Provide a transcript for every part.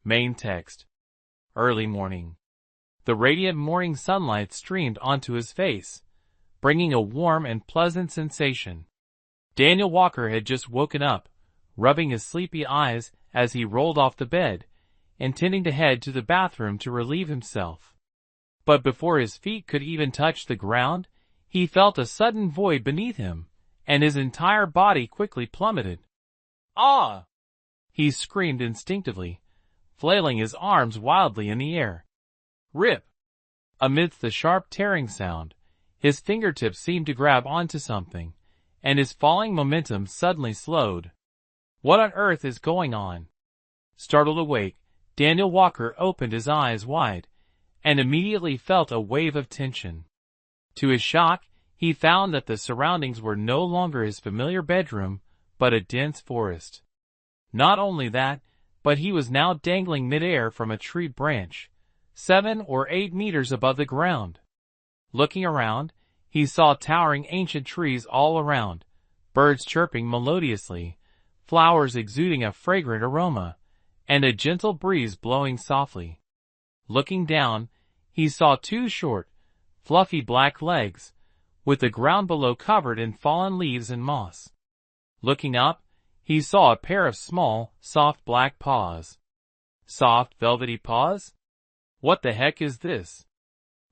Main text. Early morning. The radiant morning sunlight streamed onto his face, bringing a warm and pleasant sensation. Daniel Walker had just woken up, rubbing his sleepy eyes as he rolled off the bed, intending to head to the bathroom to relieve himself. But before his feet could even touch the ground, he felt a sudden void beneath him, and his entire body quickly plummeted. "Ah!" he screamed instinctively, flailing his arms wildly in the air. Rip! Amidst the sharp tearing sound, his fingertips seemed to grab onto something, and his falling momentum suddenly slowed. What on earth is going on? Startled awake, Daniel Walker opened his eyes wide, and immediately felt a wave of tension. To his shock, he found that the surroundings were no longer his familiar bedroom, but a dense forest. Not only that, but he was now dangling midair from a tree branch, 7 or 8 meters above the ground. Looking around, he saw towering ancient trees all around, birds chirping melodiously, flowers exuding a fragrant aroma, and a gentle breeze blowing softly. Looking down, he saw 2 short, fluffy black legs, with the ground below covered in fallen leaves and moss. Looking up, he saw a pair of small, soft black paws. Soft, velvety paws? What the heck is this?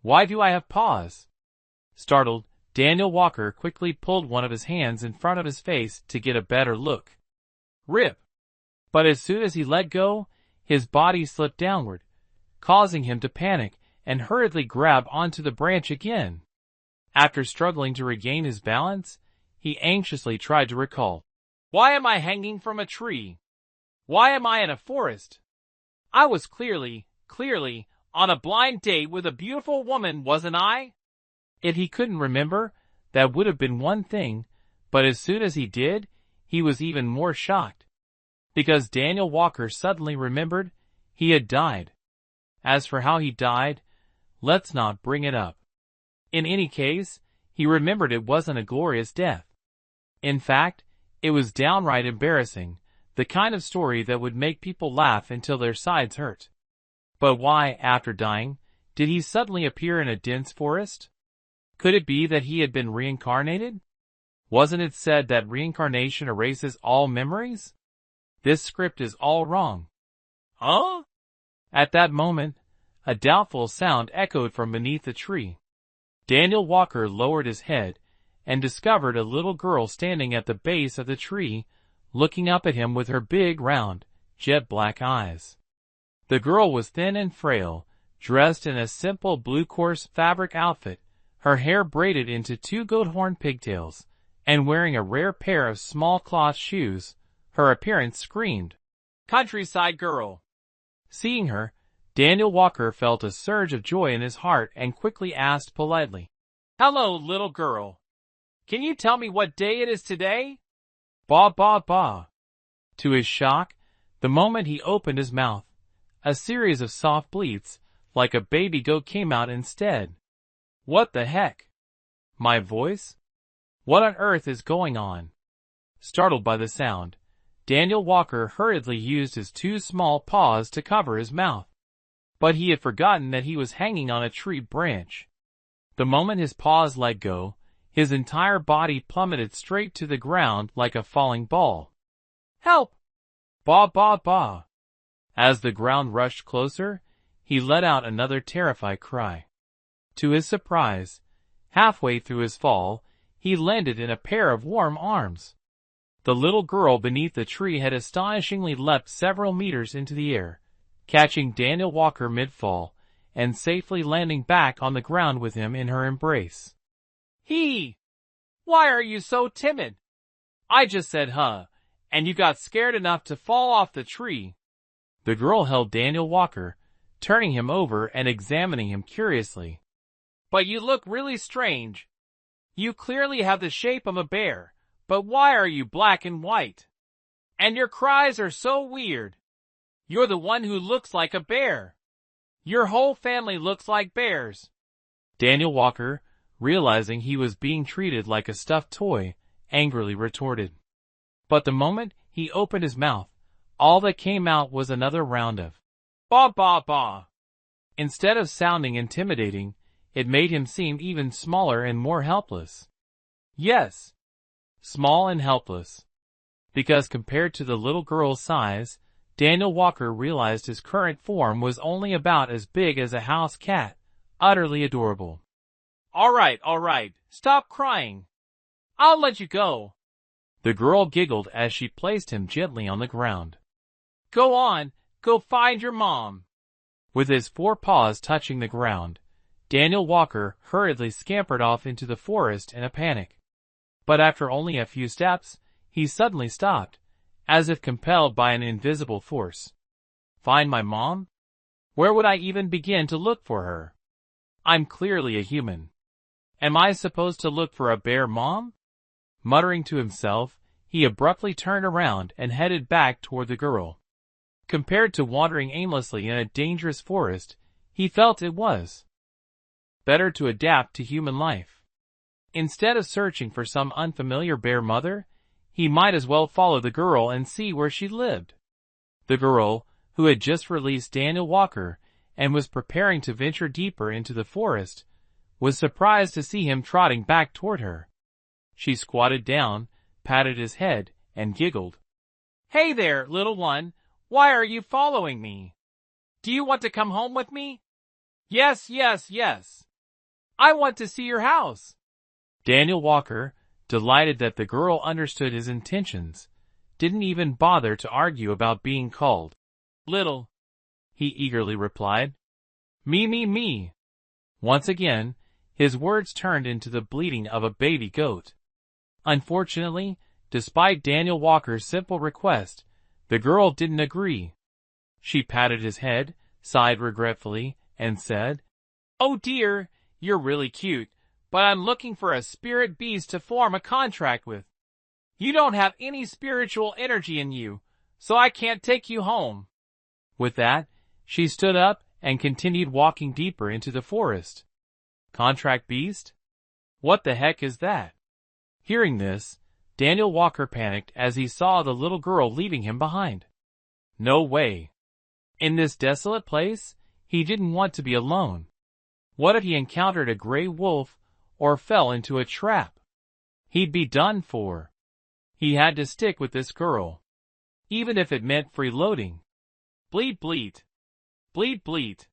Why do I have paws? Startled, Daniel Walker quickly pulled one of his hands in front of his face to get a better look. Rip! But as soon as he let go, his body slipped downward, causing him to panic and hurriedly grab onto the branch again. After struggling to regain his balance, he anxiously tried to recall. Why am I hanging from a tree? Why am I in a forest? I was clearly, on a blind date with a beautiful woman, wasn't I? If he couldn't remember, that would have been one thing, but as soon as he did, he was even more shocked. Because Daniel Walker suddenly remembered he had died. As for how he died, let's not bring it up. In any case, he remembered it wasn't a glorious death. In fact, it was downright embarrassing, the kind of story that would make people laugh until their sides hurt. But why, after dying, did he suddenly appear in a dense forest? Could it be that he had been reincarnated? Wasn't it said that reincarnation erases all memories? This script is all wrong. Huh? At that moment, a doubtful sound echoed from beneath the tree. Daniel Walker lowered his head and discovered a little girl standing at the base of the tree, looking up at him with her big, round, jet-black eyes. The girl was thin and frail, dressed in a simple blue coarse fabric outfit, her hair braided into 2 goat horn pigtails, and wearing a rare pair of small cloth shoes. Her appearance screamed, "Countryside girl." Seeing her, Daniel Walker felt a surge of joy in his heart and quickly asked politely, "Hello, little girl. Can you tell me what day it is today?" Ba ba ba. To his shock, the moment he opened his mouth, a series of soft bleats, like a baby goat, came out instead. What the heck? My voice? What on earth is going on? Startled by the sound, Daniel Walker hurriedly used his 2 small paws to cover his mouth. But he had forgotten that he was hanging on a tree branch. The moment his paws let go, his entire body plummeted straight to the ground like a falling ball. Help! Ba ba ba. As the ground rushed closer, he let out another terrified cry. To his surprise, halfway through his fall, he landed in a pair of warm arms. The little girl beneath the tree had astonishingly leapt several meters into the air, catching Daniel Walker mid-fall, and safely landing back on the ground with him in her embrace. Why are you so timid? I just said huh, and you got scared enough to fall off the tree. The girl held Daniel Walker, turning him over and examining him curiously. But you look really strange. You clearly have the shape of a bear, but why are you black and white? And your cries are so weird. You're the one who looks like a bear. Your whole family looks like bears. Daniel Walker, realizing he was being treated like a stuffed toy, angrily retorted. But the moment he opened his mouth, all that came out was another round of Ba ba ba. Instead of sounding intimidating, it made him seem even smaller and more helpless. Yes, small and helpless. Because compared to the little girl's size, Daniel Walker realized his current form was only about as big as a house cat, utterly adorable. All right, stop crying. I'll let you go. The girl giggled as she placed him gently on the ground. Go on, go find your mom. With his forepaws touching the ground, Daniel Walker hurriedly scampered off into the forest in a panic. But after only a few steps, he suddenly stopped, as if compelled by an invisible force. Find my mom? Where would I even begin to look for her? I'm clearly a human. Am I supposed to look for a bear mom? Muttering to himself, he abruptly turned around and headed back toward the girl. Compared to wandering aimlessly in a dangerous forest, he felt it was better to adapt to human life. Instead of searching for some unfamiliar bear mother, he might as well follow the girl and see where she lived. The girl, who had just released Daniel Walker and was preparing to venture deeper into the forest, was surprised to see him trotting back toward her. She squatted down, patted his head, and giggled. Hey there, little one, why are you following me? Do you want to come home with me? Yes. I want to see your house. Daniel Walker, delighted that the girl understood his intentions, didn't even bother to argue about being called little. He eagerly replied, Me. Once again, his words turned into the bleating of a baby goat. Unfortunately, despite Daniel Walker's simple request, the girl didn't agree. She patted his head, sighed regretfully, and said, Oh dear, you're really cute, but I'm looking for a spirit beast to form a contract with. You don't have any spiritual energy in you, so I can't take you home. With that, she stood up and continued walking deeper into the forest. Contract beast? What the heck is that? Hearing this, Daniel Walker panicked as he saw the little girl leaving him behind. No way. In this desolate place, he didn't want to be alone. What if he encountered a gray wolf or fell into a trap? He'd be done for. He had to stick with this girl, even if it meant freeloading. Bleat, bleat. Bleat, bleat.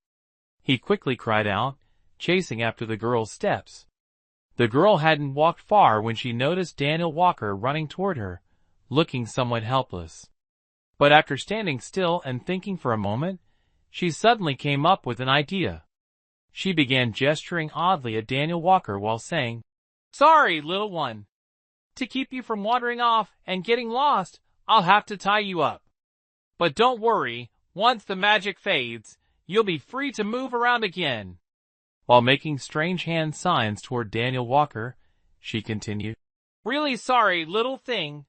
He quickly cried out, chasing after the girl's steps. The girl hadn't walked far when she noticed Daniel Walker running toward her, looking somewhat helpless. But after standing still and thinking for a moment, she suddenly came up with an idea. She began gesturing oddly at Daniel Walker while saying, Sorry, little one. To keep you from wandering off and getting lost, I'll have to tie you up. But don't worry, once the magic fades, you'll be free to move around again. While making strange hand signs toward Daniel Walker, she continued, Really sorry, little thing.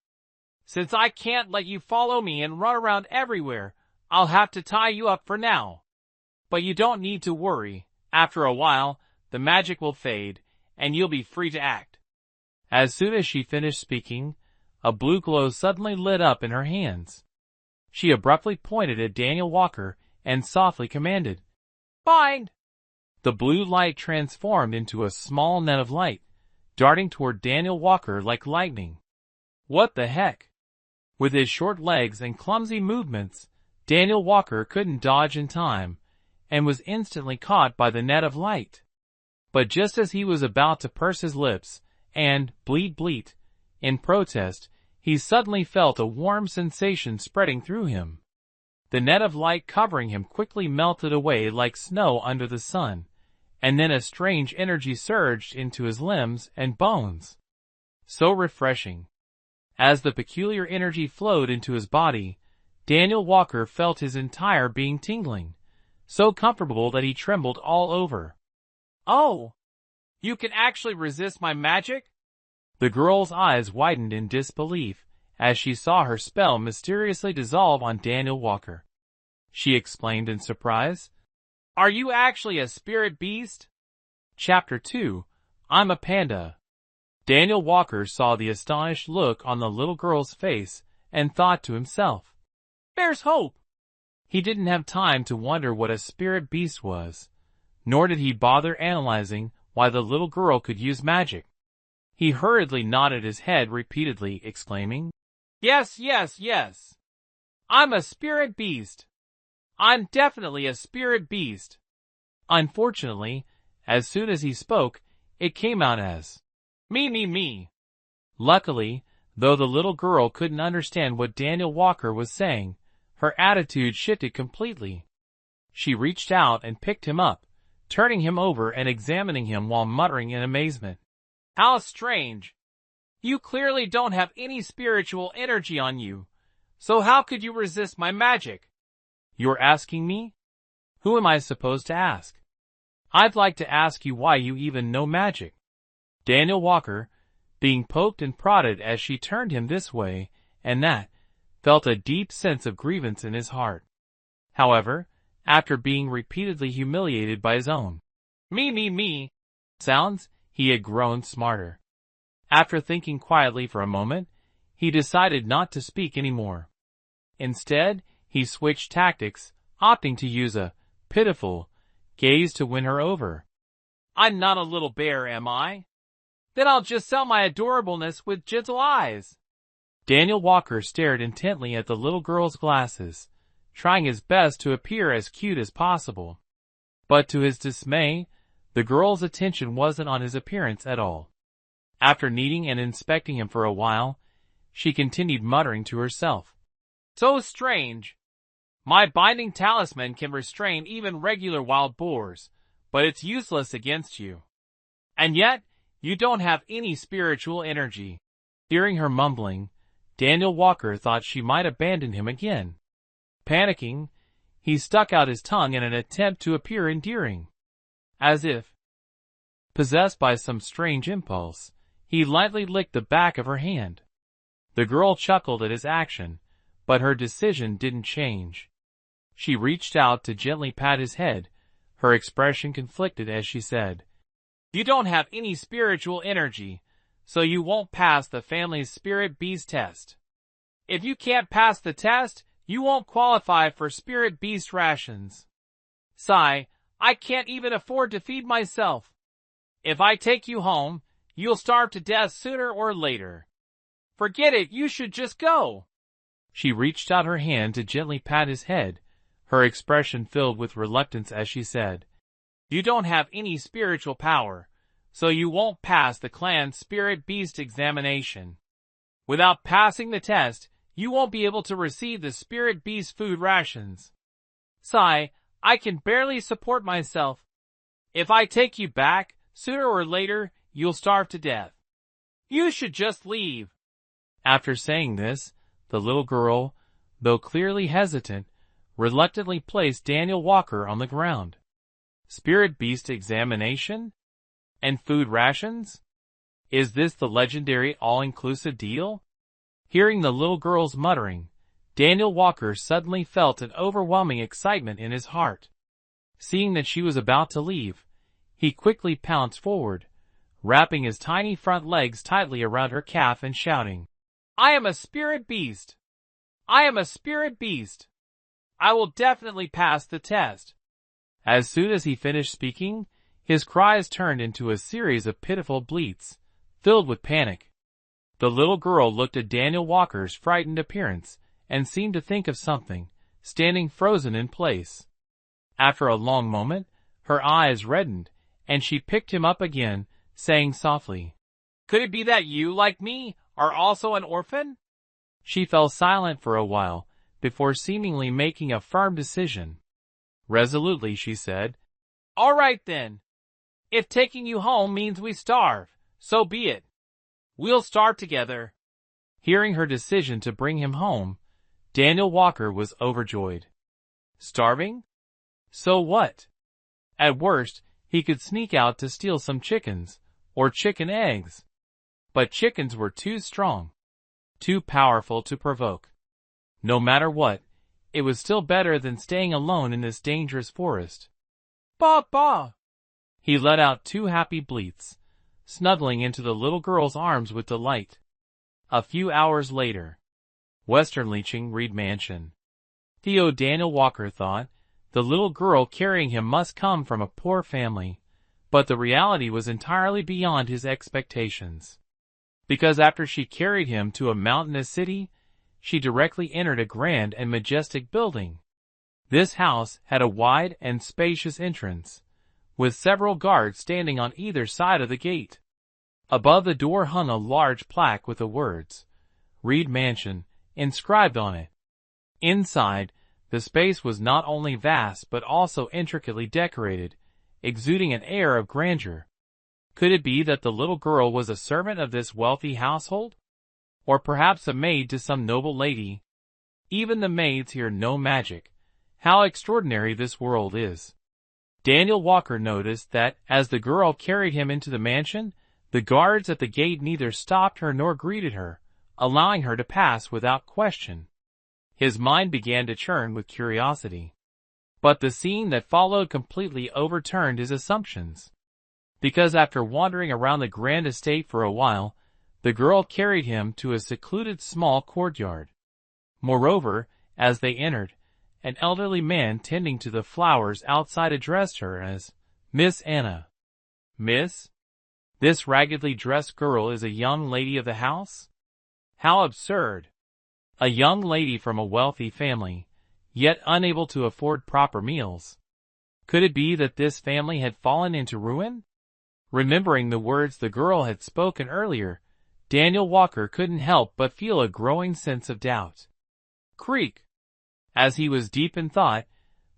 Since I can't let you follow me and run around everywhere, I'll have to tie you up for now. But you don't need to worry. After a while, the magic will fade, and you'll be free to act. As soon as she finished speaking, a blue glow suddenly lit up in her hands. She abruptly pointed at Daniel Walker and softly commanded, Bind! The blue light transformed into a small net of light, darting toward Daniel Walker like lightning. What the heck? With his short legs and clumsy movements, Daniel Walker couldn't dodge in time, and was instantly caught by the net of light. But just as he was about to purse his lips and bleat bleat in protest, he suddenly felt a warm sensation spreading through him. The net of light covering him quickly melted away like snow under the sun, and then a strange energy surged into his limbs and bones. So refreshing. As the peculiar energy flowed into his body, Daniel Walker felt his entire being tingling, so comfortable that he trembled all over. Oh! You can actually resist my magic? The girl's eyes widened in disbelief as she saw her spell mysteriously dissolve on Daniel Walker. She exclaimed in surprise, Are you actually a spirit beast? Chapter 2, I'm a Panda. Daniel Walker saw the astonished look on the little girl's face and thought to himself, There's hope. He didn't have time to wonder what a spirit beast was, nor did he bother analyzing why the little girl could use magic. He hurriedly nodded his head repeatedly, exclaiming, "Yes, yes, yes! I'm a spirit beast! I'm definitely a spirit beast!" Unfortunately, as soon as he spoke, it came out as, "Me, me, me." Luckily, though the little girl couldn't understand what Daniel Walker was saying, her attitude shifted completely. She reached out and picked him up, turning him over and examining him while muttering in amazement, "How strange! You clearly don't have any spiritual energy on you, so how could you resist my magic?" "You're asking me? Who am I supposed to ask? I'd like to ask you why you even know magic." Daniel Walker, being poked and prodded as she turned him this way and that, felt a deep sense of grievance in his heart. However, after being repeatedly humiliated by his own me sounds, he had grown smarter. After thinking quietly for a moment, he decided not to speak anymore. Instead, he switched tactics, opting to use a pitiful gaze to win her over. "I'm not a little bear, am I? Then I'll just sell my adorableness with gentle eyes." Daniel Walker stared intently at the little girl's glasses, trying his best to appear as cute as possible. But to his dismay, the girl's attention wasn't on his appearance at all. After kneading and inspecting him for a while, she continued muttering to herself, "So strange. My binding talisman can restrain even regular wild boars, but it's useless against you. And yet, you don't have any spiritual energy." Hearing her mumbling, Daniel Walker thought she might abandon him again. Panicking, he stuck out his tongue in an attempt to appear endearing. As if possessed by some strange impulse, he lightly licked the back of her hand. The girl chuckled at his action, but her decision didn't change. She reached out to gently pat his head, her expression conflicted as she said, "You don't have any spiritual energy, so you won't pass the family's spirit beast test. If you can't pass the test, you won't qualify for spirit beast rations. Sigh, I can't even afford to feed myself. If I take you home, you'll starve to death sooner or later. Forget it, you should just go." She reached out her hand to gently pat his head, her expression filled with reluctance as she said, "You don't have any spiritual power, so you won't pass the clan's spirit beast examination. Without passing the test, you won't be able to receive the spirit beast food rations. Sigh, I can barely support myself. If I take you back, sooner or later, you'll starve to death. You should just leave." After saying this, the little girl, though clearly hesitant, reluctantly placed Daniel Walker on the ground. Spirit beast examination? And food rations? Is this the legendary all-inclusive deal? Hearing the little girl's muttering, Daniel Walker suddenly felt an overwhelming excitement in his heart. Seeing that she was about to leave, he quickly pounced forward, wrapping his tiny front legs tightly around her calf and shouting, "I am a spirit beast! I am a spirit beast! I will definitely pass the test." As soon as he finished speaking, his cries turned into a series of pitiful bleats, filled with panic. The little girl looked at Daniel Walker's frightened appearance and seemed to think of something, standing frozen in place. After a long moment, her eyes reddened, and she picked him up again, saying softly, "Could it be that you, like me, are also an orphan?" She fell silent for a while, before seemingly making a firm decision. Resolutely she said, "All right then. If taking you home means we starve, so be it. We'll starve together." Hearing her decision to bring him home, Daniel Walker was overjoyed. Starving? So what? At worst, he could sneak out to steal some chickens, or chicken eggs. But chickens were too strong, too powerful to provoke. No matter what, it was still better than staying alone in this dangerous forest. "Ba ba!" He let out two happy bleats, snuggling into the little girl's arms with delight. A few hours later. Western Leaching Reed Mansion. Daniel Walker thought. The little girl carrying him must come from a poor family. But the reality was entirely beyond his expectations. Because after she carried him to a mountainous city, she directly entered a grand and majestic building. This house had a wide and spacious entrance, with several guards standing on either side of the gate. Above the door hung a large plaque with the words, "Reed Mansion," inscribed on it. Inside, the space was not only vast but also intricately decorated, exuding an air of grandeur. Could it be that the little girl was a servant of this wealthy household? Or perhaps a maid to some noble lady? Even the maids here know magic. How extraordinary this world is. Daniel Walker noticed that, as the girl carried him into the mansion, the guards at the gate neither stopped her nor greeted her, allowing her to pass without question. His mind began to churn with curiosity. But the scene that followed completely overturned his assumptions. Because after wandering around the grand estate for a while, the girl carried him to a secluded small courtyard. Moreover, as they entered, an elderly man tending to the flowers outside addressed her as Miss Anna. Miss? This raggedly dressed girl is a young lady of the house? How absurd! A young lady from a wealthy family, yet unable to afford proper meals. Could it be that this family had fallen into ruin? Remembering the words the girl had spoken earlier, Daniel Walker couldn't help but feel a growing sense of doubt. Creak! As he was deep in thought,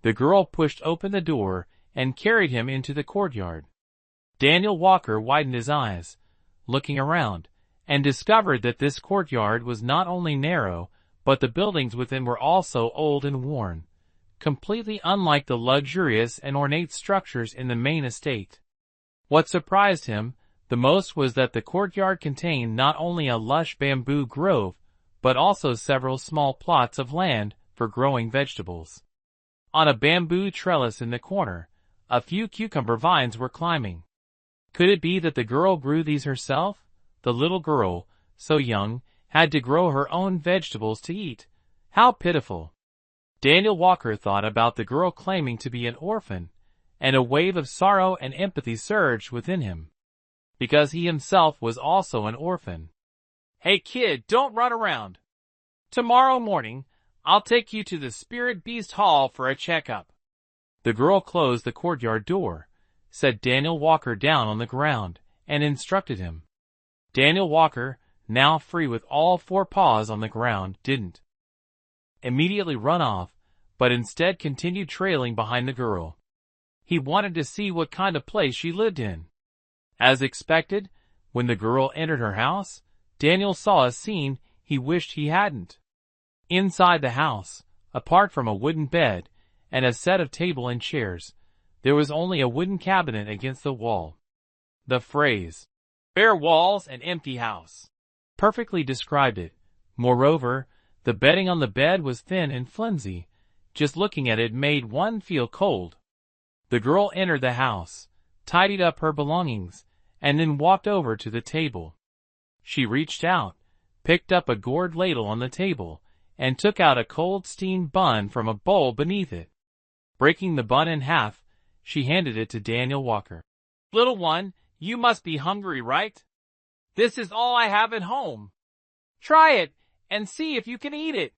the girl pushed open the door and carried him into the courtyard. Daniel Walker widened his eyes, looking around, and discovered that this courtyard was not only narrow, but the buildings within were also old and worn, completely unlike the luxurious and ornate structures in the main estate. What surprised him the most was that the courtyard contained not only a lush bamboo grove, but also several small plots of land for growing vegetables. On a bamboo trellis in the corner, a few cucumber vines were climbing. Could it be that the girl grew these herself? The little girl, so young, had to grow her own vegetables to eat. How pitiful! Daniel Walker thought about the girl claiming to be an orphan, and a wave of sorrow and empathy surged within him. Because he himself was also an orphan. Hey kid, don't run around. Tomorrow morning, I'll take you to the Spirit Beast Hall for a checkup. The girl closed the courtyard door, set Daniel Walker down on the ground, and instructed him. Daniel Walker, now free with all four paws on the ground, didn't immediately run off, but instead continued trailing behind the girl. He wanted to see what kind of place she lived in. As expected, when the girl entered her house, Daniel saw a scene he wished he hadn't. Inside the house, apart from a wooden bed and a set of table and chairs, there was only a wooden cabinet against the wall. The phrase, "bare walls and empty house," perfectly described it. Moreover, the bedding on the bed was thin and flimsy. Just looking at it made one feel cold. The girl entered the house, tidied up her belongings, and then walked over to the table. She reached out, picked up a gourd ladle on the table, and took out a cold steamed bun from a bowl beneath it. Breaking the bun in half, she handed it to Daniel Walker. "Little one, you must be hungry, right? This is all I have at home. Try it, and see if you can eat it."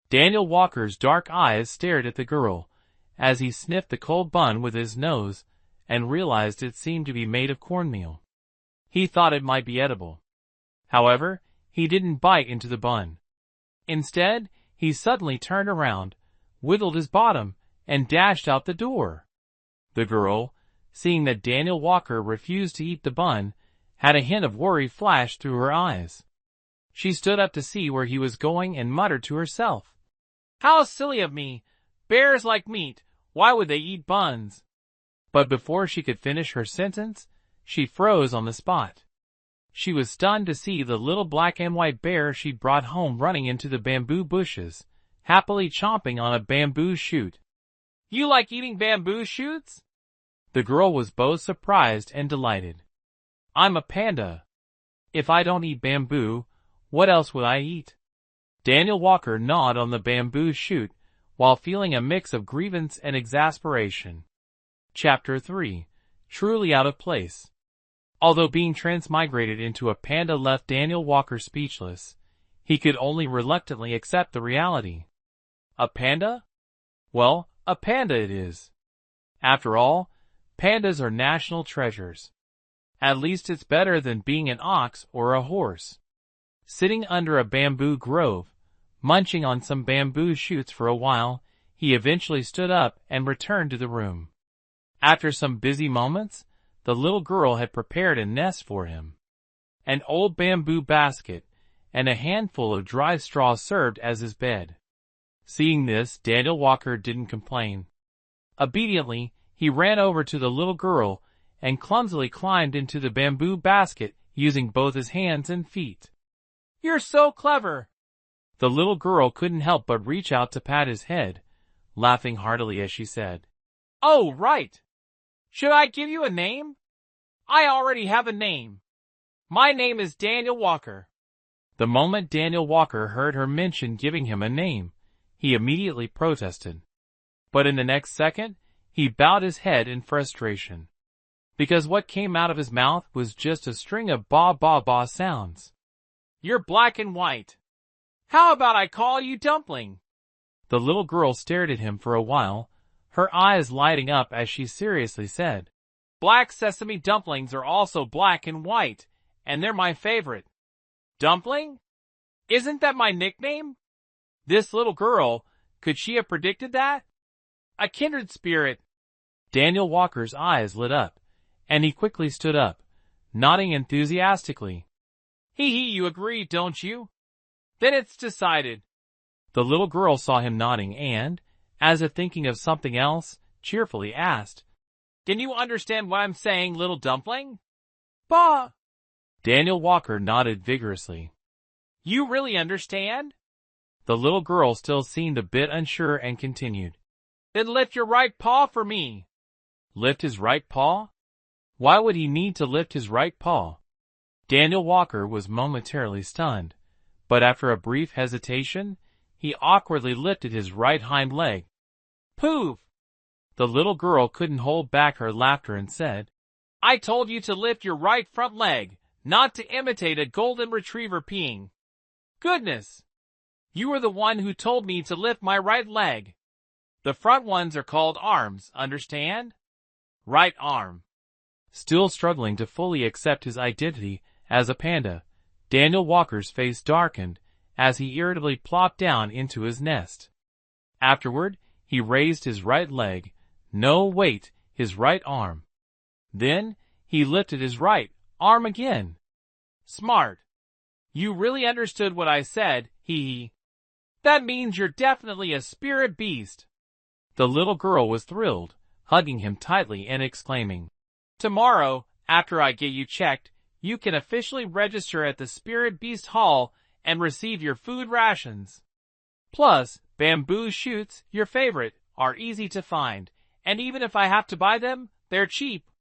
Daniel Walker's dark eyes stared at the girl, as he sniffed the cold bun with his nose, and realized it seemed to be made of cornmeal. He thought it might be edible. However, he didn't bite into the bun. Instead, he suddenly turned around, whittled his bottom, and dashed out the door. The girl, seeing that Daniel Walker refused to eat the bun, had a hint of worry flash through her eyes. She stood up to see where he was going and muttered to herself, "How silly of me! Bears like meat, why would they eat buns?" But before she could finish her sentence, she froze on the spot. She was stunned to see the little black and white bear she'd brought home running into the bamboo bushes, happily chomping on a bamboo shoot. "You like eating bamboo shoots?" The girl was both surprised and delighted. "I'm a panda. If I don't eat bamboo, what else would I eat?" Daniel Walker gnawed on the bamboo shoot, while feeling a mix of grievance and exasperation. Chapter 3. Truly Out of Place. Although being transmigrated into a panda left Daniel Walker speechless, he could only reluctantly accept the reality. A panda? Well, a panda it is. After all, pandas are national treasures. At least it's better than being an ox or a horse. Sitting under a bamboo grove, munching on some bamboo shoots for a while, he eventually stood up and returned to the room. After some busy moments, the little girl had prepared a nest for him. An old bamboo basket and a handful of dry straw served as his bed. Seeing this, Daniel Walker didn't complain. Obediently, he ran over to the little girl and clumsily climbed into the bamboo basket using both his hands and feet. "You're so clever!" The little girl couldn't help but reach out to pat his head, laughing heartily as she said, "Oh, right! Should I give you a name? I already have a name. My name is Daniel Walker." The moment Daniel Walker heard her mention giving him a name, he immediately protested. But in the next second, he bowed his head in frustration. Because what came out of his mouth was just a string of ba-ba-ba sounds. "You're black and white. How about I call you Dumpling?" The little girl stared at him for a while, her eyes lighting up as she seriously said, "Black sesame dumplings are also black and white, and they're my favorite." "Dumpling? Isn't that my nickname?" This little girl, could she have predicted that? A kindred spirit. Daniel Walker's eyes lit up, and he quickly stood up, nodding enthusiastically. "Hee, you agree, don't you? Then it's decided." The little girl saw him nodding and, as if thinking of something else, cheerfully asked, "Can you understand what I'm saying, little dumpling?" "Bah!" Daniel Walker nodded vigorously. "You really understand?" The little girl still seemed a bit unsure and continued, "Then lift your right paw for me." Lift his right paw? Why would he need to lift his right paw? Daniel Walker was momentarily stunned, but after a brief hesitation, he awkwardly lifted his right hind leg. "Poof!" The little girl couldn't hold back her laughter and said, "I told you to lift your right front leg, not to imitate a golden retriever peeing." "Goodness! You were the one who told me to lift my right leg. The front ones are called arms, understand? Right arm." Still struggling to fully accept his identity as a panda, Daniel Walker's face darkened as he irritably plopped down into his nest. Afterward, he raised his right leg, no, wait, his right arm. Then, he lifted his right arm again. "Smart. You really understood what I said, hee. That means you're definitely a spirit beast." The little girl was thrilled, hugging him tightly and exclaiming, "Tomorrow, after I get you checked, you can officially register at the Spirit Beast Hall and receive your food rations. Plus, bamboo shoots, your favorite, are easy to find, and even if I have to buy them, they're cheap.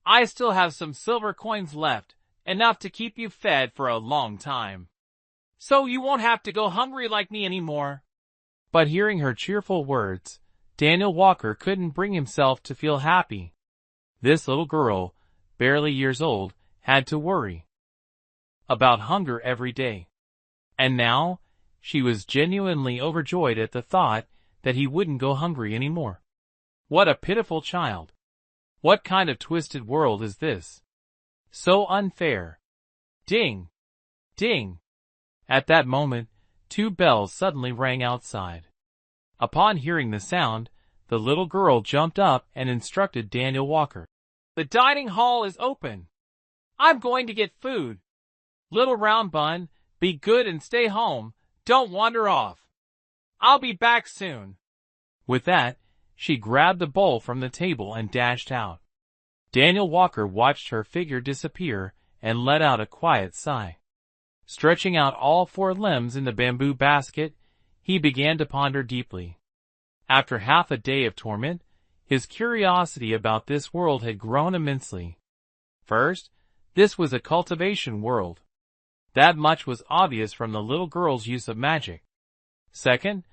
I still have some silver coins left, enough to keep you fed for a long time. So you won't have to go hungry like me anymore." But hearing her cheerful words, Daniel Walker couldn't bring himself to feel happy. This little girl, barely years old, had to worry about hunger every day. And now, she was genuinely overjoyed at the thought that he wouldn't go hungry anymore. What a pitiful child. What kind of twisted world is this? So unfair. Ding! Ding! At that moment, 2 bells suddenly rang outside. Upon hearing the sound, the little girl jumped up and instructed Daniel Walker. "The dining hall is open. I'm going to get food. Little round bun, be good and stay home, don't wander off. I'll be back soon." With that, she grabbed the bowl from the table and dashed out. Daniel Walker watched her figure disappear and let out a quiet sigh. Stretching out all 4 limbs in the bamboo basket, he began to ponder deeply. After half a day of torment, his curiosity about this world had grown immensely. First, this was a cultivation world. That much was obvious from the little girl's use of magic. Second,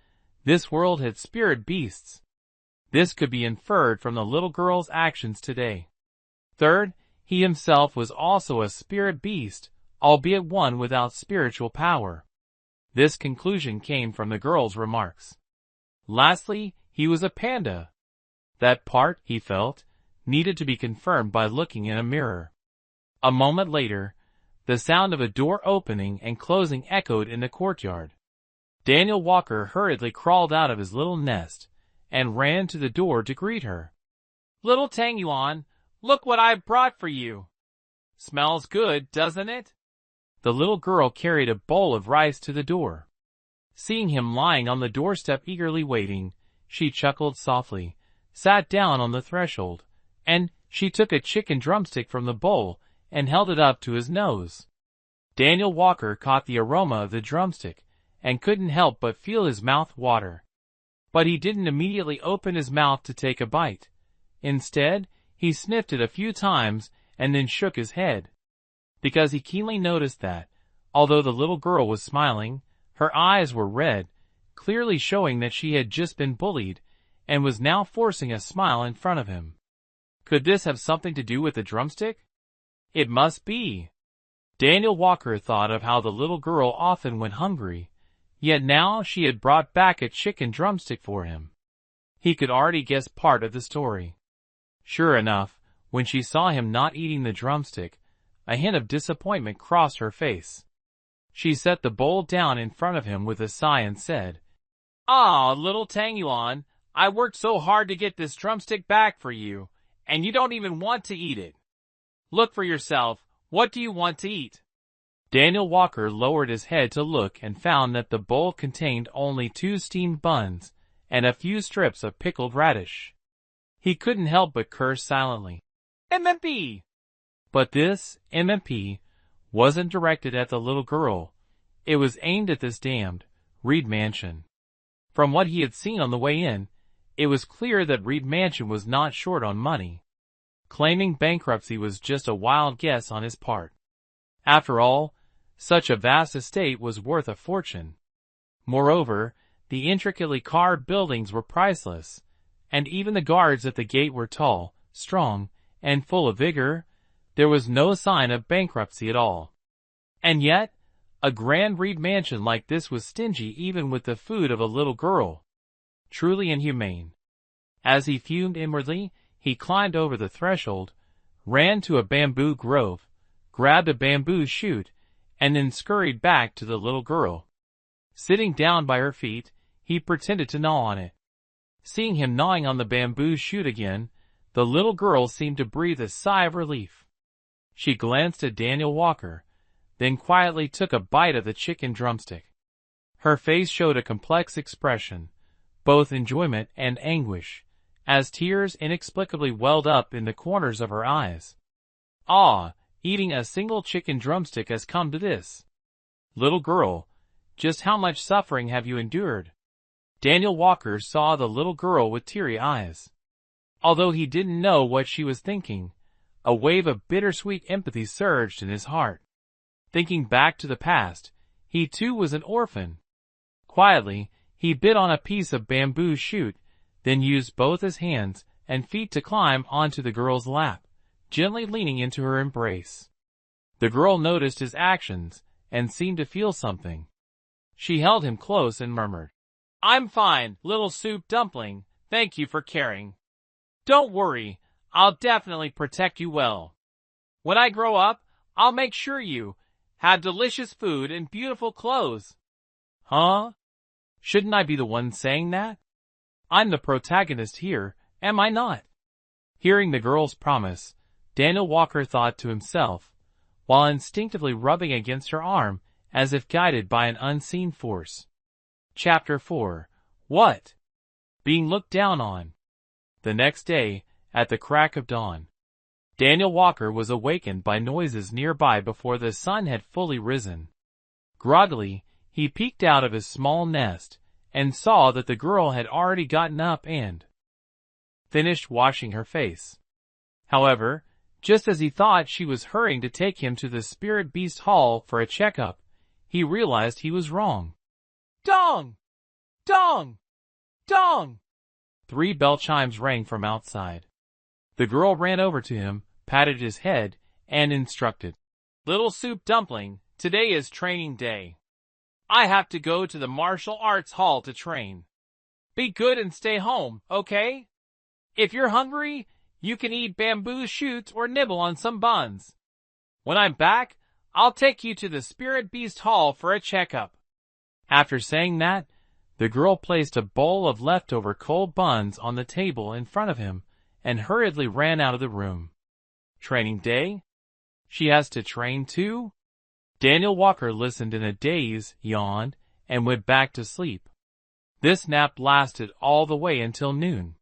This world had spirit beasts. This could be inferred from the little girl's actions today. Third, he himself was also a spirit beast, albeit one without spiritual power. This conclusion came from the girl's remarks. Lastly, he was a panda. That part, he felt, needed to be confirmed by looking in a mirror. A moment later, the sound of a door opening and closing echoed in the courtyard. Daniel Walker hurriedly crawled out of his little nest and ran to the door to greet her. "Little Tangyuan, look what I've brought for you. Smells good, doesn't it?" The little girl carried a bowl of rice to the door. Seeing him lying on the doorstep eagerly waiting, she chuckled softly, sat down on the threshold, and she took a chicken drumstick from the bowl and held it up to his nose. Daniel Walker caught the aroma of the drumstick and couldn't help but feel his mouth water. But he didn't immediately open his mouth to take a bite. Instead, he sniffed it a few times and then shook his head. Because he keenly noticed that, although the little girl was smiling, her eyes were red, clearly showing that she had just been bullied and was now forcing a smile in front of him. Could this have something to do with the drumstick? It must be. Daniel Walker thought of how the little girl often went hungry, yet now she had brought back a chicken drumstick for him. He could already guess part of the story. Sure enough, when she saw him not eating the drumstick, a hint of disappointment crossed her face. She set the bowl down in front of him with a sigh and said, "Ah, little Tangyuan, I worked so hard to get this drumstick back for you, and you don't even want to eat it. Look for yourself, what do you want to eat?" Daniel Walker lowered his head to look and found that the bowl contained only 2 steamed buns and a few strips of pickled radish. He couldn't help but curse silently. "MMP!" But this MMP wasn't directed at the little girl. It was aimed at this damned Reed Mansion. From what he had seen on the way in, it was clear that Reed Mansion was not short on money. Claiming bankruptcy was just a wild guess on his part. After all, such a vast estate was worth a fortune. Moreover, the intricately carved buildings were priceless, and even the guards at the gate were tall, strong, and full of vigor. There was no sign of bankruptcy at all. And yet, a grand Reed Mansion like this was stingy even with the food of a little girl. Truly inhumane. As he fumed inwardly, he climbed over the threshold, ran to a bamboo grove, grabbed a bamboo shoot, and then scurried back to the little girl. Sitting down by her feet, he pretended to gnaw on it. Seeing him gnawing on the bamboo shoot again, the little girl seemed to breathe a sigh of relief. She glanced at Daniel Walker, then quietly took a bite of the chicken drumstick. Her face showed a complex expression, both enjoyment and anguish, as tears inexplicably welled up in the corners of her eyes. "Ah, eating a single chicken drumstick has come to this. Little girl, just how much suffering have you endured?" Daniel Walker saw the little girl with teary eyes. Although he didn't know what she was thinking, a wave of bittersweet empathy surged in his heart. Thinking back to the past, he too was an orphan. Quietly, he bit on a piece of bamboo shoot, then used both his hands and feet to climb onto the girl's lap, gently leaning into her embrace. The girl noticed his actions and seemed to feel something. She held him close and murmured, "I'm fine, little soup dumpling, thank you for caring. Don't worry, I'll definitely protect you well. When I grow up, I'll make sure you have delicious food and beautiful clothes." Huh? Shouldn't I be the one saying that? I'm the protagonist here, am I not? Hearing the girl's promise, Daniel Walker thought to himself, while instinctively rubbing against her arm as if guided by an unseen force. Chapter 4. What? Being looked down on. The next day, at the crack of dawn, Daniel Walker was awakened by noises nearby before the sun had fully risen. Groggily, he peeked out of his small nest and saw that the girl had already gotten up and finished washing her face. However, just as he thought she was hurrying to take him to the Spirit Beast Hall for a checkup, he realized he was wrong. "Dong! Dong!" Dong! 3 bell chimes rang from outside. The girl ran over to him, patted his head, and instructed. Little soup dumpling, today is training day. I have to go to the martial arts hall to train. Be good and stay home, okay? If you're hungry, you can eat bamboo shoots or nibble on some buns. When I'm back, I'll take you to the Spirit Beast Hall for a checkup. After saying that, the girl placed a bowl of leftover cold buns on the table in front of him and hurriedly ran out of the room. Training day? She has to train too? Daniel Walker listened in a daze, yawned, and went back to sleep. This nap lasted all the way until noon.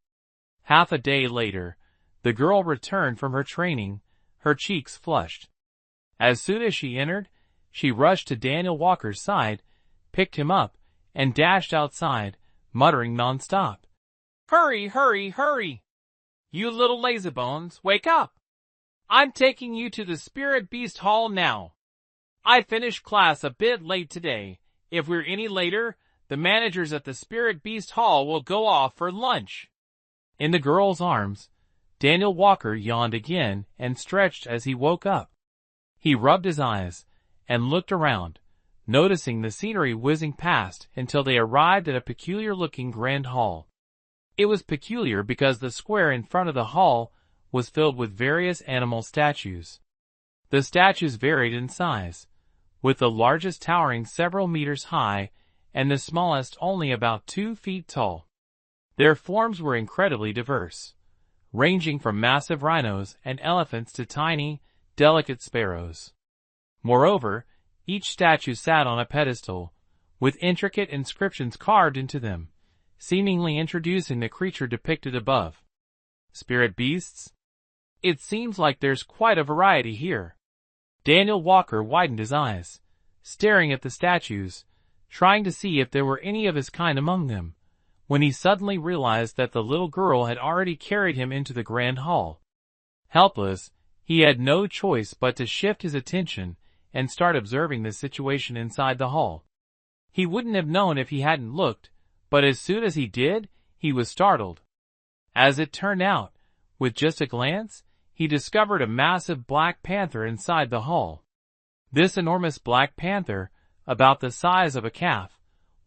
Half a day later, the girl returned from her training, her cheeks flushed. As soon as she entered, she rushed to Daniel Walker's side, picked him up, and dashed outside, muttering nonstop. Hurry, hurry, hurry! You little lazybones, wake up! I'm taking you to the Spirit Beast Hall now. I finished class a bit late today. If we're any later, the managers at the Spirit Beast Hall will go off for lunch. In the girl's arms, Daniel Walker yawned again and stretched as he woke up. He rubbed his eyes and looked around, noticing the scenery whizzing past until they arrived at a peculiar-looking grand hall. It was peculiar because the square in front of the hall was filled with various animal statues. The statues varied in size, with the largest towering several meters high and the smallest only about 2 feet tall. Their forms were incredibly diverse, ranging from massive rhinos and elephants to tiny, delicate sparrows. Moreover, each statue sat on a pedestal, with intricate inscriptions carved into them, seemingly introducing the creature depicted above. Spirit beasts? It seems like there's quite a variety here. Daniel Walker widened his eyes, staring at the statues, trying to see if there were any of his kind among them, when he suddenly realized that the little girl had already carried him into the grand hall. Helpless, he had no choice but to shift his attention and start observing the situation inside the hall. He wouldn't have known if he hadn't looked, but as soon as he did, he was startled. As it turned out, with just a glance, he discovered a massive black panther inside the hall. This enormous black panther, about the size of a calf,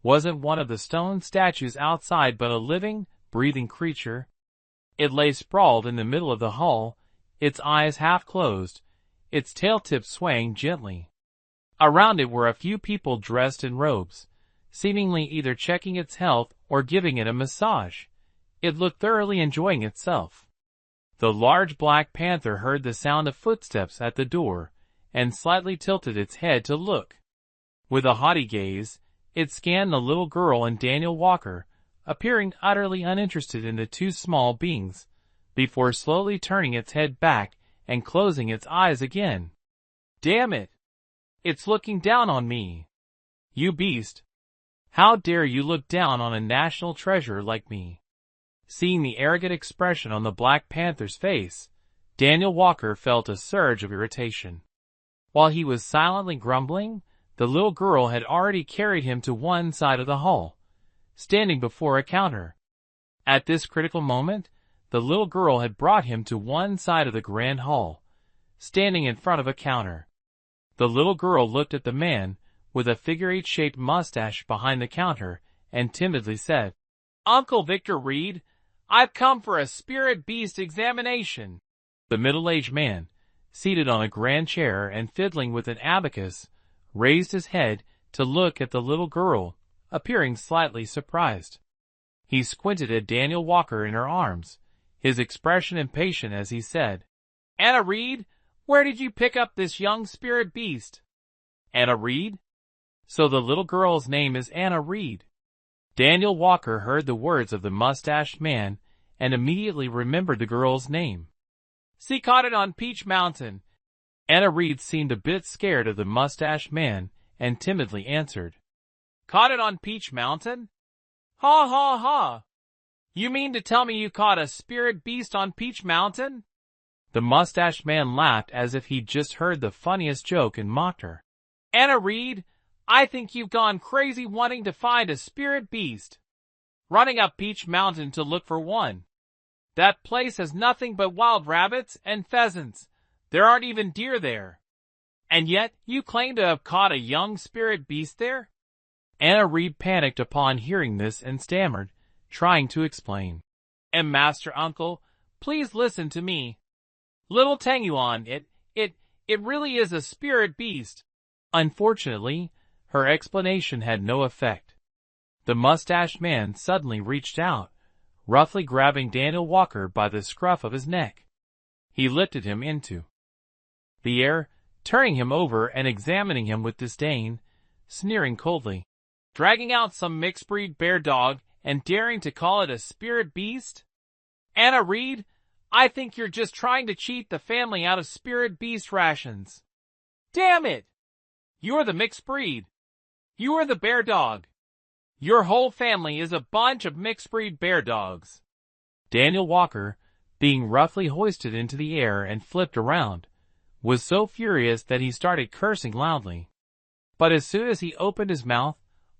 wasn't one of the stone statues outside but a living, breathing creature. It lay sprawled in the middle of the hall, its eyes half closed, its tail tip swaying gently. Around it were a few people dressed in robes, seemingly either checking its health or giving it a massage. It looked thoroughly enjoying itself. The large black panther heard the sound of footsteps at the door, and slightly tilted its head to look. With a haughty gaze, it scanned the little girl and Daniel Walker, appearing utterly uninterested in the two small beings, before slowly turning its head back and closing its eyes again. Damn it! It's looking down on me. You beast! How dare you look down on a national treasure like me? Seeing the arrogant expression on the Black Panther's face, Daniel Walker felt a surge of irritation. While he was silently grumbling, the little girl had already carried him to one side of the hall, standing before a counter. At this critical moment, the little girl had brought him to one side of the grand hall, standing in front of a counter. The little girl looked at the man with a figure-8-shaped mustache behind the counter and timidly said, "Uncle Victor Reed, I've come for a spirit beast examination." The middle-aged man, seated on a grand chair and fiddling with an abacus, raised his head to look at the little girl, appearing slightly surprised. He squinted at Daniel Walker in her arms, his expression impatient as he said, "Anna Reed, where did you pick up this young spirit beast?" Anna Reed? So the little girl's name is Anna Reed. Daniel Walker heard the words of the mustached man and immediately remembered the girl's name. "She caught it on Peach Mountain." Anna Reed seemed a bit scared of the mustached man and timidly answered, "Caught it on Peach Mountain? Ha ha ha! You mean to tell me you caught a spirit beast on Peach Mountain?" The mustached man laughed as if he'd just heard the funniest joke and mocked her. "Anna Reed, I think you've gone crazy wanting to find a spirit beast. running up Peach Mountain to look for one. That place has nothing but wild rabbits and pheasants. There aren't even deer there. And yet, you claim to have caught a young spirit beast there? Anna Reed panicked upon hearing this and stammered, trying to explain. And Master Uncle, please listen to me. Little Tangulon, it really is a spirit beast. Unfortunately, her explanation had no effect. The mustached man suddenly reached out, roughly grabbing Daniel Walker by the scruff of his neck. He lifted him into the air, turning him over and examining him with disdain, sneering coldly. Dragging out some mixed-breed bear dog and daring to call it a spirit beast? Anna Reed, I think you're just trying to cheat the family out of spirit beast rations. Damn it! You're the mixed breed. You are the bear dog. Your whole family is a bunch of mixed-breed bear dogs. Daniel Walker, being roughly hoisted into the air and flipped around, was so furious that he started cursing loudly. But as soon as he opened his mouth,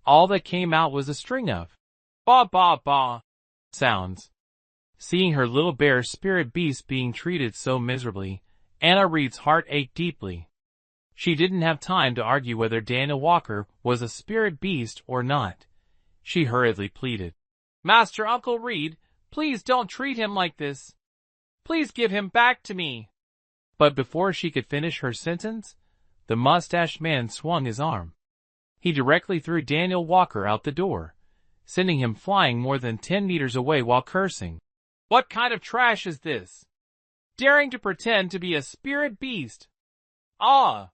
all that came out was a string of ba ba ba sounds. Seeing her little bear spirit beast being treated so miserably, Anna Reed's heart ached deeply. She didn't have time to argue whether Daniel Walker was a spirit beast or not. She hurriedly pleaded, Master Uncle Reed, please don't treat him like this. Please give him back to me. But before she could finish her sentence, the mustached man swung his arm. He directly threw Daniel Walker out the door, sending him flying more than 10 meters away while cursing. What kind of trash is this? Daring to pretend to be a spirit beast? Ah!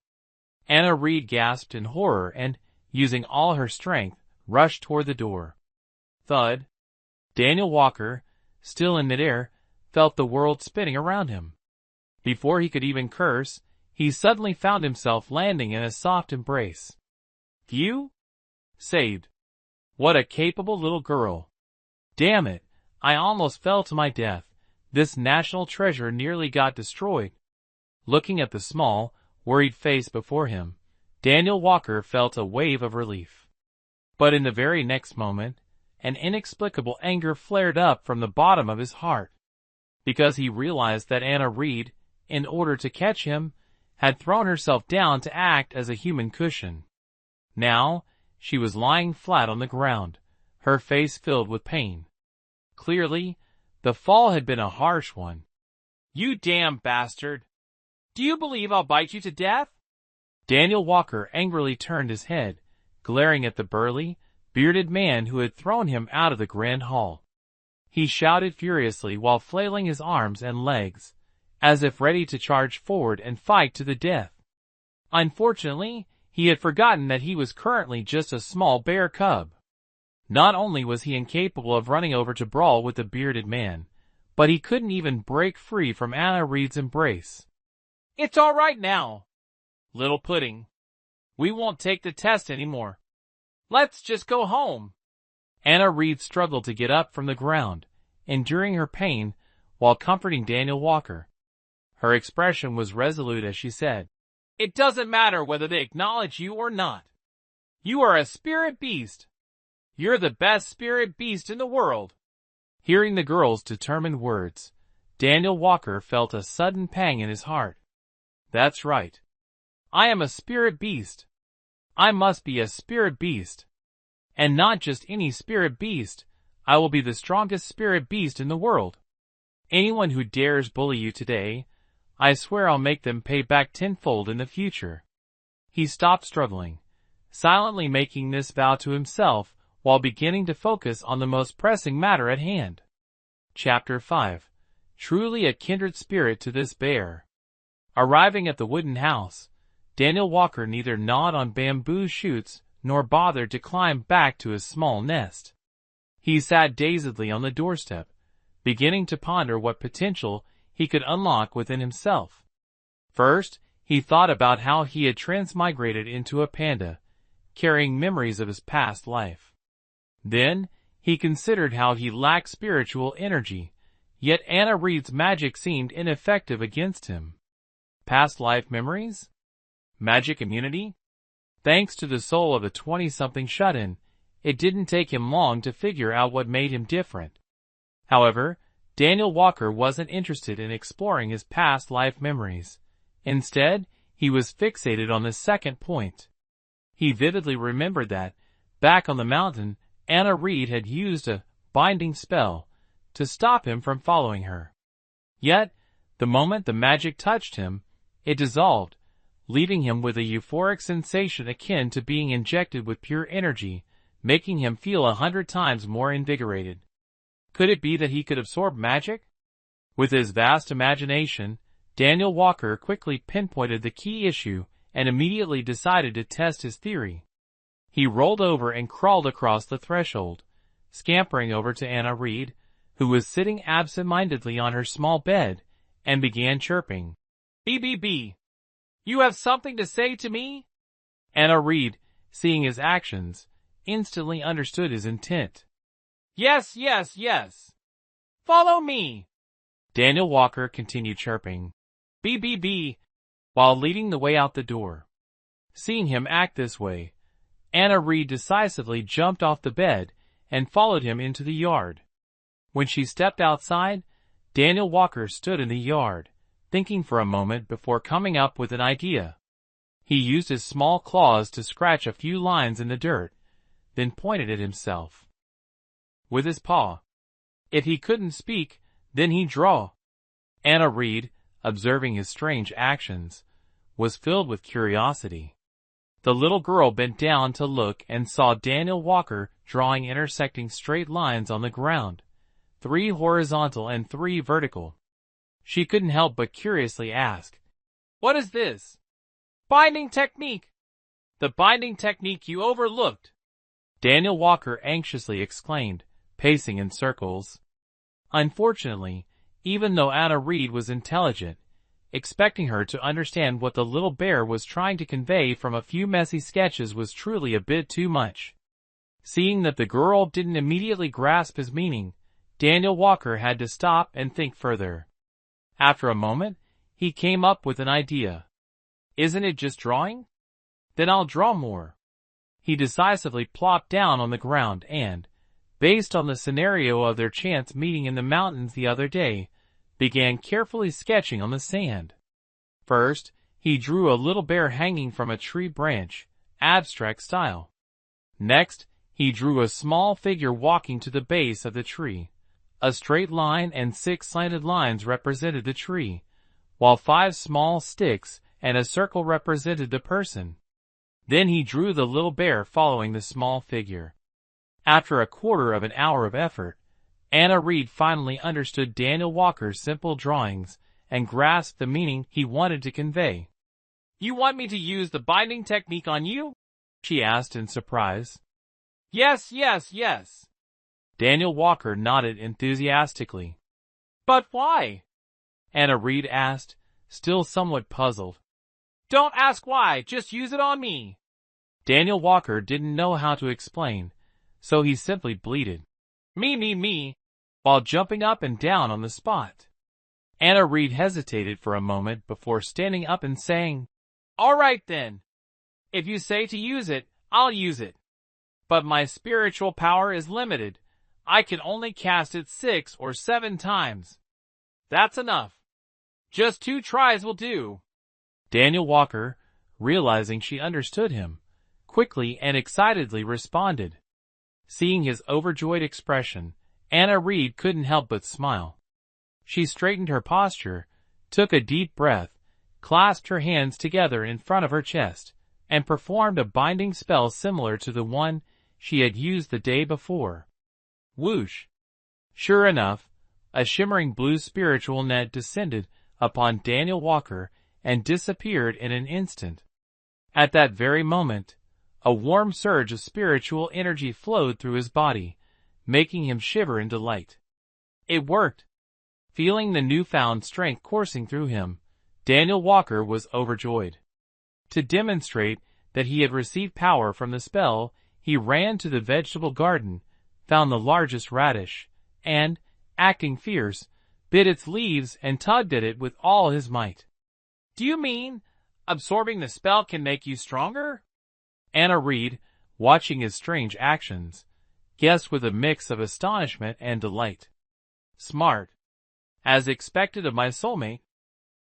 Anna Reed gasped in horror and, using all her strength, rushed toward the door. Thud! Daniel Walker, still in midair, felt the world spinning around him. Before he could even curse, he suddenly found himself landing in a soft embrace. Phew! Saved. What a capable little girl. Damn it, I almost fell to my death. This national treasure nearly got destroyed. Looking at the small, worried face before him, Daniel Walker felt a wave of relief. But in the very next moment, an inexplicable anger flared up from the bottom of his heart, because he realized that Anna Reed, in order to catch him, had thrown herself down to act as a human cushion. Now, she was lying flat on the ground, her face filled with pain. Clearly, the fall had been a harsh one. You damn bastard! Do you believe I'll bite you to death? Daniel Walker angrily turned his head, glaring at the burly, bearded man who had thrown him out of the grand hall. He shouted furiously while flailing his arms and legs, as if ready to charge forward and fight to the death. Unfortunately, he had forgotten that he was currently just a small bear cub. Not only was he incapable of running over to brawl with the bearded man, but he couldn't even break free from Anna Reed's embrace. It's all right now, little pudding. We won't take the test anymore. Let's just go home. Anna Reed struggled to get up from the ground, enduring her pain while comforting Daniel Walker. Her expression was resolute as she said, It doesn't matter whether they acknowledge you or not. You are a spirit beast. You're the best spirit beast in the world. Hearing the girl's determined words, Daniel Walker felt a sudden pang in his heart. That's right. I am a spirit beast. I must be a spirit beast. And not just any spirit beast, I will be the strongest spirit beast in the world. Anyone who dares bully you today, I swear I'll make them pay back tenfold in the future. He stopped struggling, silently making this vow to himself while beginning to focus on the most pressing matter at hand. Chapter 5. Truly a kindred spirit to this bear. Arriving at the wooden house, Daniel Walker neither gnawed on bamboo shoots nor bothered to climb back to his small nest. He sat dazedly on the doorstep, beginning to ponder what potential he could unlock within himself. First, he thought about how he had transmigrated into a panda, carrying memories of his past life. Then, he considered how he lacked spiritual energy, yet Anna Reed's magic seemed ineffective against him. Past life memories? Magic immunity? Thanks to the soul of a 20-something shut-in, it didn't take him long to figure out what made him different. However, Daniel Walker wasn't interested in exploring his past life memories. Instead, he was fixated on the second point. He vividly remembered that, back on the mountain, Anna Reed had used a binding spell to stop him from following her. Yet, the moment the magic touched him, it dissolved, leaving him with a euphoric sensation akin to being injected with pure energy, making him feel 100 times more invigorated. Could it be that he could absorb magic? With his vast imagination, Daniel Walker quickly pinpointed the key issue and immediately decided to test his theory. He rolled over and crawled across the threshold, scampering over to Anna Reed, who was sitting absent-mindedly on her small bed, and began chirping. "BBB, you have something to say to me?" Anna Reed, seeing his actions, instantly understood his intent. "Yes, yes, yes. Follow me." Daniel Walker continued chirping, "BBB," while leading the way out the door. Seeing him act this way, Anna Reed decisively jumped off the bed and followed him into the yard. When she stepped outside, Daniel Walker stood in the yard, thinking for a moment before coming up with an idea. He used his small claws to scratch a few lines in the dirt, then pointed at himself with his paw. If he couldn't speak, then he'd draw. Anna Reed, observing his strange actions, was filled with curiosity. The little girl bent down to look and saw Daniel Walker drawing intersecting straight lines on the ground, 3 horizontal and 3 vertical. She couldn't help but curiously ask, "What is this?" "Binding technique." "The binding technique you overlooked," Daniel Walker anxiously exclaimed, pacing in circles. Unfortunately, even though Anna Reed was intelligent, expecting her to understand what the little bear was trying to convey from a few messy sketches was truly a bit too much. Seeing that the girl didn't immediately grasp his meaning, Daniel Walker had to stop and think further. After a moment, he came up with an idea. "Isn't it just drawing? Then I'll draw more." He decisively plopped down on the ground and, based on the scenario of their chance meeting in the mountains the other day, began carefully sketching on the sand. First, he drew a little bear hanging from a tree branch, abstract style. Next, he drew a small figure walking to the base of the tree. A straight line and 6 slanted lines represented the tree, while 5 small sticks and a circle represented the person. Then he drew the little bear following the small figure. After a quarter of an hour of effort, Anna Reed finally understood Daniel Walker's simple drawings and grasped the meaning he wanted to convey. "You want me to use the binding technique on you?" she asked in surprise. "Yes, yes, yes." Daniel Walker nodded enthusiastically. "But why?" Anna Reed asked, still somewhat puzzled. "Don't ask why, just use it on me." Daniel Walker didn't know how to explain, so he simply bleated, Me, while jumping up and down on the spot. Anna Reed hesitated for a moment before standing up and saying, "All right then. If you say to use it, I'll use it. But my spiritual power is limited. I can only cast it 6 or 7 times. That's enough. Just 2 tries will do." Daniel Walker, realizing she understood him, quickly and excitedly responded. Seeing his overjoyed expression, Anna Reed couldn't help but smile. She straightened her posture, took a deep breath, clasped her hands together in front of her chest, and performed a binding spell similar to the one she had used the day before. Whoosh! Sure enough, a shimmering blue spiritual net descended upon Daniel Walker and disappeared in an instant. At that very moment, a warm surge of spiritual energy flowed through his body, making him shiver in delight. It worked. Feeling the newfound strength coursing through him, Daniel Walker was overjoyed. To demonstrate that he had received power from the spell, he ran to the vegetable garden, found the largest radish, and, acting fierce, bit its leaves and tugged at it with all his might. "Do you mean absorbing the spell can make you stronger?" Anna Reed, watching his strange actions, guessed with a mix of astonishment and delight. Smart. As expected of my soulmate.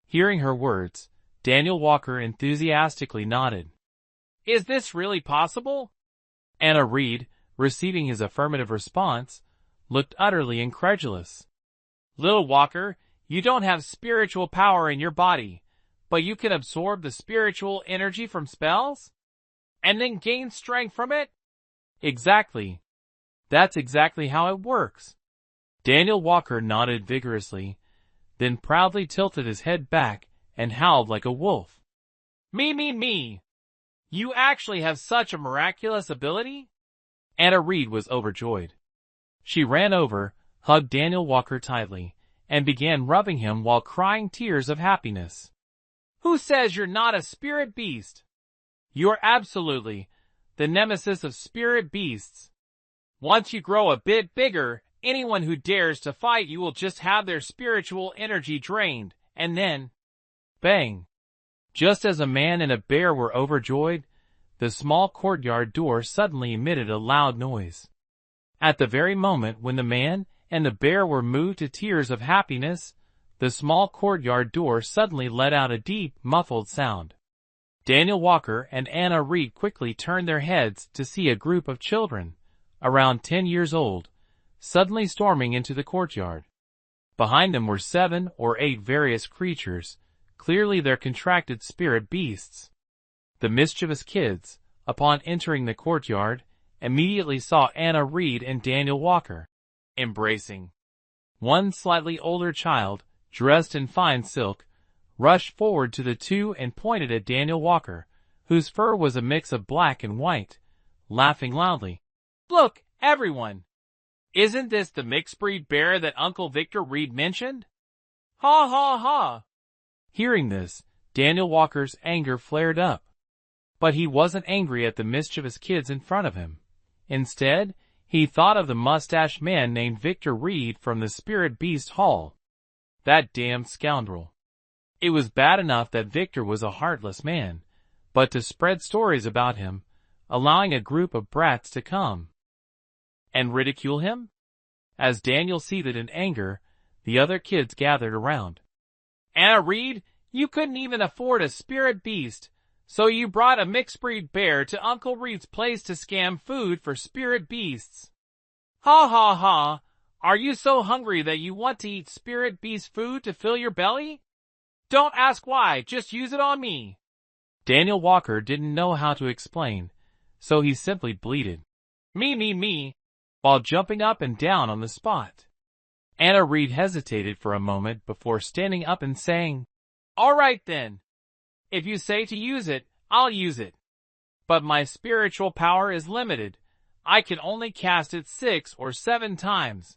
Hearing her words, Daniel Walker enthusiastically nodded. Is this really possible? Anna Reed, receiving his affirmative response, looked utterly incredulous. Little Walker, you don't have spiritual power in your body, but you can absorb the spiritual energy from spells? And then gain strength from it? Exactly. That's exactly how it works. Daniel Walker nodded vigorously, then proudly tilted his head back and howled like a wolf. Me. You actually have such a miraculous ability? Anna Reed was overjoyed. She ran over, hugged Daniel Walker tightly, and began rubbing him while crying tears of happiness. Who says you're not a spirit beast? You're absolutely the nemesis of spirit beasts. Once you grow a bit bigger, anyone who dares to fight you will just have their spiritual energy drained, and then, bang! Just as a man and a bear were overjoyed, the small courtyard door suddenly emitted a loud noise. At the very moment when the man and the bear were moved to tears of happiness, the small courtyard door suddenly let out a deep, muffled sound. Daniel Walker and Anna Reed quickly turned their heads to see a group of children, around 10 years old, suddenly storming into the courtyard. Behind them were 7 or 8 various creatures, clearly their contracted spirit beasts. The mischievous kids, upon entering the courtyard, immediately saw Anna Reed and Daniel Walker, embracing. One slightly older child, dressed in fine silk, rushed forward to the two and pointed at Daniel Walker, whose fur was a mix of black and white, laughing loudly. Look, everyone! Isn't this the mixed-breed bear that Uncle Victor Reed mentioned? Ha ha ha! Hearing this, Daniel Walker's anger flared up. But he wasn't angry at the mischievous kids in front of him. Instead, he thought of the mustached man named Victor Reed from the Spirit Beast Hall. That damned scoundrel. It was bad enough that Victor was a heartless man, but to spread stories about him, allowing a group of brats to come and ridicule him? As Daniel seethed in anger, the other kids gathered around. Anna Reed, you couldn't even afford a spirit beast, so you brought a mixed-breed bear to Uncle Reed's place to scam food for spirit beasts. Ha ha ha! Are you so hungry that you want to eat spirit beast food to fill your belly? Don't ask why, just use it on me. Daniel Walker didn't know how to explain, so he simply bleated, me, while jumping up and down on the spot. Anna Reed hesitated for a moment before standing up and saying, All right then. If you say to use it, I'll use it. But my spiritual power is limited. I can only cast it 6 or 7 times.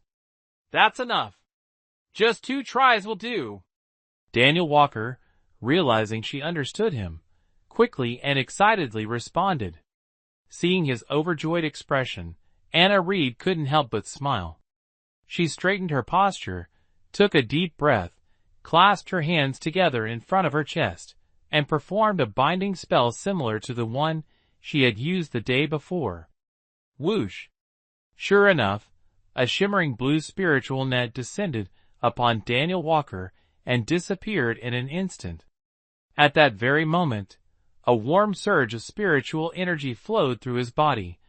That's enough. Just 2 tries will do. Daniel Walker, realizing she understood him, quickly and excitedly responded. Seeing his overjoyed expression, Anna Reed couldn't help but smile. She straightened her posture, took a deep breath, clasped her hands together in front of her chest, and performed a binding spell similar to the one she had used the day before. Whoosh! Sure enough, a shimmering blue spiritual net descended upon Daniel Walker and disappeared in an instant. At that very moment, a warm surge of spiritual energy flowed through his body,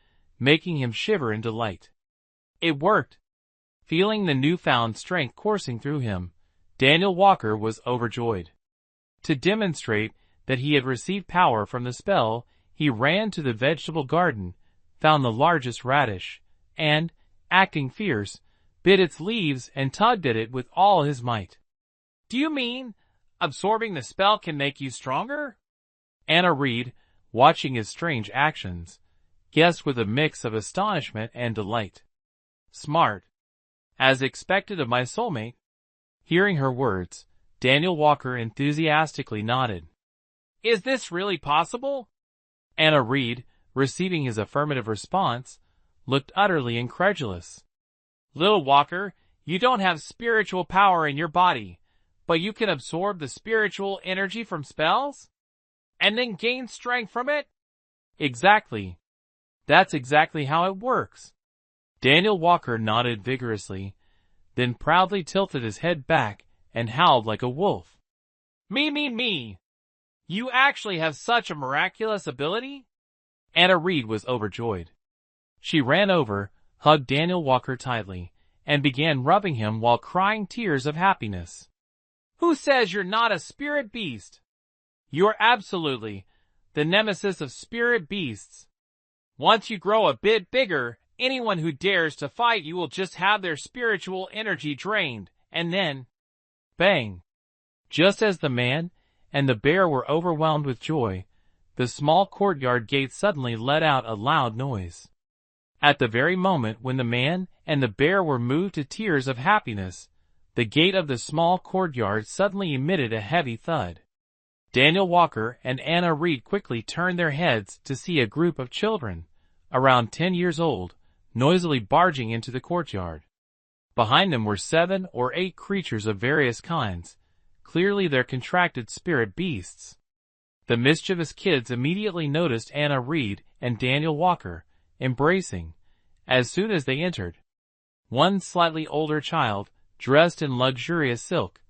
making him shiver in delight. It worked. Feeling the newfound strength coursing through him, Daniel Walker was overjoyed. To demonstrate that he had received power from the spell, he ran to the vegetable garden, found the largest radish, and, acting fierce, bit its leaves and tugged at it with all his might. Do you mean absorbing the spell can make you stronger? Anna Reed, watching his strange actions, guessed with a mix of astonishment and delight. Smart. As expected of my soulmate. Hearing her words, Daniel Walker enthusiastically nodded. Is this really possible? Anna Reed, receiving his affirmative response, looked utterly incredulous. Little Walker, you don't have spiritual power in your body, but you can absorb the spiritual energy from spells? And then gain strength from it? Exactly. That's exactly how it works. Daniel Walker nodded vigorously, then proudly tilted his head back and howled like a wolf. Me. You actually have such a miraculous ability? Anna Reed was overjoyed. She ran over, hugged Daniel Walker tightly, and began rubbing him while crying tears of happiness. Who says you're not a spirit beast? You're absolutely the nemesis of spirit beasts. Once you grow a bit bigger, anyone who dares to fight you will just have their spiritual energy drained, and then, bang! Just as the man and the bear were overwhelmed with joy, the small courtyard gate suddenly let out a loud noise. At the very moment when the man and the bear were moved to tears of happiness, the gate of the small courtyard suddenly emitted a heavy thud. Daniel Walker and Anna Reed quickly turned their heads to see a group of children, around 10 years old, noisily barging into the courtyard. Behind them were 7 or 8 creatures of various kinds, clearly their contracted spirit beasts. The mischievous kids immediately noticed Anna Reed and Daniel Walker, embracing, as soon as they entered. One slightly older child, dressed in luxurious silk,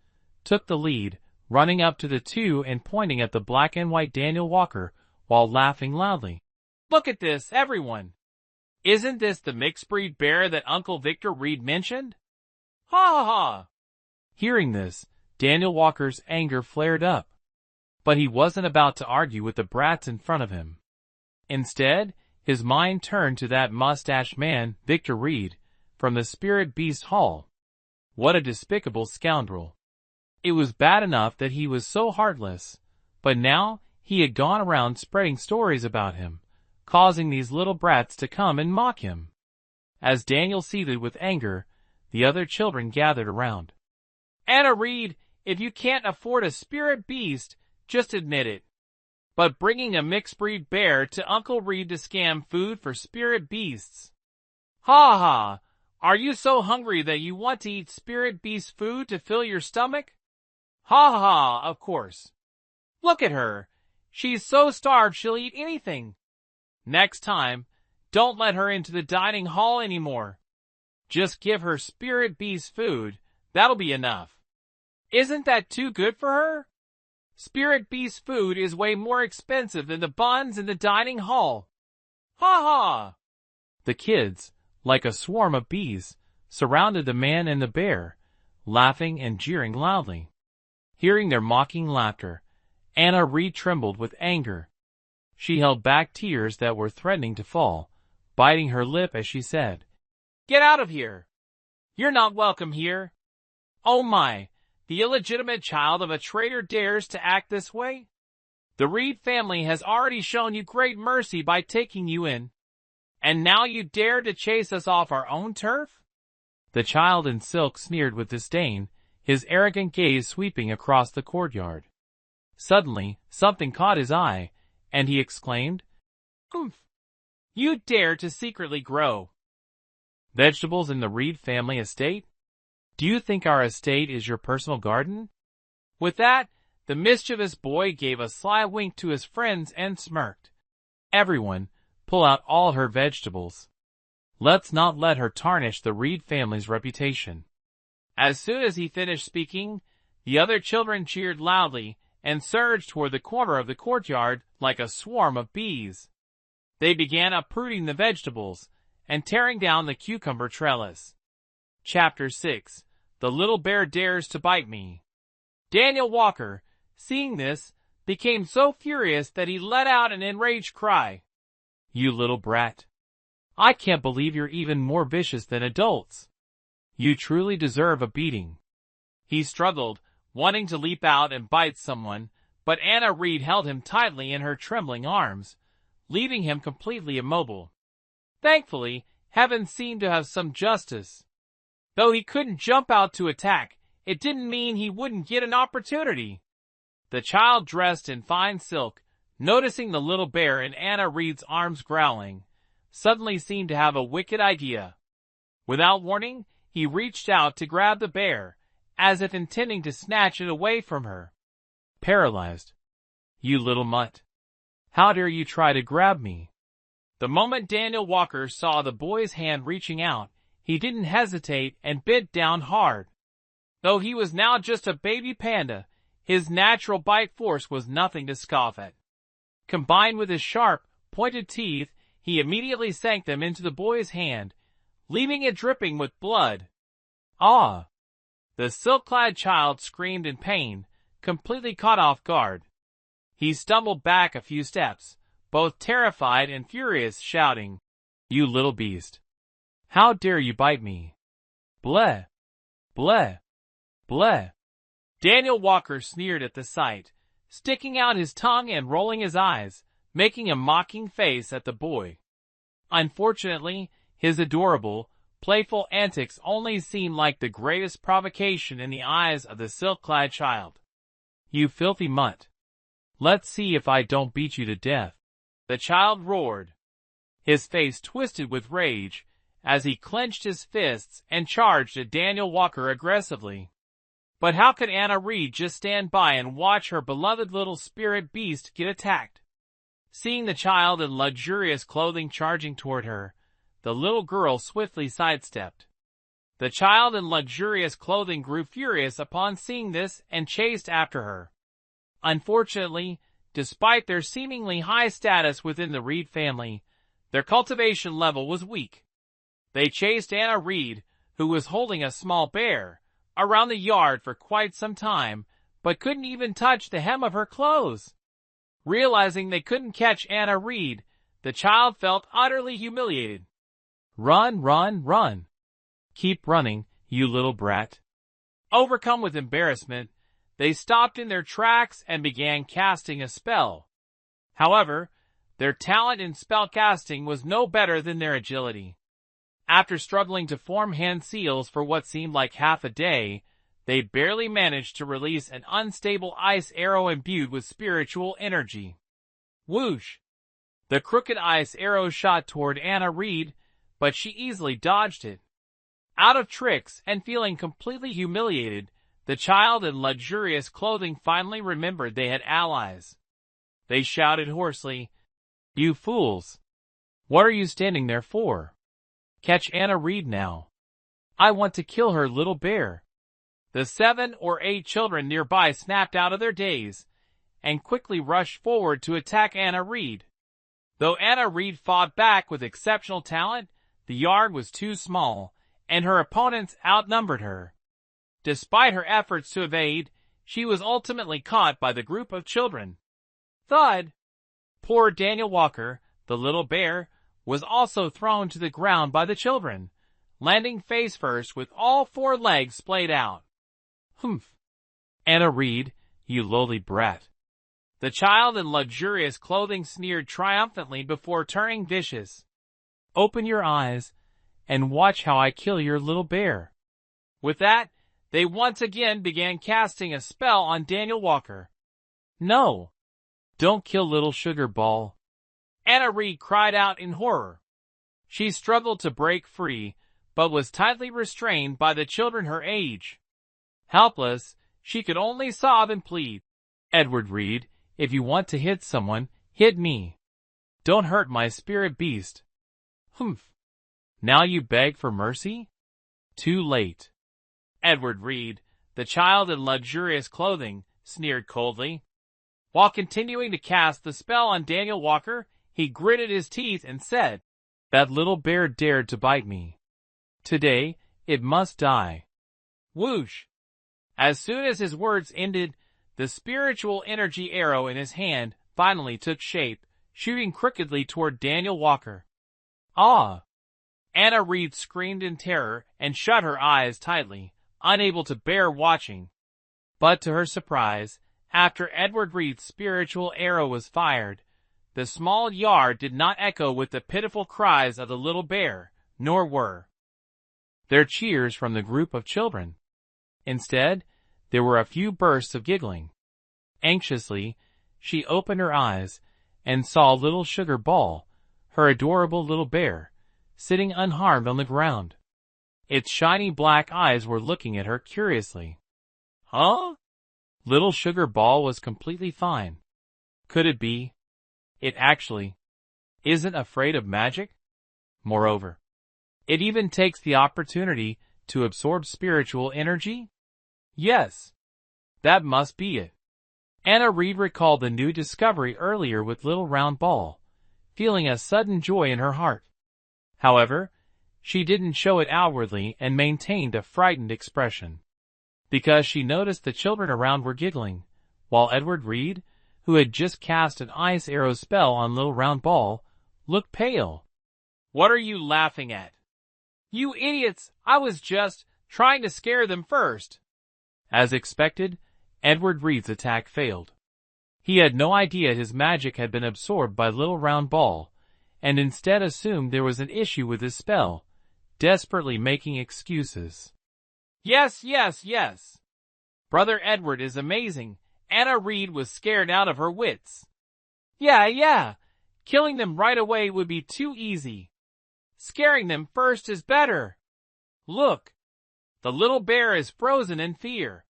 took the lead, running up to the two and pointing at the black and white Daniel Walker while laughing loudly. Look at this, everyone! Isn't this the mixed-breed bear that Uncle Victor Reed mentioned? Ha ha ha! Hearing this, Daniel Walker's anger flared up. But he wasn't about to argue with the brats in front of him. Instead, his mind turned to that mustached man, Victor Reed, from the Spirit Beast Hall. What a despicable scoundrel. It was bad enough that he was so heartless, but now he had gone around spreading stories about him, causing these little brats to come and mock him. As Daniel seethed with anger, the other children gathered around. Anna Reed, if you can't afford a spirit beast, just admit it. But bringing a mixed-breed bear to Uncle Reed to scam food for spirit beasts. Ha ha! Are you so hungry that you want to eat spirit beast food to fill your stomach? Ha ha, of course. Look at her. She's so starved she'll eat anything. Next time, don't let her into the dining hall anymore. Just give her spirit beast food, that'll be enough. Isn't that too good for her? Spirit beast food is way more expensive than the buns in the dining hall. Ha ha! The kids, like a swarm of bees, surrounded the man and the bear, laughing and jeering loudly. Hearing their mocking laughter, Anna Reed trembled with anger. She held back tears that were threatening to fall, biting her lip as she said, Get out of here! You're not welcome here. Oh my, the illegitimate child of a traitor dares to act this way? The Reed family has already shown you great mercy by taking you in. And now you dare to chase us off our own turf? The child in silk sneered with disdain, his arrogant gaze sweeping across the courtyard. Suddenly, something caught his eye, and he exclaimed, Oomph! You dare to secretly grow vegetables in the Reed family estate? Do you think our estate is your personal garden? With that, the mischievous boy gave a sly wink to his friends and smirked. Everyone, pull out all her vegetables. Let's not let her tarnish the Reed family's reputation. As soon as he finished speaking, the other children cheered loudly and surged toward the corner of the courtyard like a swarm of bees. They began uprooting the vegetables and tearing down the cucumber trellis. Chapter 6. The Little Bear Dares to Bite Me. Daniel Walker, seeing this, became so furious that he let out an enraged cry. You little brat! I can't believe you're even more vicious than adults. You truly deserve a beating. He struggled, wanting to leap out and bite someone, but Anna Reed held him tightly in her trembling arms, leaving him completely immobile. Thankfully, heaven seemed to have some justice. Though he couldn't jump out to attack, it didn't mean he wouldn't get an opportunity. The child dressed in fine silk, noticing the little bear in Anna Reed's arms growling, suddenly seemed to have a wicked idea. Without warning, he reached out to grab the bear, as if intending to snatch it away from her. Paralyzed. You little mutt. How dare you try to grab me? The moment Daniel Walker saw the boy's hand reaching out, he didn't hesitate and bit down hard. Though he was now just a baby panda, his natural bite force was nothing to scoff at. Combined with his sharp, pointed teeth, he immediately sank them into the boy's hand, leaving it dripping with blood. Ah! The silk-clad child screamed in pain, completely caught off guard. He stumbled back a few steps, both terrified and furious, shouting, "You little beast! How dare you bite me? Bleh! Bleh! Bleh!" Daniel Walker sneered at the sight, sticking out his tongue and rolling his eyes, making a mocking face at the boy. Unfortunately, his adorable, playful antics only seemed like the greatest provocation in the eyes of the silk-clad child. "You filthy mutt! Let's see if I don't beat you to death," the child roared. His face twisted with rage as he clenched his fists and charged at Daniel Walker aggressively. But how could Anna Reed just stand by and watch her beloved little spirit beast get attacked? Seeing the child in luxurious clothing charging toward her, the little girl swiftly sidestepped. The child in luxurious clothing grew furious upon seeing this and chased after her. Unfortunately, despite their seemingly high status within the Reed family, their cultivation level was weak. They chased Anna Reed, who was holding a small bear, around the yard for quite some time, but couldn't even touch the hem of her clothes. Realizing they couldn't catch Anna Reed, the child felt utterly humiliated. "Run, run, run! Keep running, you little brat!" Overcome with embarrassment, they stopped in their tracks and began casting a spell. However, their talent in spell casting was no better than their agility. After struggling to form hand seals for what seemed like half a day, they barely managed to release an unstable ice arrow imbued with spiritual energy. Whoosh! The crooked ice arrow shot toward Anna Reed, but she easily dodged it. Out of tricks and feeling completely humiliated, the child in luxurious clothing finally remembered they had allies. They shouted hoarsely, "You fools! What are you standing there for? Catch Anna Reed now. I want to kill her little bear." The 7 or 8 children nearby snapped out of their daze and quickly rushed forward to attack Anna Reed. Though Anna Reed fought back with exceptional talent, the yard was too small, and her opponents outnumbered her. Despite her efforts to evade, she was ultimately caught by the group of children. Thud! Poor Daniel Walker, the little bear, was also thrown to the ground by the children, landing face first with all 4 legs splayed out. "Humph! Anna Reed, you lowly brat." The child in luxurious clothing sneered triumphantly before turning vicious. "Open your eyes and watch how I kill your little bear." With that, they once again began casting a spell on Daniel Walker. "No! Don't kill little sugar ball!" Anna Reed cried out in horror. She struggled to break free, but was tightly restrained by the children her age. Helpless, she could only sob and plead, "Edward Reed, if you want to hit someone, hit me. Don't hurt my spirit beast." "Humph! Now you beg for mercy? Too late." Edward Reed, the child in luxurious clothing, sneered coldly. While continuing to cast the spell on Daniel Walker, he gritted his teeth and said, "That little bear dared to bite me. Today, it must die." Whoosh! As soon as his words ended, the spiritual energy arrow in his hand finally took shape, shooting crookedly toward Daniel Walker. "Ah!" Anna Reed screamed in terror and shut her eyes tightly, unable to bear watching. But to her surprise, after Edward Reed's spiritual arrow was fired, the small yard did not echo with the pitiful cries of the little bear, nor were there cheers from the group of children. Instead, there were a few bursts of giggling. Anxiously, she opened her eyes and saw little Sugar Ball, her adorable little bear, sitting unharmed on the ground. Its shiny black eyes were looking at her curiously. Huh? Little Sugar Ball was completely fine. Could it be? It actually isn't afraid of magic. Moreover, it even takes the opportunity to absorb spiritual energy? Yes, that must be it. Anna Reed recalled the new discovery earlier with Little Round Ball, feeling a sudden joy in her heart. However, she didn't show it outwardly and maintained a frightened expression, because she noticed the children around were giggling, while Edward Reed, who had just cast an ice arrow spell on Little Round Ball, looked pale. "What are you laughing at? You idiots, I was just trying to scare them first." As expected, Edward Reed's attack failed. He had no idea his magic had been absorbed by Little Round Ball, and instead assumed there was an issue with his spell, desperately making excuses. Yes. Brother Edward is amazing. Anna Reed was scared out of her wits. Yeah. Killing them right away would be too easy. Scaring them first is better. Look, the little bear is frozen in fear.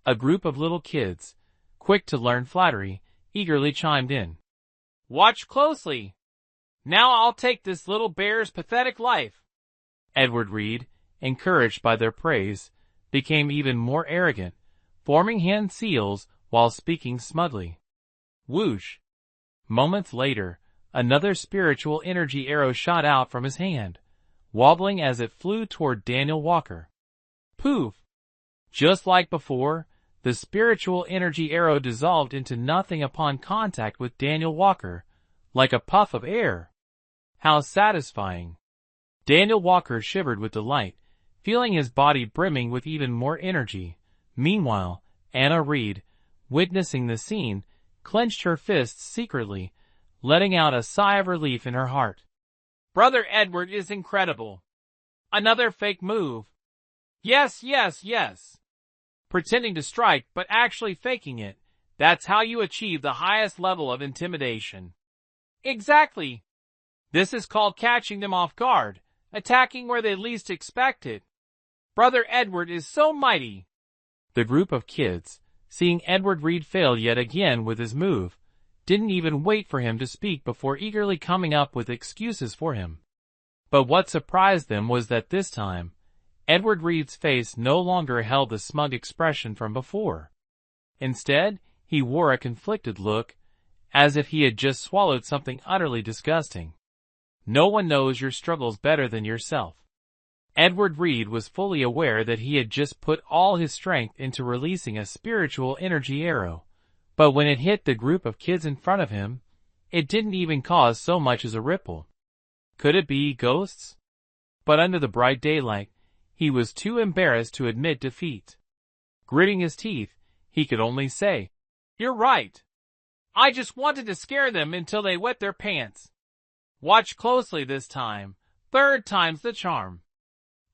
A group of little kids, quick to learn flattery, eagerly chimed in. Watch closely. Now I'll take this little bear's pathetic life. Edward Reed, encouraged by their praise, became even more arrogant, forming hand seals while speaking smugly. Whoosh! Moments later, another spiritual energy arrow shot out from his hand, wobbling as it flew toward Daniel Walker. Poof! Just like before, the spiritual energy arrow dissolved into nothing upon contact with Daniel Walker, like a puff of air. How satisfying! Daniel Walker shivered with delight, feeling his body brimming with even more energy. Meanwhile, Anna Reed, witnessing the scene, clenched her fists secretly, letting out a sigh of relief in her heart. Brother Edward is incredible. Another fake move. Yes. Pretending to strike but actually faking it, that's how you achieve the highest level of intimidation. Exactly. This is called catching them off guard, attacking where they least expect it. Brother Edward is so mighty. The group of kids, seeing Edward Reed fail yet again with his move, didn't even wait for him to speak before eagerly coming up with excuses for him. But what surprised them was that this time, Edward Reed's face no longer held the smug expression from before. Instead, he wore a conflicted look, as if he had just swallowed something utterly disgusting. No one knows your struggles better than yourself. Edward Reed was fully aware that he had just put all his strength into releasing a spiritual energy arrow, but when it hit the group of kids in front of him, it didn't even cause so much as a ripple. Could it be ghosts? But under the bright daylight, he was too embarrassed to admit defeat. Gritting his teeth, he could only say, "You're right. I just wanted to scare them until they wet their pants. Watch closely this time. Third time's the charm.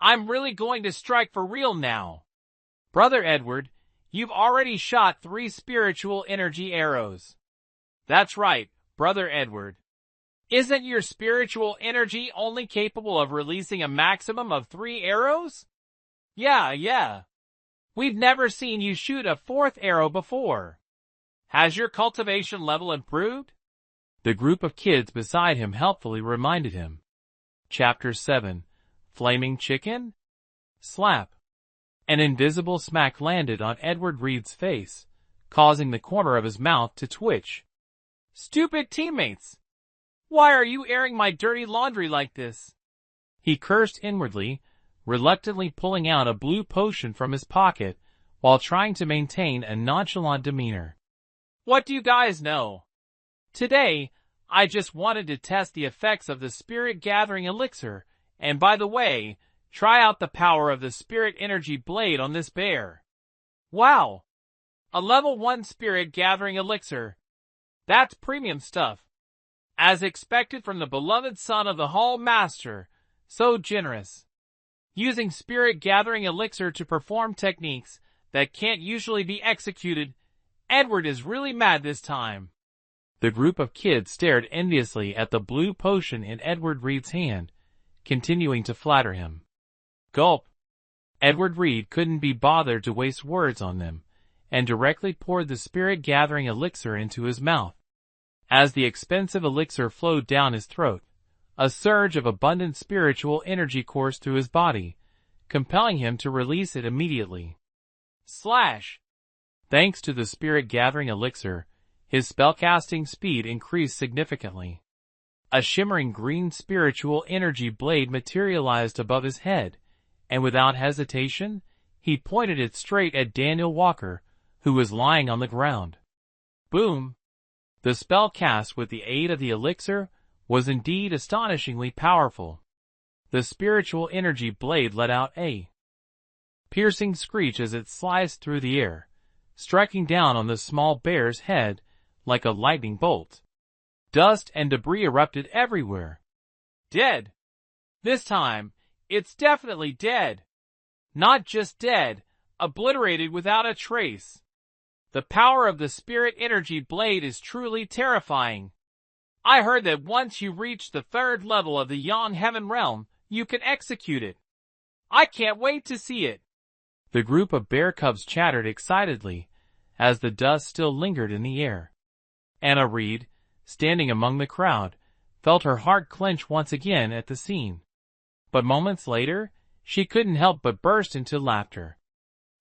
I'm really going to strike for real now." Brother Edward, you've already shot 3 spiritual energy arrows. That's right, Brother Edward. Isn't your spiritual energy only capable of releasing a maximum of 3 arrows? Yeah. We've never seen you shoot a 4th arrow before. Has your cultivation level improved? The group of kids beside him helpfully reminded him. Chapter 7. Flaming Chicken? Slap. An invisible smack landed on Edward Reed's face, causing the corner of his mouth to twitch. Stupid teammates! Why are you airing my dirty laundry like this? He cursed inwardly, reluctantly pulling out a blue potion from his pocket while trying to maintain a nonchalant demeanor. What do you guys know? Today, I just wanted to test the effects of the spirit gathering elixir, and by the way, try out the power of the spirit energy blade on this bear. Wow! A level 1 spirit gathering elixir. That's premium stuff. As expected from the beloved son of the Hall Master, so generous. Using spirit gathering elixir to perform techniques that can't usually be executed, Edward is really mad this time. The group of kids stared enviously at the blue potion in Edward Reed's hand, continuing to flatter him. Gulp! Edward Reed couldn't be bothered to waste words on them, and directly poured the spirit-gathering elixir into his mouth. As the expensive elixir flowed down his throat, a surge of abundant spiritual energy coursed through his body, compelling him to release it immediately. Slash! Thanks to the spirit-gathering elixir, his spellcasting speed increased significantly. A shimmering green spiritual energy blade materialized above his head, and without hesitation, he pointed it straight at Daniel Walker, who was lying on the ground. Boom! The spell cast with the aid of the elixir was indeed astonishingly powerful. The spiritual energy blade let out a piercing screech as it sliced through the air, striking down on the small bear's head like a lightning bolt. Dust and debris erupted everywhere. Dead! This time, it's definitely dead. Not just dead, obliterated without a trace. The power of the spirit energy blade is truly terrifying. I heard that once you reach the 3rd level of the Yon Heaven realm, you can execute it. I can't wait to see it. The group of bear cubs chattered excitedly, as the dust still lingered in the air. Anna Reed, standing among the crowd, felt her heart clench once again at the scene. But moments later, she couldn't help but burst into laughter.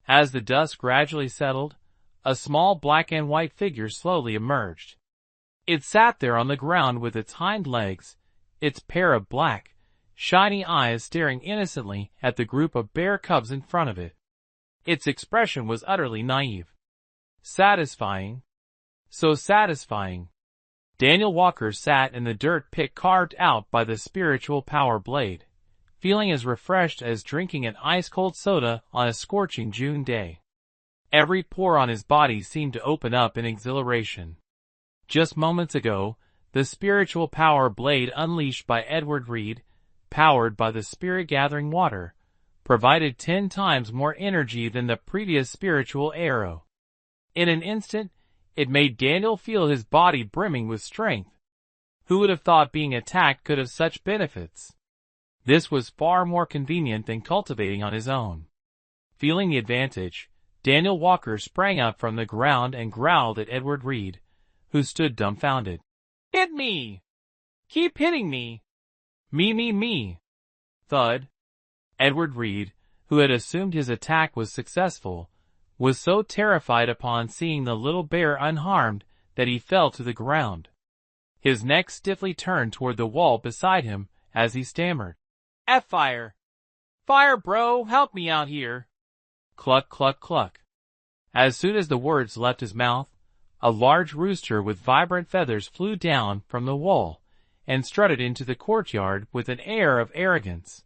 As the dust gradually settled, a small black and white figure slowly emerged. It sat there on the ground with its hind legs, its pair of black, shiny eyes staring innocently at the group of bear cubs in front of it. Its expression was utterly naive. Satisfying. So satisfying. Daniel Walker sat in the dirt pit carved out by the spiritual power blade, feeling as refreshed as drinking an ice-cold soda on a scorching June day. Every pore on his body seemed to open up in exhilaration. Just moments ago, the spiritual power blade unleashed by Edward Reed, powered by the spirit-gathering water, provided 10 times more energy than the previous spiritual arrow. In an instant, it made Daniel feel his body brimming with strength. Who would have thought being attacked could have such benefits? This was far more convenient than cultivating on his own. Feeling the advantage, Daniel Walker sprang up from the ground and growled at Edward Reed, who stood dumbfounded. Hit me! Keep hitting me! Me! Thud. Edward Reed, who had assumed his attack was successful, was so terrified upon seeing the little bear unharmed that he fell to the ground. His neck stiffly turned toward the wall beside him as he stammered. Fire! Fire, bro, help me out here! Cluck, cluck, cluck. As soon as the words left his mouth, a large rooster with vibrant feathers flew down from the wall and strutted into the courtyard with an air of arrogance.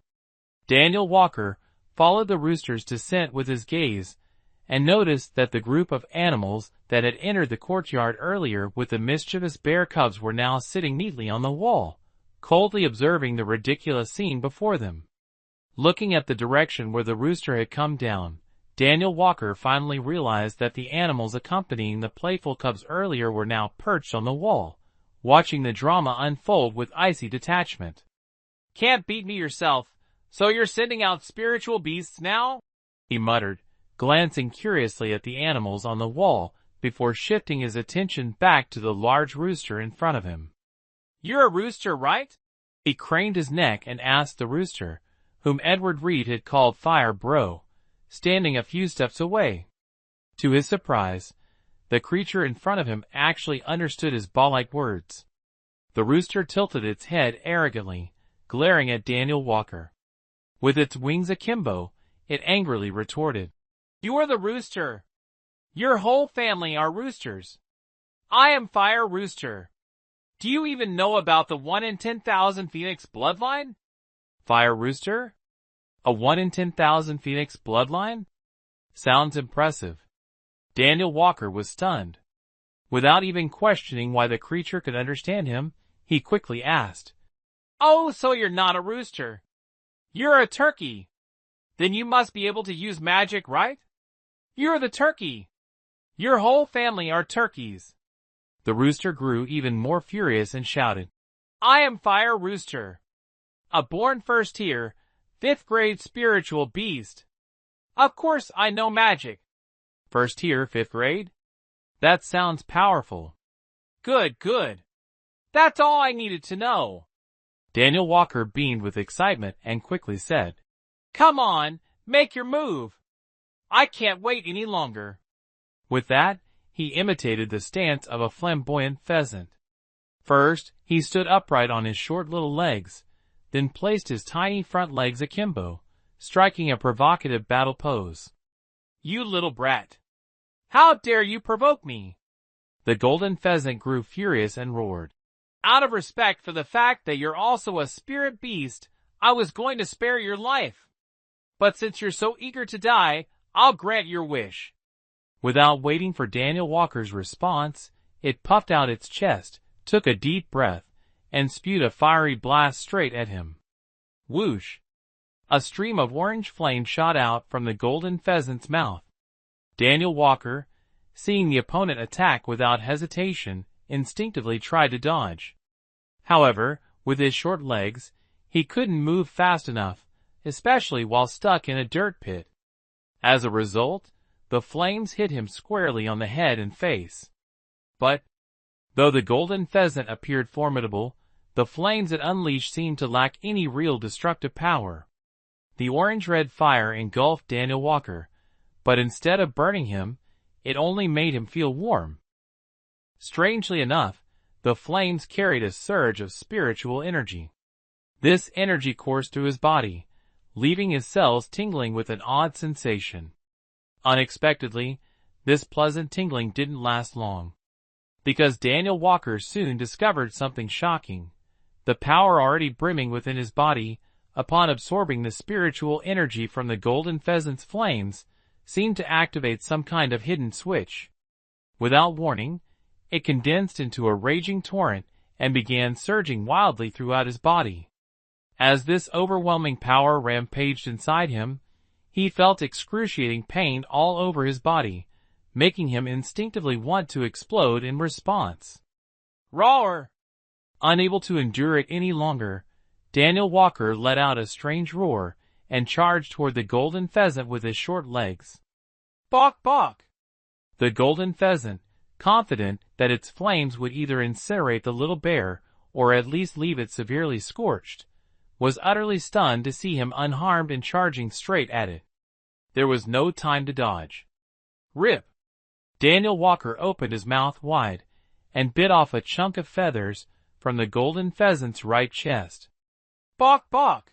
Daniel Walker followed the rooster's descent with his gaze and noticed that the group of animals that had entered the courtyard earlier with the mischievous bear cubs were now sitting neatly on the wall, coldly observing the ridiculous scene before them. Looking at the direction where the rooster had come down, Daniel Walker finally realized that the animals accompanying the playful cubs earlier were now perched on the wall, watching the drama unfold with icy detachment. Can't beat me yourself, so you're sending out spiritual beasts now? He muttered, glancing curiously at the animals on the wall before shifting his attention back to the large rooster in front of him. You're a rooster, right? He craned his neck and asked the rooster, whom Edward Reed had called Fire Bro, standing a few steps away. To his surprise, the creature in front of him actually understood his ball-like words. The rooster tilted its head arrogantly, glaring at Daniel Walker. With its wings akimbo, it angrily retorted. You're the rooster. Your whole family are roosters. I am Fire Rooster. Do you even know about the 1 in 10,000 Phoenix bloodline? Fire Rooster? A 1 in 10,000 Phoenix bloodline? Sounds impressive. Daniel Walker was stunned. Without even questioning why the creature could understand him, he quickly asked, Oh, so you're not a rooster. You're a turkey. Then you must be able to use magic, right? You're the turkey. Your whole family are turkeys. The rooster grew even more furious and shouted, I am Fire Rooster, a born first tier, 5th grade spiritual beast. Of course I know magic. First tier, 5th grade? That sounds powerful. Good, good. That's all I needed to know. Daniel Walker beamed with excitement and quickly said, Come on, make your move. I can't wait any longer. With that, he imitated the stance of a flamboyant pheasant. First, he stood upright on his short little legs, then placed his tiny front legs akimbo, striking a provocative battle pose. You little brat! How dare you provoke me? The golden pheasant grew furious and roared. Out of respect for the fact that you're also a spirit beast, I was going to spare your life. But since you're so eager to die, I'll grant your wish. Without waiting for Daniel Walker's response, it puffed out its chest, took a deep breath, and spewed a fiery blast straight at him. Whoosh! A stream of orange flame shot out from the golden pheasant's mouth. Daniel Walker, seeing the opponent attack without hesitation, instinctively tried to dodge. However, with his short legs, he couldn't move fast enough, especially while stuck in a dirt pit. As a result, the flames hit him squarely on the head and face. But, though the golden pheasant appeared formidable, the flames it unleashed seemed to lack any real destructive power. The orange-red fire engulfed Daniel Walker, but instead of burning him, it only made him feel warm. Strangely enough, the flames carried a surge of spiritual energy. This energy coursed through his body, leaving his cells tingling with an odd sensation. Unexpectedly, this pleasant tingling didn't last long, because Daniel Walker soon discovered something shocking. The power already brimming within his body, upon absorbing the spiritual energy from the golden pheasant's flames, seemed to activate some kind of hidden switch. Without warning, it condensed into a raging torrent and began surging wildly throughout his body. As this overwhelming power rampaged inside him, he felt excruciating pain all over his body, making him instinctively want to explode in response. Roar! Unable to endure it any longer, Daniel Walker let out a strange roar and charged toward the golden pheasant with his short legs. Bawk, bawk! The golden pheasant, confident that its flames would either incinerate the little bear or at least leave it severely scorched, was utterly stunned to see him unharmed and charging straight at it. There was no time to dodge. Rip! Daniel Walker opened his mouth wide and bit off a chunk of feathers from the golden pheasant's right chest. Bawk, bawk!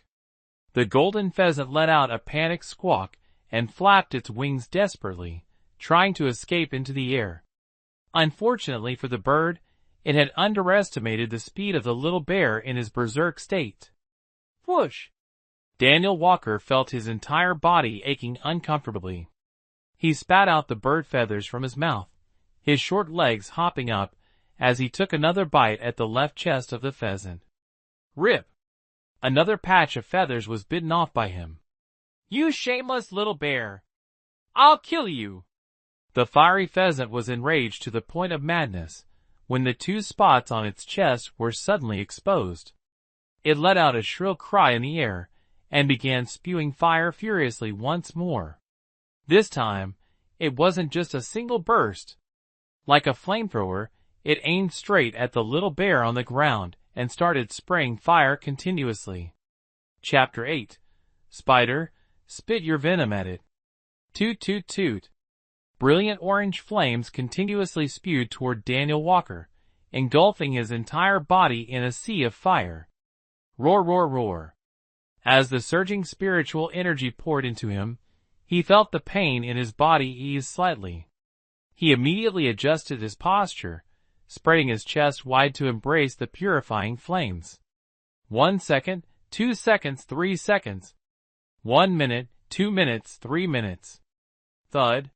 The golden pheasant let out a panicked squawk and flapped its wings desperately, trying to escape into the air. Unfortunately for the bird, it had underestimated the speed of the little bear in his berserk state. Whoosh! Daniel Walker felt his entire body aching uncomfortably. He spat out the bird feathers from his mouth, his short legs hopping up as he took another bite at the left chest of the pheasant. Rip! Another patch of feathers was bitten off by him. You shameless little bear! I'll kill you! The fiery pheasant was enraged to the point of madness when the two spots on its chest were suddenly exposed. It let out a shrill cry in the air and began spewing fire furiously once more. This time, it wasn't just a single burst. Like a flamethrower, it aimed straight at the little bear on the ground and started spraying fire continuously. Chapter 8. Spider, spit your venom at it. Toot toot toot. Brilliant orange flames continuously spewed toward Daniel Walker, engulfing his entire body in a sea of fire. Roar, roar, roar. As the surging spiritual energy poured into him, he felt the pain in his body ease slightly. He immediately adjusted his posture, spreading his chest wide to embrace the purifying flames. 1 second, 2 seconds, 3 seconds. 1 minute, 2 minutes, 3 minutes. Thud.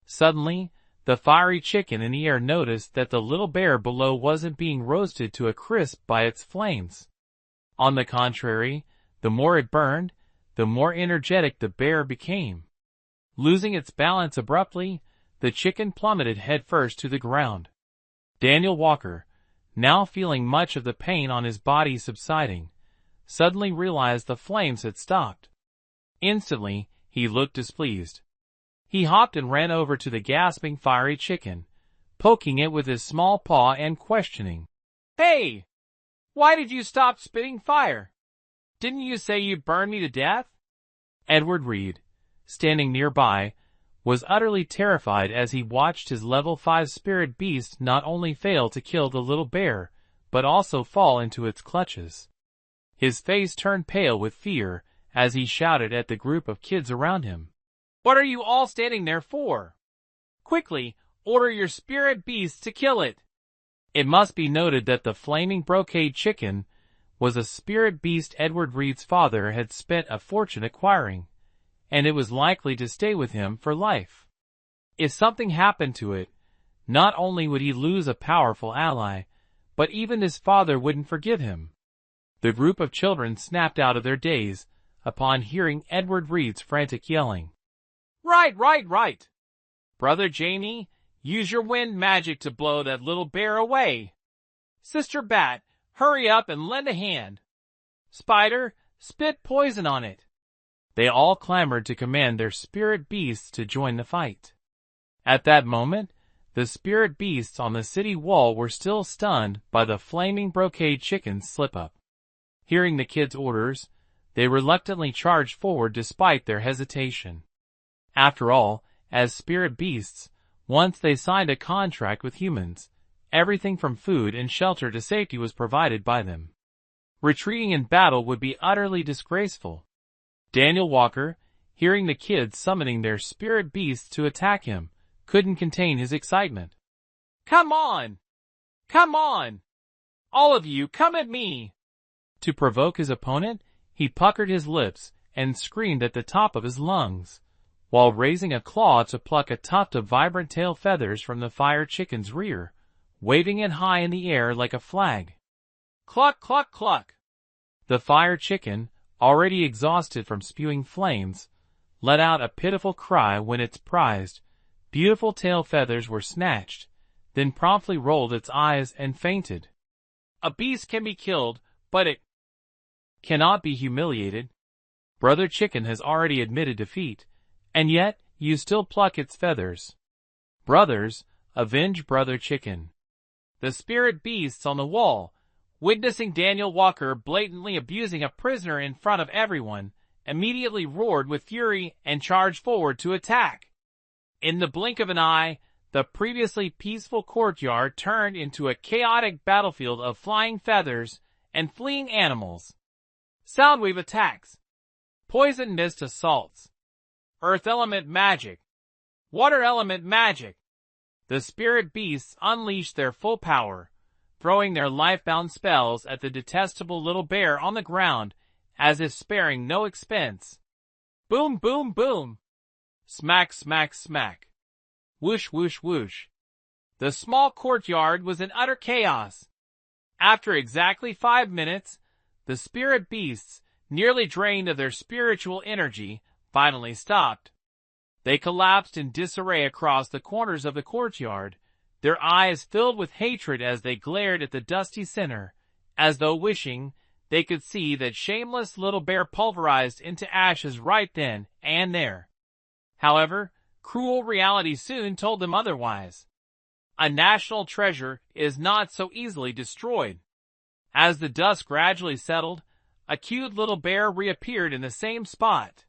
Suddenly, the fiery chicken in the air noticed that the little bear below wasn't being roasted to a crisp by its flames. On the contrary, the more it burned, the more energetic the bear became. Losing its balance abruptly, the chicken plummeted headfirst to the ground. Daniel Walker, now feeling much of the pain on his body subsiding, suddenly realized the flames had stopped. Instantly, he looked displeased. He hopped and ran over to the gasping fiery chicken, poking it with his small paw and questioning. Hey! Why did you stop spitting fire? Didn't you say you'd burn me to death? Edward Reed, standing nearby, was utterly terrified as he watched his level 5 spirit beast not only fail to kill the little bear, but also fall into its clutches. His face turned pale with fear as he shouted at the group of kids around him. What are you all standing there for? Quickly, order your spirit beast to kill it. It must be noted that the flaming brocade chicken was a spirit beast Edward Reed's father had spent a fortune acquiring, and it was likely to stay with him for life. If something happened to it, not only would he lose a powerful ally, but even his father wouldn't forgive him. The group of children snapped out of their daze upon hearing Edward Reed's frantic yelling. Right! Brother Jamie, use your wind magic to blow that little bear away. Sister Bat, hurry up and lend a hand. Spider, spit poison on it. They all clamored to command their spirit beasts to join the fight. At that moment, the spirit beasts on the city wall were still stunned by the flaming brocade chicken's slip-up. Hearing the kids' orders, they reluctantly charged forward despite their hesitation. After all, as spirit beasts, once they signed a contract with humans, everything from food and shelter to safety was provided by them. Retreating in battle would be utterly disgraceful. Daniel Walker, hearing the kids summoning their spirit beasts to attack him, couldn't contain his excitement. Come on! Come on! All of you, come at me! To provoke his opponent, he puckered his lips and screamed at the top of his lungs, while raising a claw to pluck a tuft of vibrant tail feathers from the fire chicken's rear, waving it high in the air like a flag. Cluck, cluck, cluck! The fire chicken, already exhausted from spewing flames, let out a pitiful cry when its prized, beautiful tail feathers were snatched, then promptly rolled its eyes and fainted. A beast can be killed, but it cannot be humiliated. Brother Chicken has already admitted defeat, and yet you still pluck its feathers. Brothers, avenge Brother Chicken. The spirit beasts on the wall, witnessing Daniel Walker blatantly abusing a prisoner in front of everyone, immediately roared with fury and charged forward to attack. In the blink of an eye, the previously peaceful courtyard turned into a chaotic battlefield of flying feathers and fleeing animals. Soundwave attacks. Poison mist assaults. Earth element magic. Water element magic. The spirit beasts unleashed their full power, throwing their life-bound spells at the detestable little bear on the ground, as if sparing no expense. Boom, boom, boom. Smack, smack, smack. Whoosh, whoosh, whoosh. The small courtyard was in utter chaos. After exactly 5 minutes, the spirit beasts, nearly drained of their spiritual energy, finally stopped. They collapsed in disarray across the corners of the courtyard, their eyes filled with hatred as they glared at the dusty center, as though wishing they could see that shameless little bear pulverized into ashes right then and there. However, cruel reality soon told them otherwise. A national treasure is not so easily destroyed. As the dust gradually settled, a cute little bear reappeared in the same spot.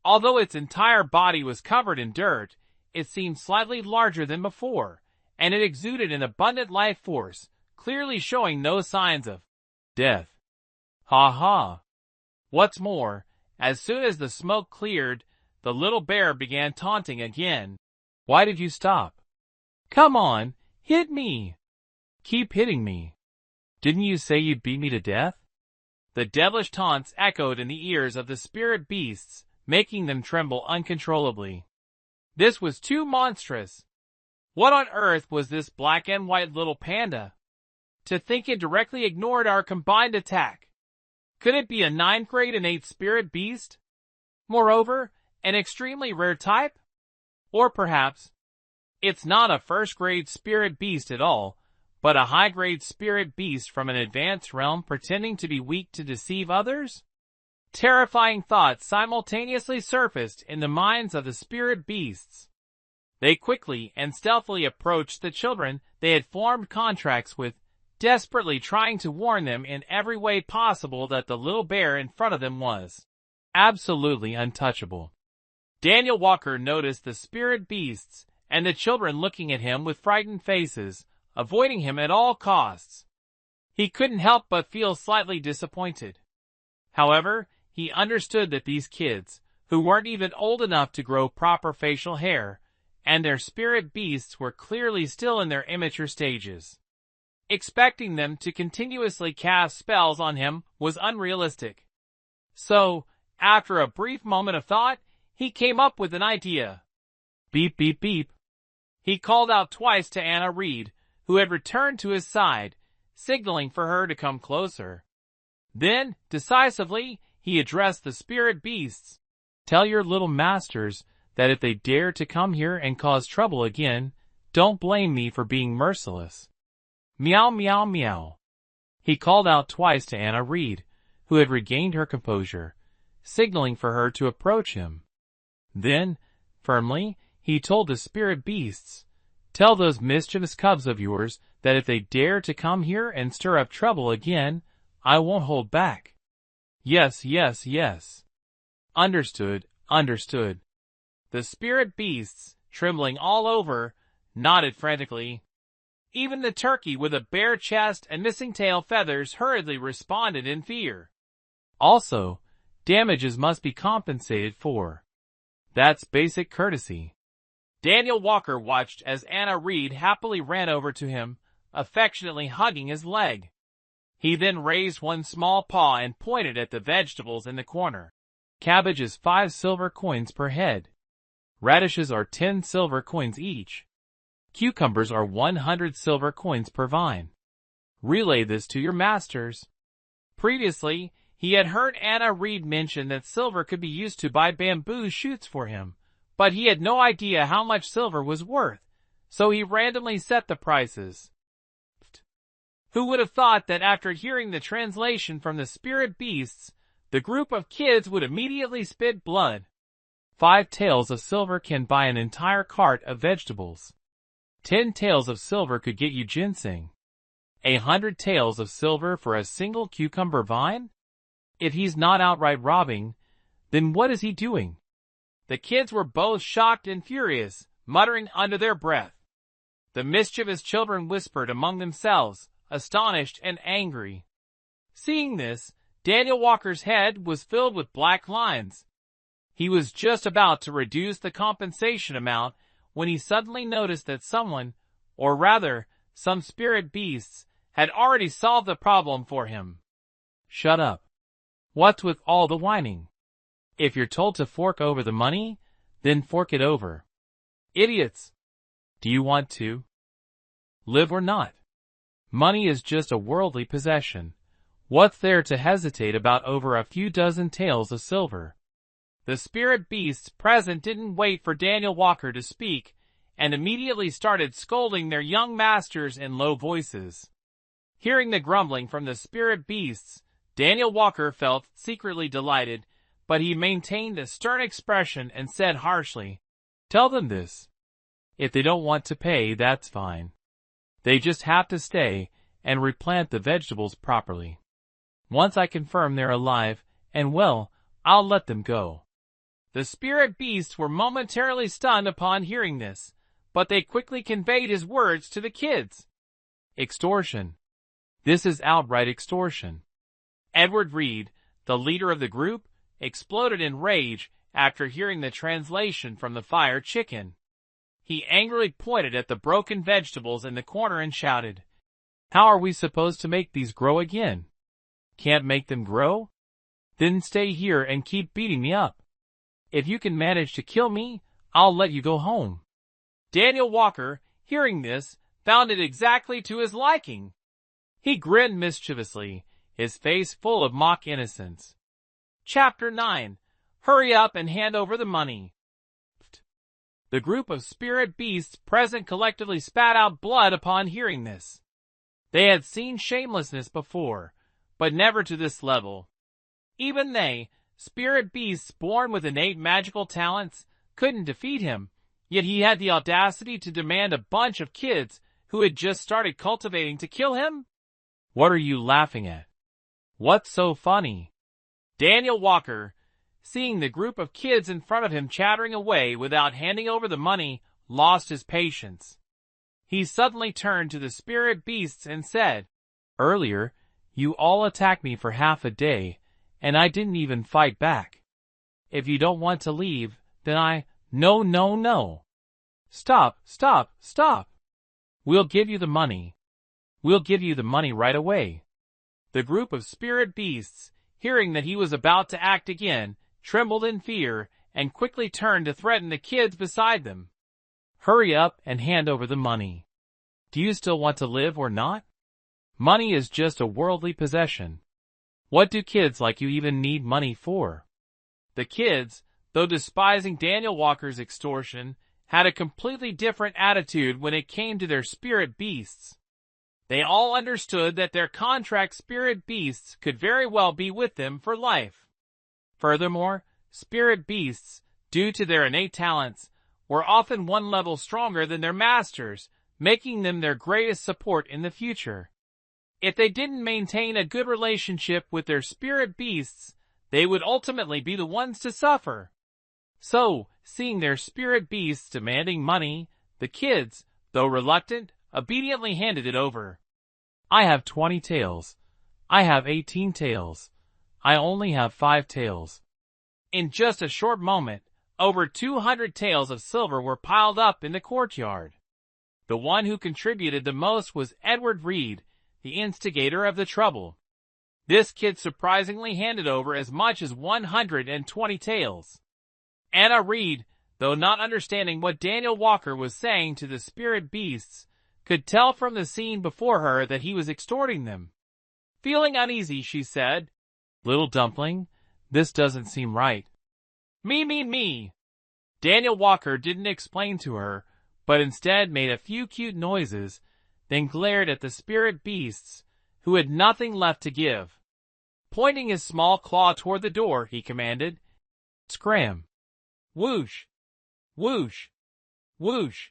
Although its entire body was covered in dirt, it seemed slightly larger than before, and it exuded an abundant life force, clearly showing no signs of death. Ha ha! What's more, as soon as the smoke cleared, the little bear began taunting again. Why did you stop? Come on, hit me! Keep hitting me. Didn't you say you'd beat me to death? The devilish taunts echoed in the ears of the spirit beasts, making them tremble uncontrollably. This was too monstrous. What on earth was this black and white little panda? To think it directly ignored our combined attack. Could it be a 9th grade innate spirit beast? Moreover, an extremely rare type? Or perhaps, it's not a 1st grade spirit beast at all, but a high-grade spirit beast from an advanced realm pretending to be weak to deceive others? Terrifying thoughts simultaneously surfaced in the minds of the spirit beasts. They quickly and stealthily approached the children they had formed contracts with, desperately trying to warn them in every way possible that the little bear in front of them was absolutely untouchable. Daniel Walker noticed the spirit beasts and the children looking at him with frightened faces, avoiding him at all costs. He couldn't help but feel slightly disappointed. However, he understood that these kids, who weren't even old enough to grow proper facial hair, and their spirit beasts were clearly still in their immature stages. Expecting them to continuously cast spells on him was unrealistic. So, after a brief moment of thought, he came up with an idea. Beep, beep, beep. He called out twice to Anna Reed, who had returned to his side, signaling for her to come closer. Then, decisively, he addressed the spirit beasts. Tell your little masters that if they dare to come here and cause trouble again, don't blame me for being merciless. Meow, meow, meow. He called out twice to Anna Reed, who had regained her composure, signaling for her to approach him. Then, firmly, he told the spirit beasts, tell those mischievous cubs of yours that if they dare to come here and stir up trouble again, I won't hold back. Yes, yes, yes. Understood, understood. The spirit beasts, trembling all over, nodded frantically. Even the turkey with a bare chest and missing tail feathers hurriedly responded in fear. Also, damages must be compensated for. That's basic courtesy. Daniel Walker watched as Anna Reed happily ran over to him, affectionately hugging his leg. He then raised one small paw and pointed at the vegetables in the corner. Cabbage is 5 silver coins per head. Radishes are 10 silver coins each. Cucumbers are 100 silver coins per vine. Relay this to your masters. Previously, he had heard Anna Reed mention that silver could be used to buy bamboo shoots for him, but he had no idea how much silver was worth, so he randomly set the prices. Who would have thought that after hearing the translation from the spirit beasts, the group of kids would immediately spit blood? 5 taels of silver can buy an entire cart of vegetables. 10 taels of silver could get you ginseng. 100 taels of silver for a single cucumber vine? If he's not outright robbing, then what is he doing? The kids were both shocked and furious, muttering under their breath. The mischievous children whispered among themselves, astonished and angry. Seeing this, Daniel Walker's head was filled with black lines. He was just about to reduce the compensation amount when he suddenly noticed that someone, or rather, some spirit beasts, had already solved the problem for him. Shut up. What's with all the whining? If you're told to fork over the money, then fork it over. Idiots! Do you want to live or not? Money is just a worldly possession. What's there to hesitate about over a few dozen taels of silver? The spirit beasts present didn't wait for Daniel Walker to speak, and immediately started scolding their young masters in low voices. Hearing the grumbling from the spirit beasts, Daniel Walker felt secretly delighted, but he maintained a stern expression and said harshly, tell them this. If they don't want to pay, that's fine. They just have to stay and replant the vegetables properly. Once I confirm they're alive and well, I'll let them go. The spirit beasts were momentarily stunned upon hearing this, but they quickly conveyed his words to the kids. Extortion. This is outright extortion. Edward Reed, the leader of the group, exploded in rage after hearing the translation from the fire chicken. He angrily pointed at the broken vegetables in the corner and shouted, how are we supposed to make these grow again? Can't make them grow? Then stay here and keep beating me up. If you can manage to kill me, I'll let you go home. Daniel Walker, hearing this, found it exactly to his liking. He grinned mischievously, his face full of mock innocence. Chapter 9. Hurry up and hand over the money. The group of spirit beasts present collectively spat out blood upon hearing this. They had seen shamelessness before, but never to this level. Even they, spirit beasts born with innate magical talents, couldn't defeat him, yet he had the audacity to demand a bunch of kids who had just started cultivating to kill him? What are you laughing at? What's so funny? Daniel Walker, seeing the group of kids in front of him chattering away without handing over the money, lost his patience. He suddenly turned to the spirit beasts and said, "Earlier, you all attacked me for half a day, and I didn't even fight back. If you don't want to leave, then No, no, no. Stop, stop, stop. We'll give you the money. We'll give you the money right away." The group of spirit beasts, hearing that he was about to act again, trembled in fear and quickly turned to threaten the kids beside them. "Hurry up and hand over the money. Do you still want to live or not? Money is just a worldly possession. What do kids like you even need money for?" The kids, though despising Daniel Walker's extortion, had a completely different attitude when it came to their spirit beasts. They all understood that their contract spirit beasts could very well be with them for life. Furthermore, spirit beasts, due to their innate talents, were often one level stronger than their masters, making them their greatest support in the future. If they didn't maintain a good relationship with their spirit beasts, they would ultimately be the ones to suffer. So, seeing their spirit beasts demanding money, the kids, though reluctant, obediently handed it over. "I have 20 tails. I have 18 tails. I only have 5 tails." In just a short moment, over 200 taels of silver were piled up in the courtyard. The one who contributed the most was Edward Reed, the instigator of the trouble. This kid surprisingly handed over as much as 120 taels. Anna Reed, though not understanding what Daniel Walker was saying to the spirit beasts, could tell from the scene before her that he was extorting them. Feeling uneasy, she said, "Little dumpling, this doesn't seem right." Me. Daniel Walker didn't explain to her, but instead made a few cute noises, then glared at the spirit beasts, who had nothing left to give. Pointing his small claw toward the door, he commanded, "Scram!" Whoosh! Whoosh! Whoosh!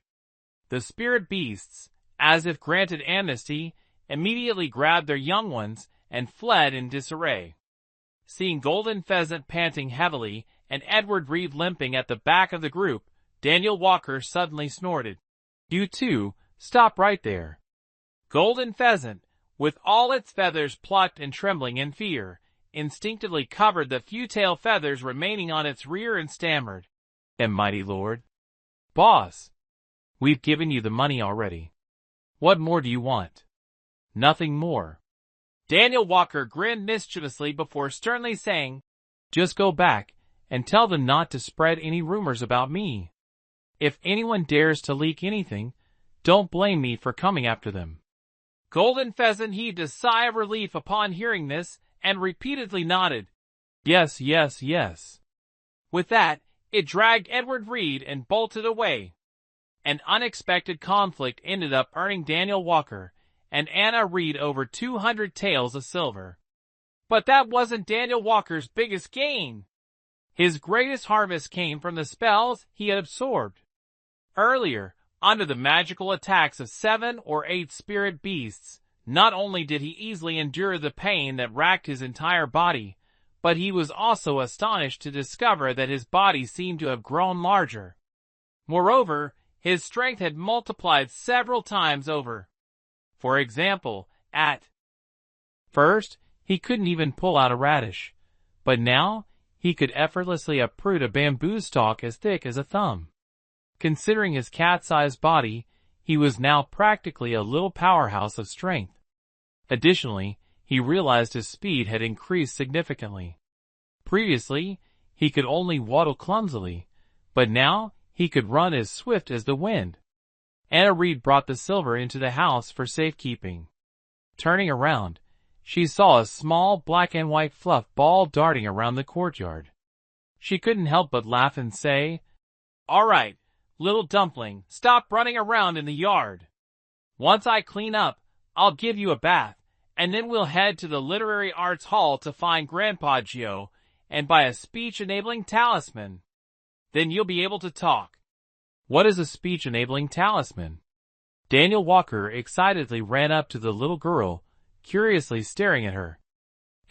The spirit beasts, as if granted amnesty, immediately grabbed their young ones and fled in disarray. Seeing Golden Pheasant panting heavily and Edward Reed limping at the back of the group, Daniel Walker suddenly snorted, "You two, stop right there." Golden Pheasant, with all its feathers plucked and trembling in fear, instinctively covered the few tail feathers remaining on its rear and stammered, "And mighty lord, boss, we've given you the money already. What more do you want?" "Nothing more." Daniel Walker grinned mischievously before sternly saying, "Just go back and tell them not to spread any rumors about me. If anyone dares to leak anything, don't blame me for coming after them." Golden Pheasant heaved a sigh of relief upon hearing this and repeatedly nodded, "Yes, yes, yes." With that, it dragged Edward Reed and bolted away. An unexpected conflict ended up earning Daniel Walker and Anna Reed over 200 taels of silver. But that wasn't Daniel Walker's biggest gain. His greatest harvest came from the spells he had absorbed. Earlier, under the magical attacks of 7 or 8 spirit beasts, not only did he easily endure the pain that racked his entire body, but he was also astonished to discover that his body seemed to have grown larger. Moreover, his strength had multiplied several times over. For example, at first, he couldn't even pull out a radish, but now he could effortlessly uproot a bamboo stalk as thick as a thumb. Considering his cat-sized body, he was now practically a little powerhouse of strength. Additionally, he realized his speed had increased significantly. Previously, he could only waddle clumsily, but now he could run as swift as the wind. Anna Reed brought the silver into the house for safekeeping. Turning around, she saw a small black and white fluff ball darting around the courtyard. She couldn't help but laugh and say, "All right, little dumpling, stop running around in the yard. Once I clean up, I'll give you a bath, and then we'll head to the Literary Arts Hall to find Grandpa Gio and buy a speech-enabling talisman. Then you'll be able to talk." "What is a speech-enabling talisman?" Daniel Walker excitedly ran up to the little girl, curiously staring at her.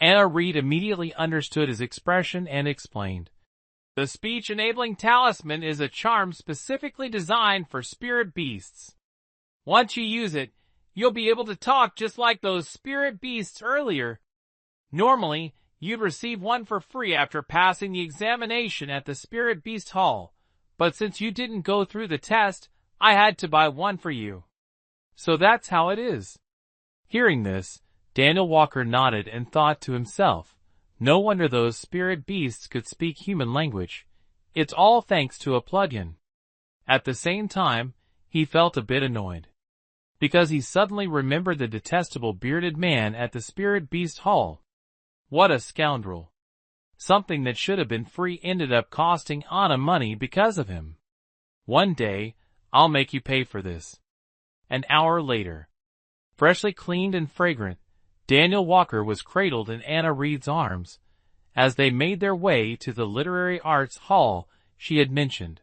Anna Reed immediately understood his expression and explained. The speech-enabling talisman is a charm specifically designed for spirit beasts. Once you use it, you'll be able to talk just like those spirit beasts earlier. Normally, you'd receive one for free after passing the examination at the Spirit Beast Hall, but since you didn't go through the test, I had to buy one for you. So that's how it is. Hearing this, Daniel Walker nodded and thought to himself, no wonder those spirit beasts could speak human language. It's all thanks to a plugin. At the same time, he felt a bit annoyed, because he suddenly remembered the detestable bearded man at the Spirit Beast Hall. What a scoundrel. Something that should have been free ended up costing Anna money because of him. One day, I'll make you pay for this. An hour later, freshly cleaned and fragrant, Daniel Walker was cradled in Anna Reed's arms as they made their way to the Literary Arts Hall she had mentioned.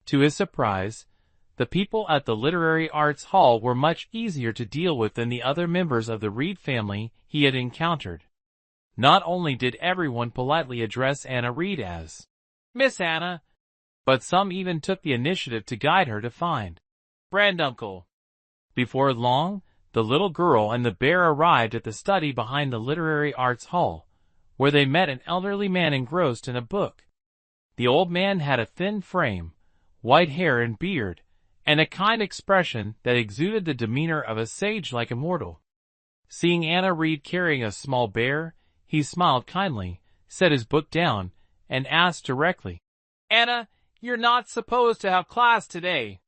To his surprise, the people at the Literary Arts Hall were much easier to deal with than the other members of the Reed family he had encountered. Not only did everyone politely address Anna Reed as Miss Anna, but some even took the initiative to guide her to find Granduncle. Before long, the little girl and the bear arrived at the study behind the Literary Arts Hall, where they met an elderly man engrossed in a book. The old man had a thin frame, white hair and beard, and a kind expression that exuded the demeanor of a sage-like immortal. Seeing Anna Reed carrying a small bear, he smiled kindly, set his book down, and asked directly, Anna, you're not supposed to have class today.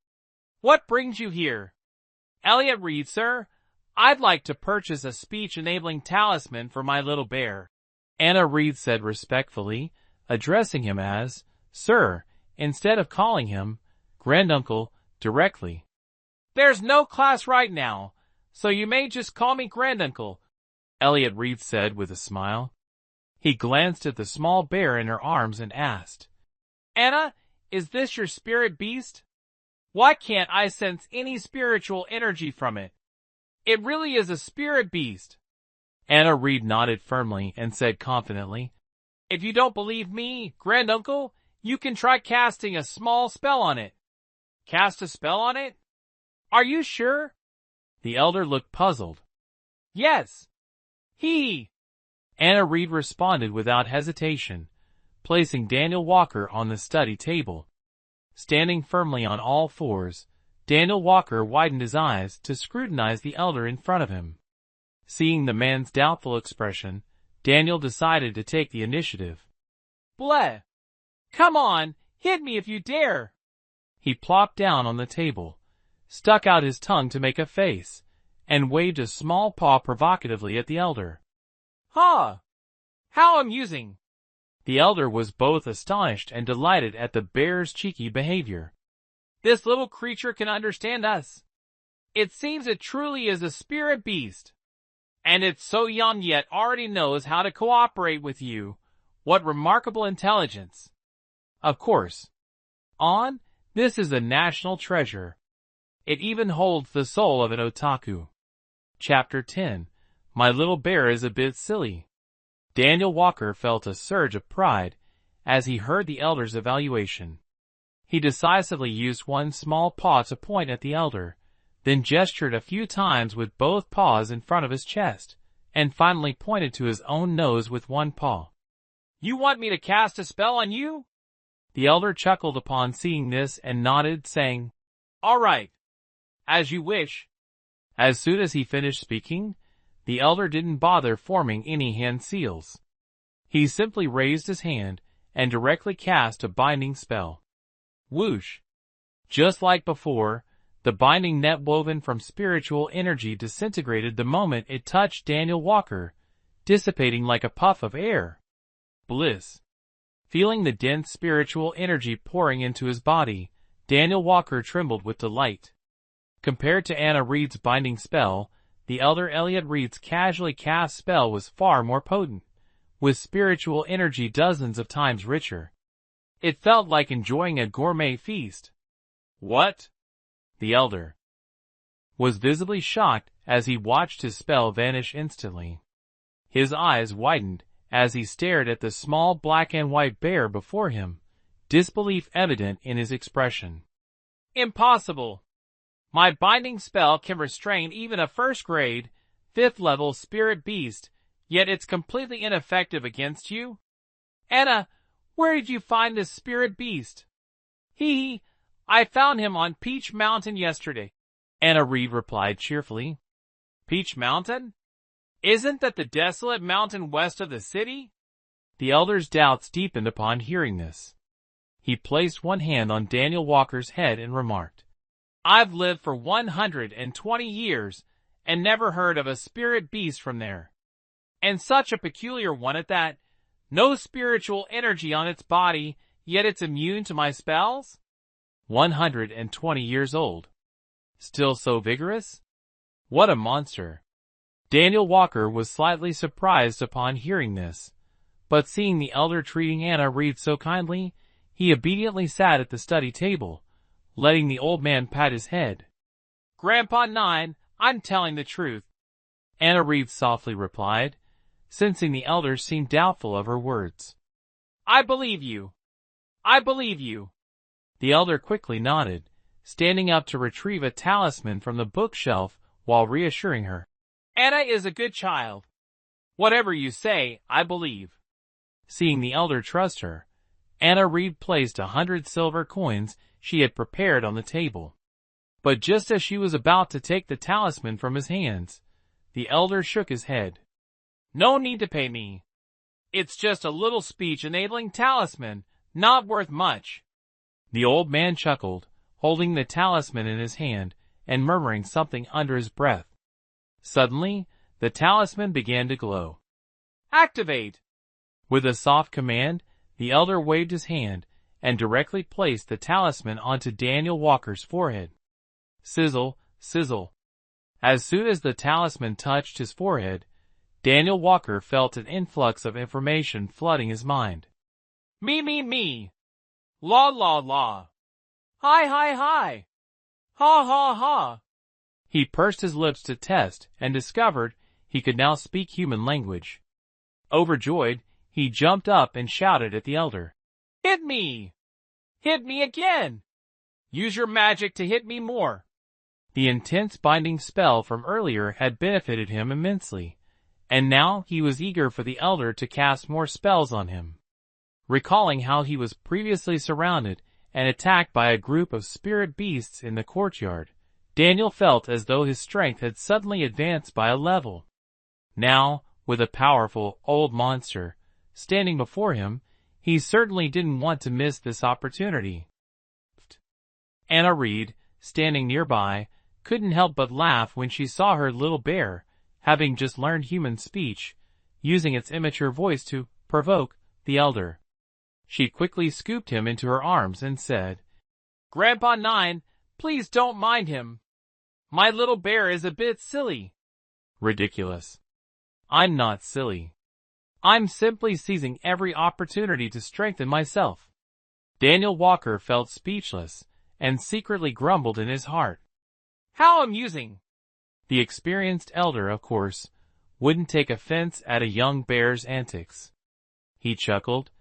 What brings you here? Elliot Reed, sir. I'd like to purchase a speech-enabling talisman for my little bear. Anna Reed said respectfully, addressing him as Sir, instead of calling him Granduncle directly. There's no class right now, so you may just call me Granduncle, Elliot Reed said with a smile. He glanced at the small bear in her arms and asked, Anna, is this your spirit beast? Why can't I sense any spiritual energy from it? It really is a spirit beast. Anna Reed nodded firmly and said confidently, If you don't believe me, Granduncle, you can try casting a small spell on it. Cast a spell on it? Are you sure? The elder looked puzzled. Yes. Anna Reed responded without hesitation, placing Daniel Walker on the study table. Standing firmly on all fours, Daniel Walker widened his eyes to scrutinize the elder in front of him. Seeing the man's doubtful expression, Daniel decided to take the initiative. Bleh! Come on, hit me if you dare! He plopped down on the table, stuck out his tongue to make a face, and waved a small paw provocatively at the elder. Ha! How amusing! The elder was both astonished and delighted at the bear's cheeky behavior. This little creature can understand us. It seems it truly is a spirit beast. And it's so young yet already knows how to cooperate with you. What remarkable intelligence! Of course. This is a national treasure. It even holds the soul of an otaku. Chapter 10. My little bear is a bit silly. Daniel Walker felt a surge of pride as he heard the elder's evaluation. He decisively used one small paw to point at the elder, then gestured a few times with both paws in front of his chest, and finally pointed to his own nose with one paw. You want me to cast a spell on you? The elder chuckled upon seeing this and nodded, saying, All right. As you wish. As soon as he finished speaking, the elder didn't bother forming any hand seals. He simply raised his hand and directly cast a binding spell. Whoosh! Just like before, the binding net woven from spiritual energy disintegrated the moment it touched Daniel Walker, dissipating like a puff of air. Bliss! Feeling the dense spiritual energy pouring into his body, Daniel Walker trembled with delight. Compared to Anna Reed's binding spell, the elder Elliot Reed's casually cast spell was far more potent, with spiritual energy dozens of times richer. It felt like enjoying a gourmet feast. What? The elder was visibly shocked as he watched his spell vanish instantly. His eyes widened as he stared at the small black and white bear before him, disbelief evident in his expression. Impossible! My binding spell can restrain even a first-grade, 5th-level spirit beast, yet it's completely ineffective against you? Anna, where did you find this spirit beast? I found him on Peach Mountain yesterday, Anna Reed replied cheerfully. Peach Mountain? Isn't that the desolate mountain west of the city? The elder's doubts deepened upon hearing this. He placed one hand on Daniel Walker's head and remarked, I've lived for 120 years and never heard of a spirit beast from there. And such a peculiar one at that. No spiritual energy on its body, yet it's immune to my spells? 120 years old. Still so vigorous? What a monster. Daniel Walker was slightly surprised upon hearing this, but seeing the elder treating Anna Reed so kindly, he obediently sat at the study table, letting the old man pat his head. Grandpa Nine, I'm telling the truth, Anna Reed softly replied, sensing the elder seemed doubtful of her words. I believe you. I believe you. The elder quickly nodded, standing up to retrieve a talisman from the bookshelf while reassuring her. Anna is a good child. Whatever you say, I believe. Seeing the elder trust her, Anna Reed placed 100 silver coins she had prepared on the table. But just as she was about to take the talisman from his hands, the elder shook his head. No need to pay me. It's just a little speech-enabling talisman, not worth much. The old man chuckled, holding the talisman in his hand and murmuring something under his breath. Suddenly, the talisman began to glow. Activate! With a soft command, the elder waved his hand and directly placed the talisman onto Daniel Walker's forehead. Sizzle, sizzle. As soon as the talisman touched his forehead, Daniel Walker felt an influx of information flooding his mind. Me. La la la. Hi. Ha ha ha. He pursed his lips to test and discovered he could now speak human language. Overjoyed, he jumped up and shouted at the elder. Hit me! Hit me again! Use your magic to hit me more. The intense binding spell from earlier had benefited him immensely, and now he was eager for the elder to cast more spells on him. Recalling how he was previously surrounded and attacked by a group of spirit beasts in the courtyard, Daniel felt as though his strength had suddenly advanced by a level. Now, with a powerful, old monster standing before him, he certainly didn't want to miss this opportunity. Anna Reed, standing nearby, couldn't help but laugh when she saw her little bear, having just learned human speech, using its immature voice to provoke the elder. She quickly scooped him into her arms and said, Grandpa Nine, please don't mind him. My little bear is a bit silly. Ridiculous. I'm not silly. I'm simply seizing every opportunity to strengthen myself. Daniel Walker felt speechless and secretly grumbled in his heart. How amusing! The experienced elder, of course, wouldn't take offense at a young bear's antics. He chuckled,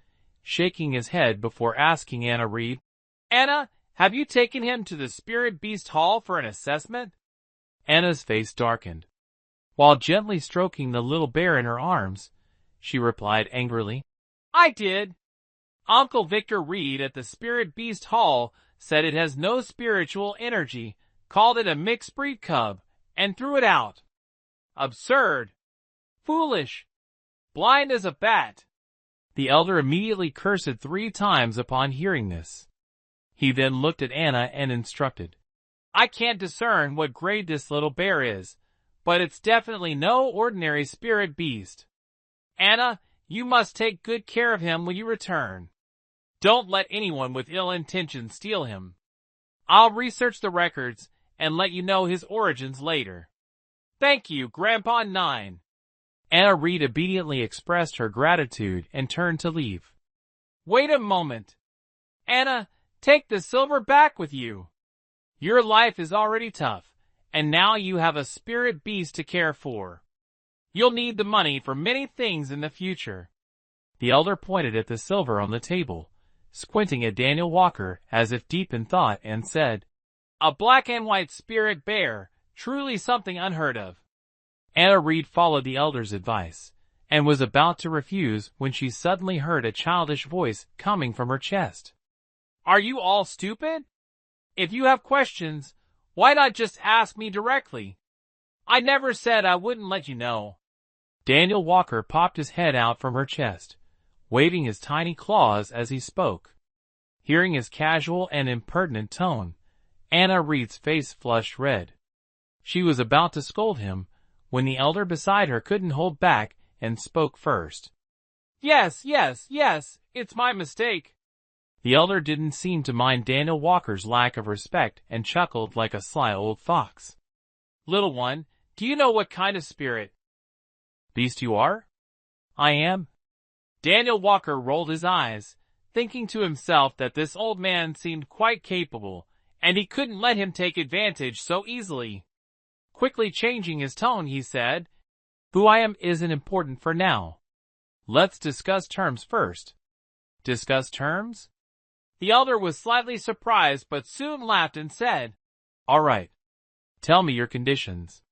shaking his head before asking Anna Reed, Anna, have you taken him to the Spirit Beast Hall for an assessment? Anna's face darkened. While gently stroking the little bear in her arms, she replied angrily, I did. Uncle Victor Reed at the Spirit Beast Hall said it has no spiritual energy, called it a mixed breed cub, and threw it out. Absurd. Foolish. Blind as a bat. The elder immediately cursed 3 times upon hearing this. He then looked at Anna and instructed, I can't discern what grade this little bear is, but it's definitely no ordinary spirit beast. Anna, you must take good care of him when you return. Don't let anyone with ill intentions steal him. I'll research the records and let you know his origins later. Thank you, Grandpa Nine. Anna Reed obediently expressed her gratitude and turned to leave. Wait a moment. Anna, take the silver back with you. Your life is already tough, and now you have a spirit beast to care for. You'll need the money for many things in the future. The elder pointed at the silver on the table, squinting at Daniel Walker as if deep in thought, and said, "A black and white spirit bear, truly something unheard of." Anna Reed followed the elder's advice, and was about to refuse when she suddenly heard a childish voice coming from her chest. "Are you all stupid? If you have questions, why not just ask me directly? I never said I wouldn't let you know." Daniel Walker popped his head out from her chest, waving his tiny claws as he spoke. Hearing his casual and impertinent tone, Anna Reed's face flushed red. She was about to scold him when the elder beside her couldn't hold back and spoke first. Yes, it's my mistake." The elder didn't seem to mind Daniel Walker's lack of respect and chuckled like a sly old fox. "Little one, do you know what kind of spirit beast you are?" "I am." Daniel Walker rolled his eyes, thinking to himself that this old man seemed quite capable, and he couldn't let him take advantage so easily. Quickly changing his tone, he said, "Who I am isn't important for now. Let's discuss terms first." "Discuss terms?" The elder was slightly surprised but soon laughed and said, "All right. Tell me your conditions."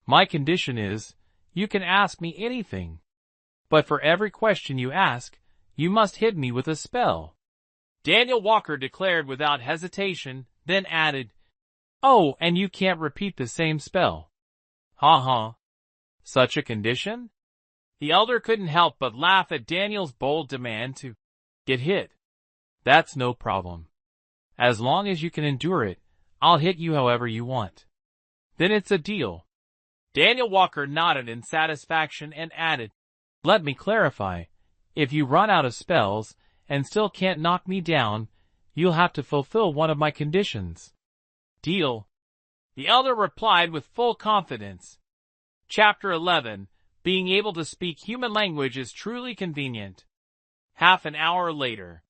"My condition is, you can ask me anything. But for every question you ask, you must hit me with a spell." Daniel Walker declared without hesitation, then added, "Oh, and you can't repeat the same spell." "Ha. Such a condition?" The elder couldn't help but laugh at Daniel's bold demand to get hit. "That's no problem. As long as you can endure it, I'll hit you however you want." "Then it's a deal." Daniel Walker nodded in satisfaction and added, "Let me clarify. If you run out of spells and still can't knock me down, you'll have to fulfill one of my conditions." "Deal," the elder replied with full confidence. Chapter 11. Being able to speak human language is truly convenient. Half an hour later.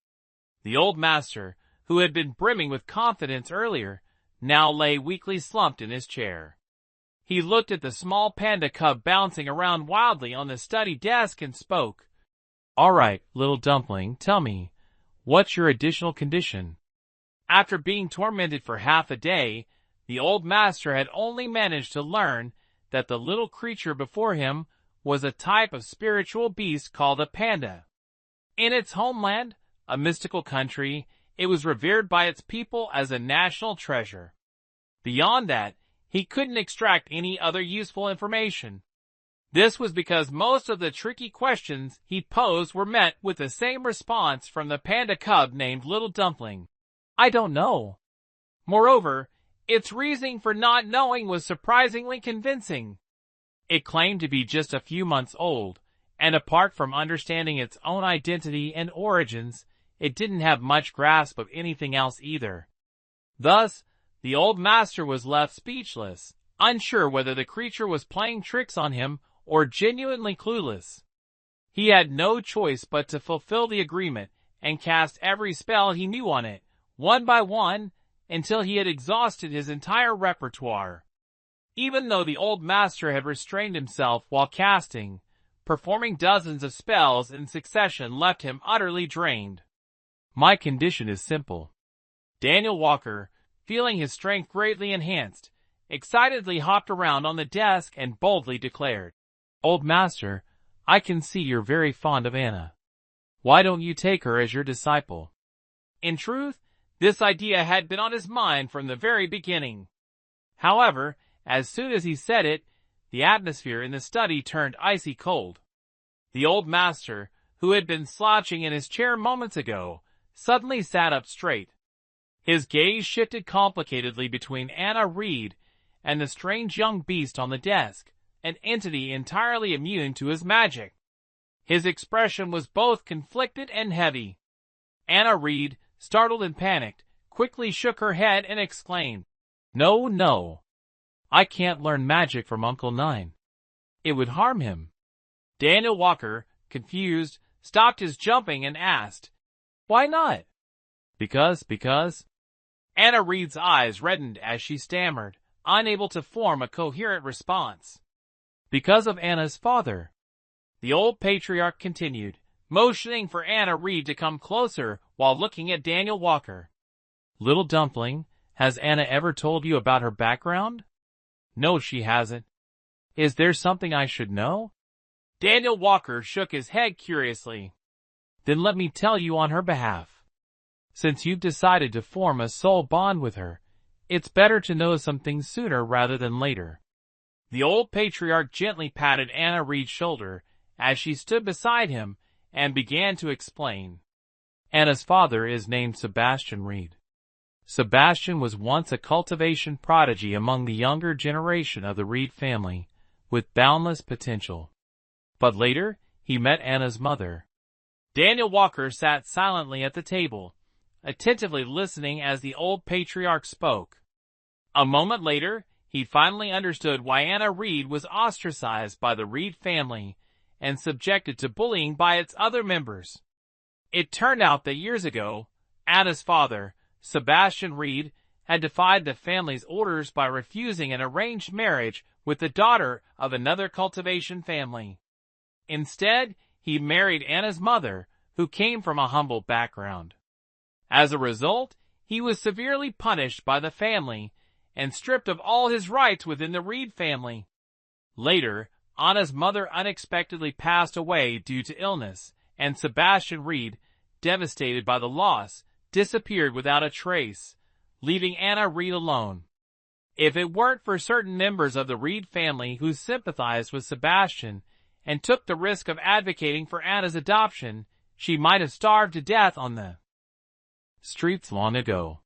The old master, who had been brimming with confidence earlier, now lay weakly slumped in his chair. He looked at the small panda cub bouncing around wildly on the study desk and spoke. "All right, little dumpling, tell me, what's your additional condition?" After being tormented for half a day, the old master had only managed to learn that the little creature before him was a type of spiritual beast called a panda. In its homeland, a mystical country, it was revered by its people as a national treasure. Beyond that, he couldn't extract any other useful information. This was because most of the tricky questions he posed were met with the same response from the panda cub named Little Dumpling. "I don't know." Moreover, its reasoning for not knowing was surprisingly convincing. It claimed to be just a few months old, and apart from understanding its own identity and origins, it didn't have much grasp of anything else either. Thus, the old master was left speechless, unsure whether the creature was playing tricks on him or genuinely clueless. He had no choice but to fulfill the agreement and cast every spell he knew on it, one by one, until he had exhausted his entire repertoire. Even though the old master had restrained himself while casting, performing dozens of spells in succession left him utterly drained. "My condition is simple." Daniel Walker, feeling his strength greatly enhanced, excitedly hopped around on the desk and boldly declared, "Old master, I can see you're very fond of Anna. Why don't you take her as your disciple?" In truth, this idea had been on his mind from the very beginning. However, as soon as he said it, the atmosphere in the study turned icy cold. The old master, who had been slouching in his chair moments ago, suddenly sat up straight. His gaze shifted complicatedly between Anna Reed and the strange young beast on the desk, an entity entirely immune to his magic. His expression was both conflicted and heavy. Anna Reed, startled and panicked, quickly shook her head and exclaimed, No. I can't learn magic from Uncle Nine. It would harm him." Daniel Walker, confused, stopped his jumping and asked, "Why not?" Because. Anna Reed's eyes reddened as she stammered, unable to form a coherent response. Because of Anna's father. The old patriarch continued, motioning for Anna Reed to come closer while looking at Daniel Walker. Little dumpling, has Anna ever told you about her background? No, she hasn't. Is there something I should know? Daniel Walker shook his head curiously. Then let me tell you on her behalf. Since you've decided to form a soul bond with her, it's better to know some things sooner rather than later. The old patriarch gently patted Anna Reed's shoulder as she stood beside him and began to explain. Anna's father is named Sebastian Reed. Sebastian was once a cultivation prodigy among the younger generation of the Reed family, with boundless potential. But later, he met Anna's mother. Daniel Walker sat silently at the table, attentively listening as the old patriarch spoke. A moment later, he finally understood why Anna Reed was ostracized by the Reed family and subjected to bullying by its other members. It turned out that years ago, Anna's father, Sebastian Reed, had defied the family's orders by refusing an arranged marriage with the daughter of another cultivation family. Instead, he married Anna's mother, who came from a humble background. As a result, he was severely punished by the family and stripped of all his rights within the Reed family. Later, Anna's mother unexpectedly passed away due to illness, and Sebastian Reed, devastated by the loss, disappeared without a trace, leaving Anna Reed alone. If it weren't for certain members of the Reed family who sympathized with Sebastian and took the risk of advocating for Anna's adoption, she might have starved to death on the streets long ago.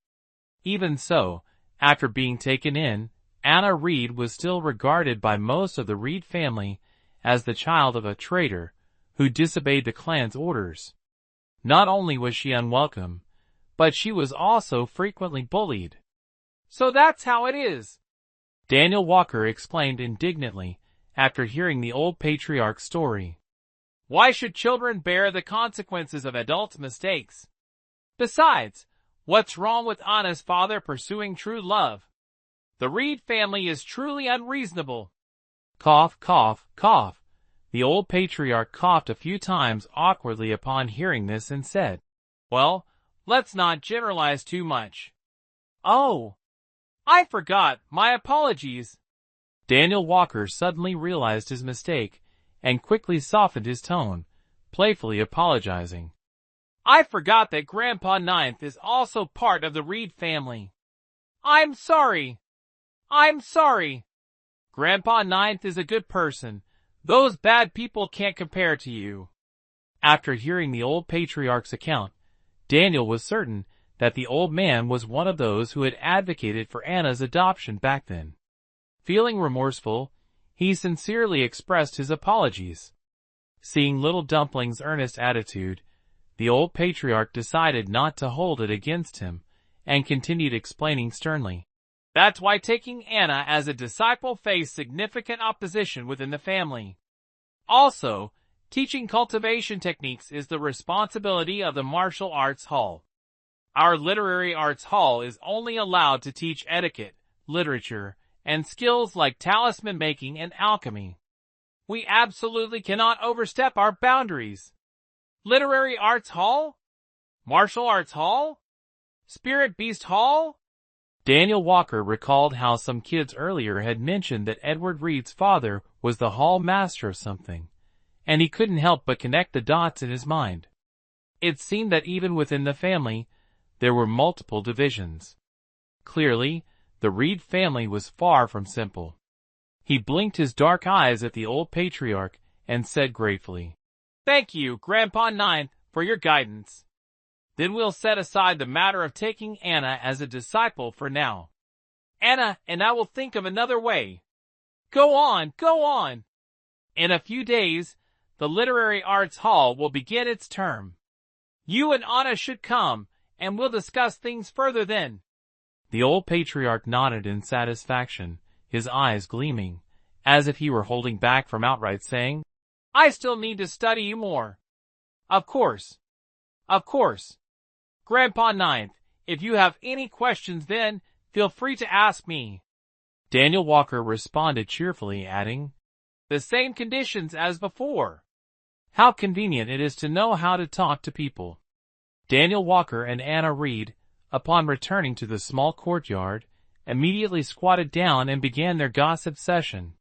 Even so, after being taken in, Anna Reed was still regarded by most of the Reed family as the child of a traitor who disobeyed the clan's orders. Not only was she unwelcome, but she was also frequently bullied. So that's how it is, Daniel Walker exclaimed indignantly after hearing the old patriarch's story. Why should children bear the consequences of adults' mistakes? Besides, what's wrong with Anna's father pursuing true love? The Reed family is truly unreasonable. Cough, cough, cough. The old patriarch coughed a few times awkwardly upon hearing this and said, Well, let's not generalize too much. Oh, I forgot, my apologies. Daniel Walker suddenly realized his mistake and quickly softened his tone, playfully apologizing. I forgot that Grandpa Ninth is also part of the Reed family. I'm sorry. Grandpa Ninth is a good person. Those bad people can't compare to you. After hearing the old patriarch's account, Daniel was certain that the old man was one of those who had advocated for Anna's adoption back then. Feeling remorseful, he sincerely expressed his apologies. Seeing Little Dumpling's earnest attitude, the old patriarch decided not to hold it against him and continued explaining sternly. That's why taking Anna as a disciple faced significant opposition within the family. Also, teaching cultivation techniques is the responsibility of the Martial Arts Hall. Our Literary Arts Hall is only allowed to teach etiquette, literature, and skills like talisman making and alchemy. We absolutely cannot overstep our boundaries. Literary Arts Hall? Martial Arts Hall? Spirit Beast Hall? Daniel Walker recalled how some kids earlier had mentioned that Edward Reed's father was the hall master of something, and he couldn't help but connect the dots in his mind. It seemed that even within the family, there were multiple divisions. Clearly, the Reed family was far from simple. He blinked his dark eyes at the old patriarch and said gratefully, Thank you, Grandpa Ninth, for your guidance. Then we'll set aside the matter of taking Anna as a disciple for now. Anna and I will think of another way. Go on. In a few days, the Literary Arts Hall will begin its term. You and Anna should come, and we'll discuss things further then. The old patriarch nodded in satisfaction, his eyes gleaming, as if he were holding back from outright saying, I still need to study you more. Of course. Grandpa Ninth, if you have any questions then, feel free to ask me. Daniel Walker responded cheerfully, adding, "The same conditions as before. How convenient it is to know how to talk to people." Daniel Walker and Anna Reed, upon returning to the small courtyard, immediately squatted down and began their gossip session.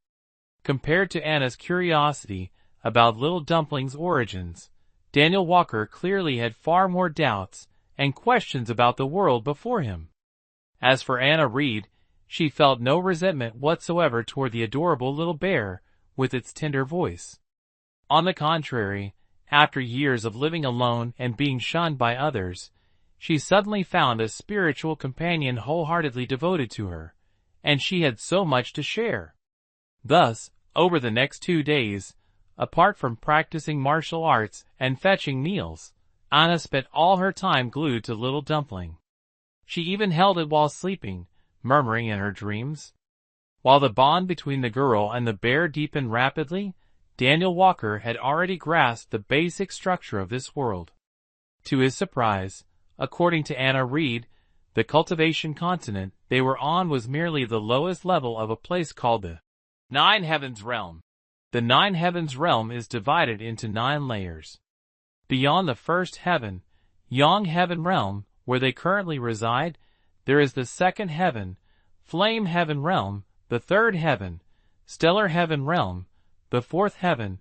Compared to Anna's curiosity about Little Dumpling's origins, Daniel Walker clearly had far more doubts and questions about the world before him. As for Anna Reed, she felt no resentment whatsoever toward the adorable little bear with its tender voice. On the contrary, after years of living alone and being shunned by others, she suddenly found a spiritual companion wholeheartedly devoted to her, and she had so much to share. Thus, over the next 2 days, apart from practicing martial arts and fetching meals, Anna spent all her time glued to Little Dumpling. She even held it while sleeping, murmuring in her dreams. While the bond between the girl and the bear deepened rapidly, Daniel Walker had already grasped the basic structure of this world. To his surprise, according to Anna Reed, the cultivation continent they were on was merely the lowest level of a place called the Nine Heavens Realm. The Nine Heavens Realm is divided into 9 layers. Beyond the first heaven, Yang Heaven Realm, where they currently reside, there is the second heaven, Flame Heaven Realm, the third heaven, Stellar Heaven Realm, the fourth heaven,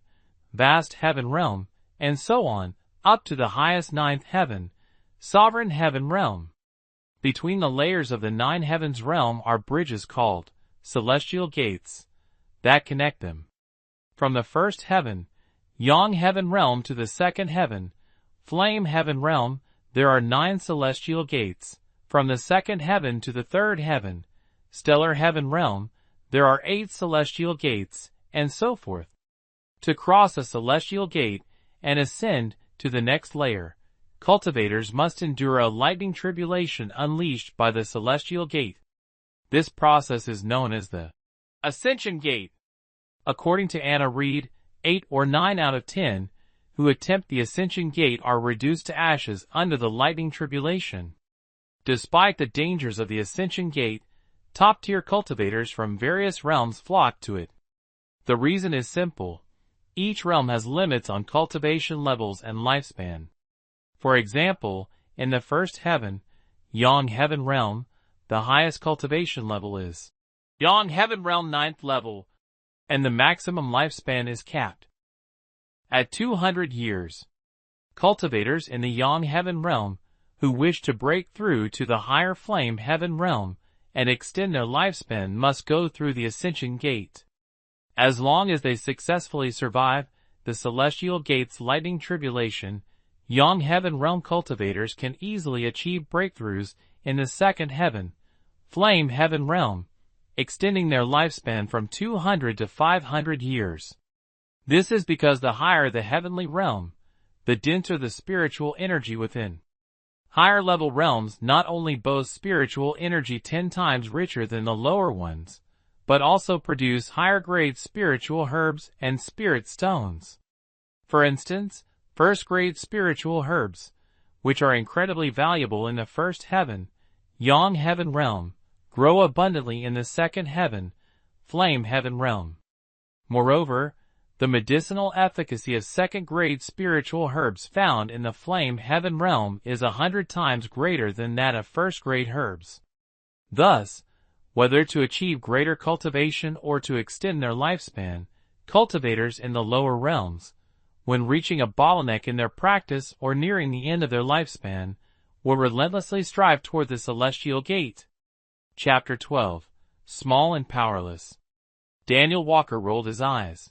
Vast Heaven Realm, and so on, up to the highest 9th heaven, Sovereign Heaven Realm. Between the layers of the 9 Heavens Realm are bridges called celestial gates that connect them. From the first heaven, Yang Heaven Realm, to the second heaven, Flame Heaven Realm, there are 9 celestial gates. From the second heaven to the third heaven, Stellar Heaven Realm, there are 8 celestial gates, and so forth. To cross a celestial gate and ascend to the next layer, cultivators must endure a lightning tribulation unleashed by the celestial gate. This process is known as the Ascension Gate. According to Anna Reed, 8 or 9 out of 10 who attempt the Ascension Gate are reduced to ashes under the lightning tribulation. Despite the dangers of the Ascension Gate, top-tier cultivators from various realms flock to it. The reason is simple. Each realm has limits on cultivation levels and lifespan. For example, in the first heaven, Yang Heaven Realm, the highest cultivation level is Yang Heaven Realm 9th level, and the maximum lifespan is capped at 200 years. Cultivators in the Yang Heaven Realm who wish to break through to the higher Flame Heaven Realm and extend their lifespan must go through the Ascension Gate. As long as they successfully survive the Celestial Gate's lightning tribulation, Yang Heaven Realm cultivators can easily achieve breakthroughs in the second heaven, Flame Heaven Realm, extending their lifespan from 200 to 500 years. This is because the higher the heavenly realm, the denser the spiritual energy within. Higher level realms not only boast spiritual energy 10 times richer than the lower ones, but also produce higher grade spiritual herbs and spirit stones. For instance, first grade spiritual herbs, which are incredibly valuable in the first heaven, Yang Heaven Realm, grow abundantly in the second heaven, Flame Heaven Realm. Moreover, the medicinal efficacy of second-grade spiritual herbs found in the Flame Heaven Realm is 100 times greater than that of first-grade herbs. Thus, whether to achieve greater cultivation or to extend their lifespan, cultivators in the lower realms, when reaching a bottleneck in their practice or nearing the end of their lifespan, will relentlessly strive toward the Celestial Gate. Chapter 12. Small and Powerless. Daniel Walker rolled his eyes.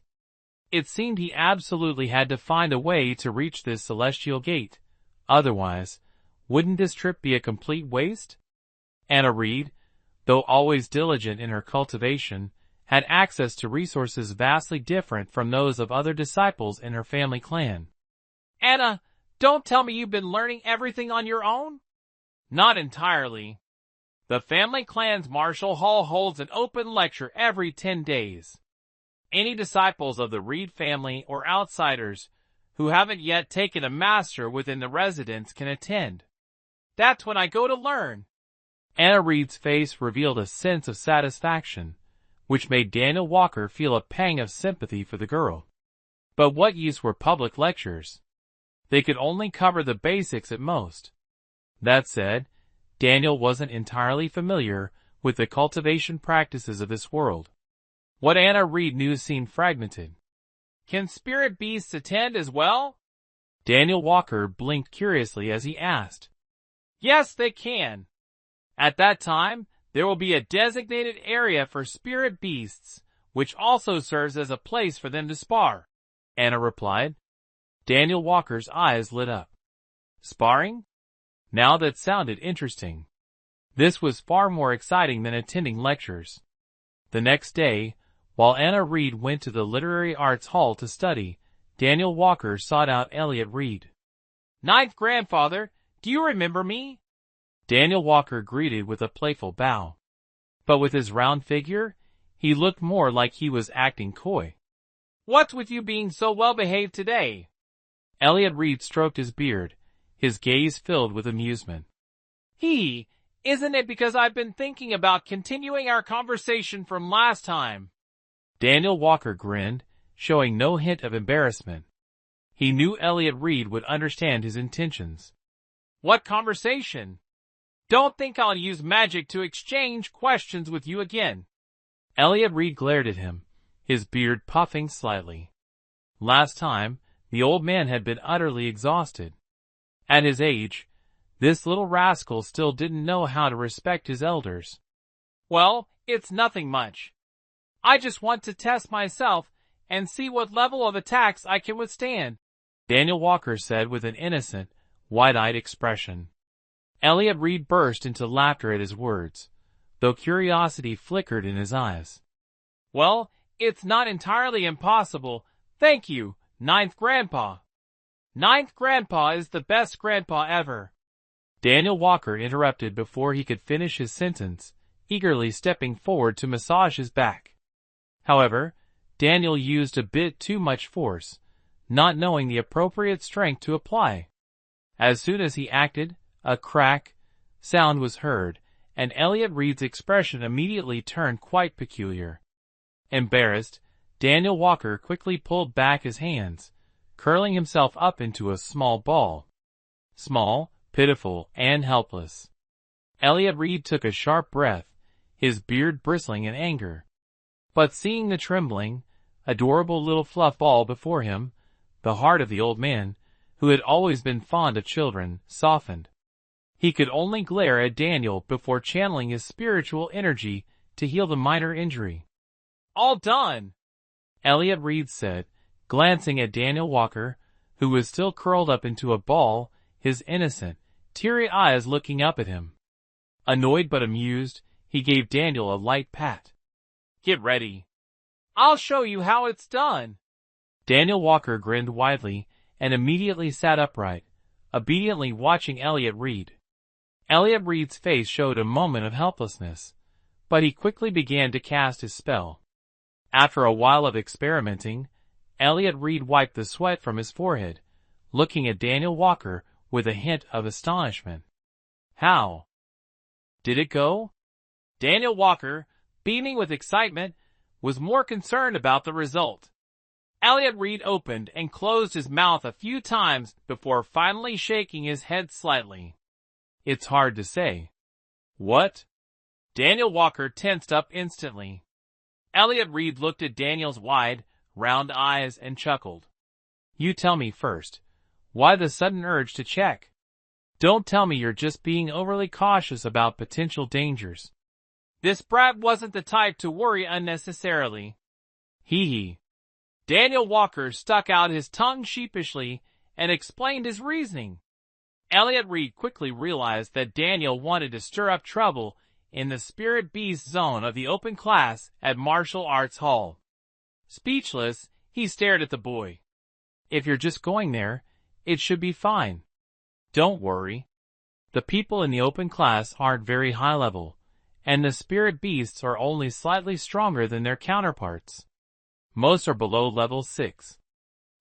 It seemed he absolutely had to find a way to reach this Celestial Gate. Otherwise, wouldn't this trip be a complete waste? Anna Reed, though always diligent in her cultivation, had access to resources vastly different from those of other disciples in her family clan. Anna, don't tell me you've been learning everything on your own? Not entirely. The family clan's martial hall holds an open lecture every 10 days. Any disciples of the Reed family or outsiders who haven't yet taken a master within the residence can attend. That's when I go to learn. Anna Reed's face revealed a sense of satisfaction, which made Daniel Walker feel a pang of sympathy for the girl. But what use were public lectures? They could only cover the basics at most. That said, Daniel wasn't entirely familiar with the cultivation practices of this world. What Anna Reed knew seemed fragmented. Can spirit beasts attend as well? Daniel Walker blinked curiously as he asked. Yes, they can. At that time, there will be a designated area for spirit beasts, which also serves as a place for them to spar, Anna replied. Daniel Walker's eyes lit up. Sparring? Now that sounded interesting. This was far more exciting than attending lectures. The next day, while Anna Reed went to the Literary Arts Hall to study, Daniel Walker sought out Elliot Reed. Ninth grandfather, do you remember me? Daniel Walker greeted with a playful bow. But with his round figure, he looked more like he was acting coy. What's with you being so well-behaved today? Elliot Reed stroked his beard, his gaze filled with amusement. Isn't it because I've been thinking about continuing our conversation from last time? Daniel Walker grinned, showing no hint of embarrassment. He knew Elliot Reed would understand his intentions. What conversation? Don't think I'll use magic to exchange questions with you again. Elliot Reed glared at him, his beard puffing slightly. Last time, the old man had been utterly exhausted. At his age, this little rascal still didn't know how to respect his elders. Well, it's nothing much. I just want to test myself and see what level of attacks I can withstand, Daniel Walker said with an innocent, wide-eyed expression. Elliot Reed burst into laughter at his words, though curiosity flickered in his eyes. Well, it's not entirely impossible, thank you, Ninth Grandpa. Ninth Grandpa is the best grandpa ever. Daniel Walker interrupted before he could finish his sentence, eagerly stepping forward to massage his back. However, Daniel used a bit too much force, not knowing the appropriate strength to apply. As soon as he acted, a crack sound was heard, and Elliot Reed's expression immediately turned quite peculiar. Embarrassed, Daniel Walker quickly pulled back his hands, curling himself up into a small ball. Small, pitiful, and helpless. Elliot Reed took a sharp breath, his beard bristling in anger. But seeing the trembling, adorable little fluff ball before him, the heart of the old man, who had always been fond of children, softened. He could only glare at Daniel before channeling his spiritual energy to heal the minor injury. All done, Elliot Reed said, glancing at Daniel Walker, who was still curled up into a ball, his innocent, teary eyes looking up at him. Annoyed but amused, he gave Daniel a light pat. Get ready. I'll show you how it's done. Daniel Walker grinned widely and immediately sat upright, obediently watching Elliot Reed. Elliot Reed's face showed a moment of helplessness, but he quickly began to cast his spell. After a while of experimenting, Elliot Reed wiped the sweat from his forehead, looking at Daniel Walker with a hint of astonishment. How did it go? Daniel Walker, beaming with excitement, was more concerned about the result. Elliot Reed opened and closed his mouth a few times before finally shaking his head slightly. It's hard to say. What? Daniel Walker tensed up instantly. Elliot Reed looked at Daniel's wide, round eyes and chuckled. You tell me first. Why the sudden urge to check? Don't tell me you're just being overly cautious about potential dangers. This brat wasn't the type to worry unnecessarily. Hee. Daniel Walker stuck out his tongue sheepishly and explained his reasoning. Elliot Reed quickly realized that Daniel wanted to stir up trouble in the spirit beast zone of the open class at Martial Arts Hall. Speechless, he stared at the boy. If you're just going there, it should be fine. Don't worry. The people in the open class aren't very high level, and the spirit beasts are only slightly stronger than their counterparts. Most are below level 6.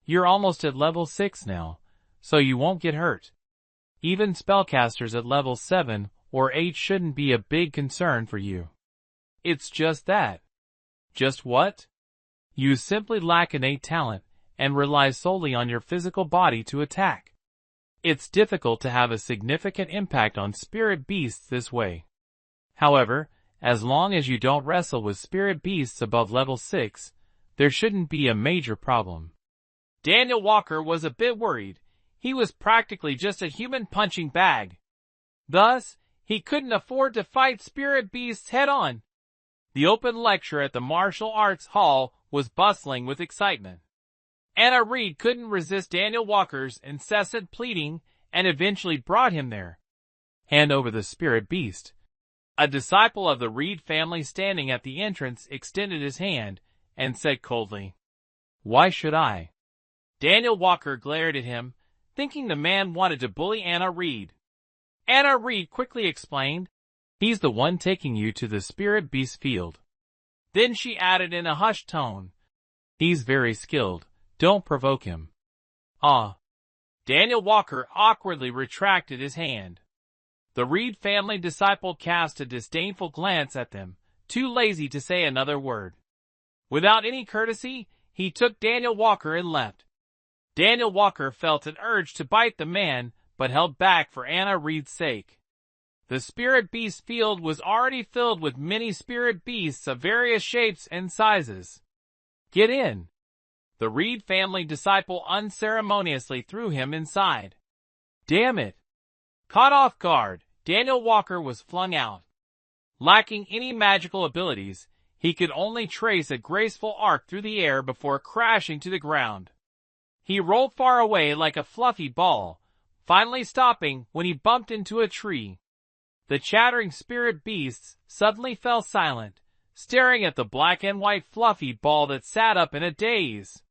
You're almost at level 6 now, so you won't get hurt. Even spellcasters at level 7 or 8 shouldn't be a big concern for you. It's just that Just what? You simply lack innate talent and rely solely on your physical body to attack. It's difficult to have a significant impact on spirit beasts this way. However, as long as you don't wrestle with spirit beasts above level 6, there shouldn't be a major problem. Daniel Walker was a bit worried. He was practically just a human punching bag. Thus, he couldn't afford to fight spirit beasts head-on. The open lecture at the Martial Arts Hall was bustling with excitement. Anna Reed couldn't resist Daniel Walker's incessant pleading and eventually brought him there. Hand over the spirit beast. A disciple of the Reed family standing at the entrance extended his hand and said coldly, "Why should I?" Daniel Walker glared at him, thinking the man wanted to bully Anna Reed. Anna Reed quickly explained, "He's the one taking you to the spirit beast field." Then she added in a hushed tone, "He's very skilled. Don't provoke him." Ah. Daniel Walker awkwardly retracted his hand. The Reed family disciple cast a disdainful glance at them, too lazy to say another word. Without any courtesy, he took Daniel Walker and left. Daniel Walker felt an urge to bite the man, but held back for Anna Reed's sake. The spirit beast field was already filled with many spirit beasts of various shapes and sizes. "Get in." The Reed family disciple unceremoniously threw him inside. Damn it. Caught off guard, Daniel Walker was flung out. Lacking any magical abilities, he could only trace a graceful arc through the air before crashing to the ground. He rolled far away like a fluffy ball, finally stopping when he bumped into a tree. The chattering spirit beasts suddenly fell silent, staring at the black and white fluffy ball that sat up in a daze.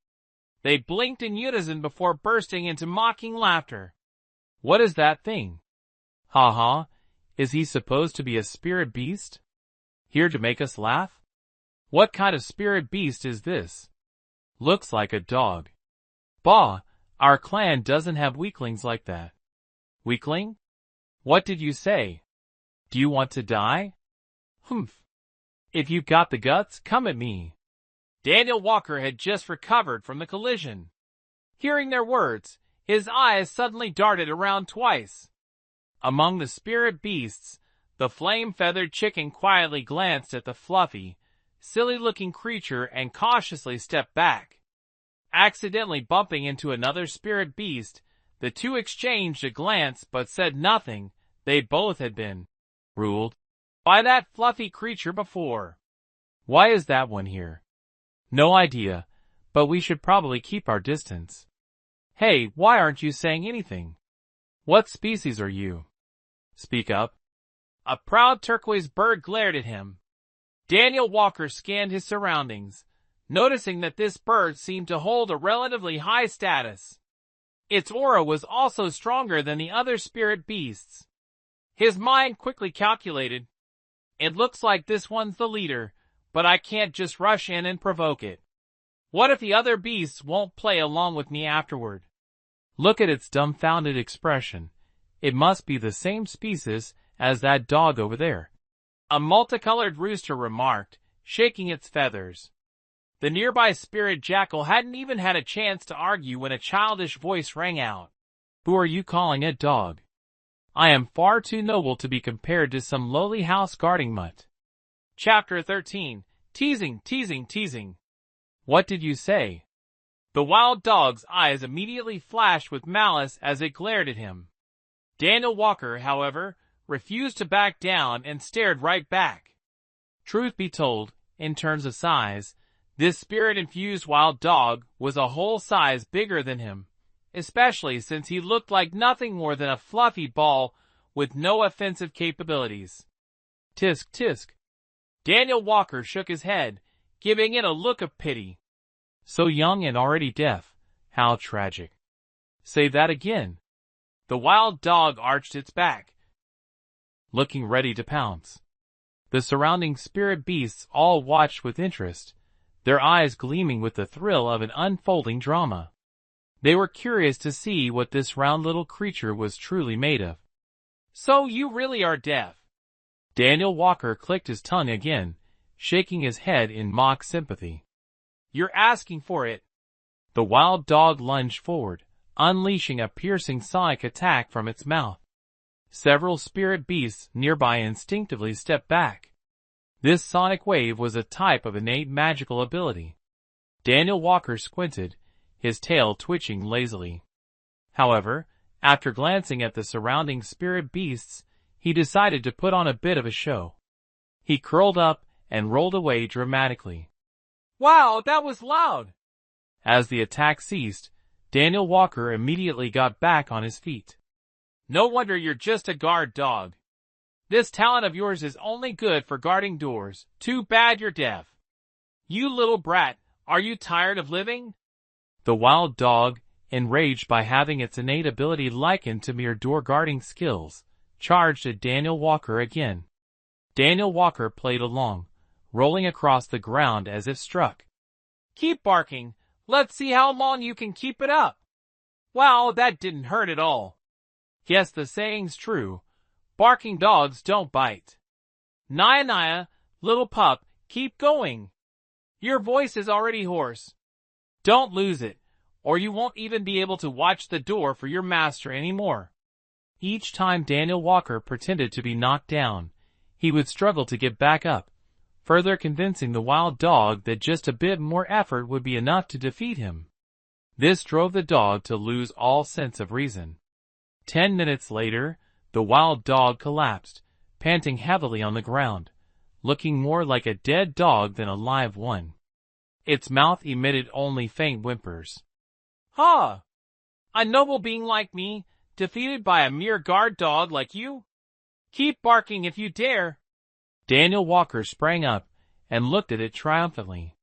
They blinked in unison before bursting into mocking laughter. "What is that thing? Ha ha, is he supposed to be a spirit beast? Here to make us laugh? What kind of spirit beast is this? Looks like a dog. Bah, our clan doesn't have weaklings like that." "Weakling? What did you say? Do you want to die? Humph. If you've got the guts, come at me." Daniel Walker had just recovered from the collision. Hearing their words, his eyes suddenly darted around twice. Among the spirit beasts, the flame-feathered chicken quietly glanced at the fluffy, silly-looking creature and cautiously stepped back. Accidentally bumping into another spirit beast, the two exchanged a glance but said nothing. They both had been ruled by that fluffy creature before. "Why is that one here?" "No idea, but we should probably keep our distance." "Hey, why aren't you saying anything? What species are you? Speak up." A proud turquoise bird glared at him. Daniel Walker scanned his surroundings, noticing that this bird seemed to hold a relatively high status. Its aura was also stronger than the other spirit beasts. His mind quickly calculated, "It looks like this one's the leader, but I can't just rush in and provoke it. What if the other beasts won't play along with me afterward? Look at its dumbfounded expression. It must be the same species as that dog over there," a multicolored rooster remarked, shaking its feathers. The nearby spirit jackal hadn't even had a chance to argue when a childish voice rang out. "Who are you calling a dog? I am far too noble to be compared to some lowly house-guarding mutt." Chapter 13. Teasing, teasing, teasing. "What did you say?" The wild dog's eyes immediately flashed with malice as it glared at him. Daniel Walker, however, refused to back down and stared right back. Truth be told, in terms of size, this spirit-infused wild dog was a whole size bigger than him, especially since he looked like nothing more than a fluffy ball with no offensive capabilities. "Tisk, tisk." Daniel Walker shook his head, giving it a look of pity. "So young and already deaf. How tragic." "Say that again." The wild dog arched its back, looking ready to pounce. The surrounding spirit beasts all watched with interest, their eyes gleaming with the thrill of an unfolding drama. They were curious to see what this round little creature was truly made of. "So you really are deaf?" Daniel Walker clicked his tongue again, shaking his head in mock sympathy. "You're asking for it." The wild dog lunged forward, unleashing a piercing sonic attack from its mouth. Several spirit beasts nearby instinctively stepped back. This sonic wave was a type of innate magical ability. Daniel Walker squinted, his tail twitching lazily. However, after glancing at the surrounding spirit beasts, he decided to put on a bit of a show. He curled up and rolled away dramatically. "Wow, that was loud!" As the attack ceased, Daniel Walker immediately got back on his feet. "No wonder you're just a guard dog. This talent of yours is only good for guarding doors. Too bad you're deaf. You little brat, are you tired of living?" The wild dog, enraged by having its innate ability likened to mere door-guarding skills, charged at Daniel Walker again. Daniel Walker played along, rolling across the ground as if struck. "Keep barking. Let's see how long you can keep it up." "Wow, that didn't hurt at all." "Yes, the saying's true. Barking dogs don't bite." "Naya Naya, little pup, keep going. Your voice is already hoarse. Don't lose it, or you won't even be able to watch the door for your master anymore." Each time Daniel Walker pretended to be knocked down, he would struggle to get back up, further convincing the wild dog that just a bit more effort would be enough to defeat him. This drove the dog to lose all sense of reason. 10 minutes later, the wild dog collapsed, panting heavily on the ground, looking more like a dead dog than a live one. Its mouth emitted only faint whimpers. "Ha! A noble being like me, defeated by a mere guard dog like you? Keep barking if you dare." Daniel Walker sprang up and looked at it triumphantly.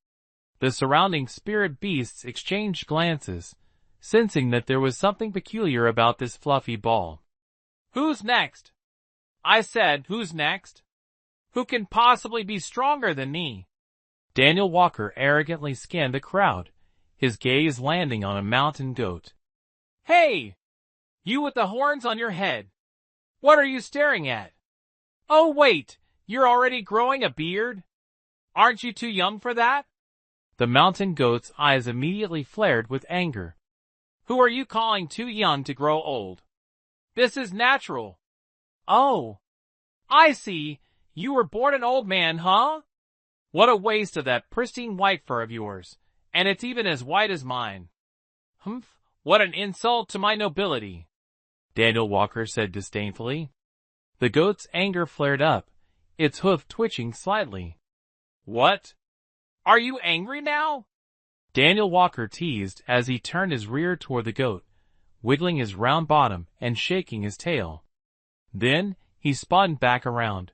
The surrounding spirit beasts exchanged glances, sensing that there was something peculiar about this fluffy ball. "Who's next?" "I said, who's next? Who can possibly be stronger than me?" Daniel Walker arrogantly scanned the crowd, his gaze landing on a mountain goat. "Hey! You with the horns on your head! What are you staring at? Oh wait, you're already growing a beard? Aren't you too young for that?" The mountain goat's eyes immediately flared with anger. "Who are you calling too young to grow old? This is natural." "Oh, I see. You were born an old man, huh? What a waste of that pristine white fur of yours, and it's even as white as mine." "Humph, what an insult to my nobility," Daniel Walker said disdainfully. The goat's anger flared up, its hoof twitching slightly. "What? Are you angry now?" Daniel Walker teased as he turned his rear toward the goat, wiggling his round bottom and shaking his tail. Then he spun back around,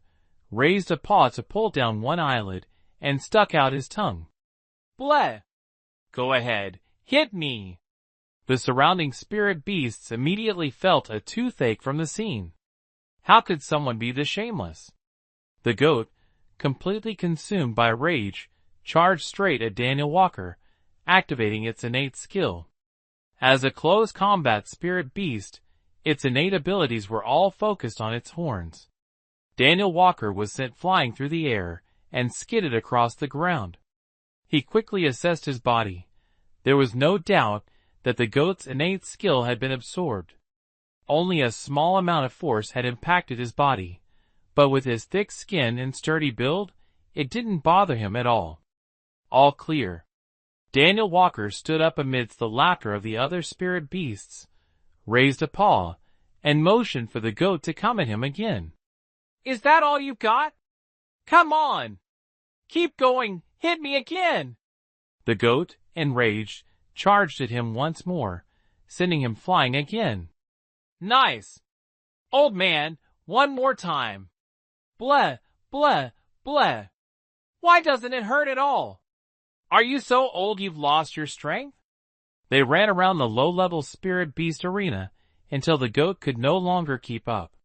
raised a paw to pull down one eyelid, and stuck out his tongue. "Bleh! Go ahead, hit me." The surrounding spirit beasts immediately felt a toothache from the scene. How could someone be this shameless? The goat, completely consumed by rage, charged straight at Daniel Walker, activating its innate skill. As a close combat spirit beast, its innate abilities were all focused on its horns. Daniel Walker was sent flying through the air and skidded across the ground. He quickly assessed his body. There was no doubt that the goat's innate skill had been absorbed. Only a small amount of force had impacted his body, but with his thick skin and sturdy build, it didn't bother him at all. All clear. Daniel Walker stood up amidst the laughter of the other spirit beasts, raised a paw, and motioned for the goat to come at him again. "Is that all you've got? Come on! Keep going! Hit me again!" The goat, enraged, charged at him once more, sending him flying again. "Nice! Old man, one more time! Bleh, bleh, bleh! Why doesn't it hurt at all? Are you so old you've lost your strength?" They ran around the low-level spirit beast arena until the goat could no longer keep up.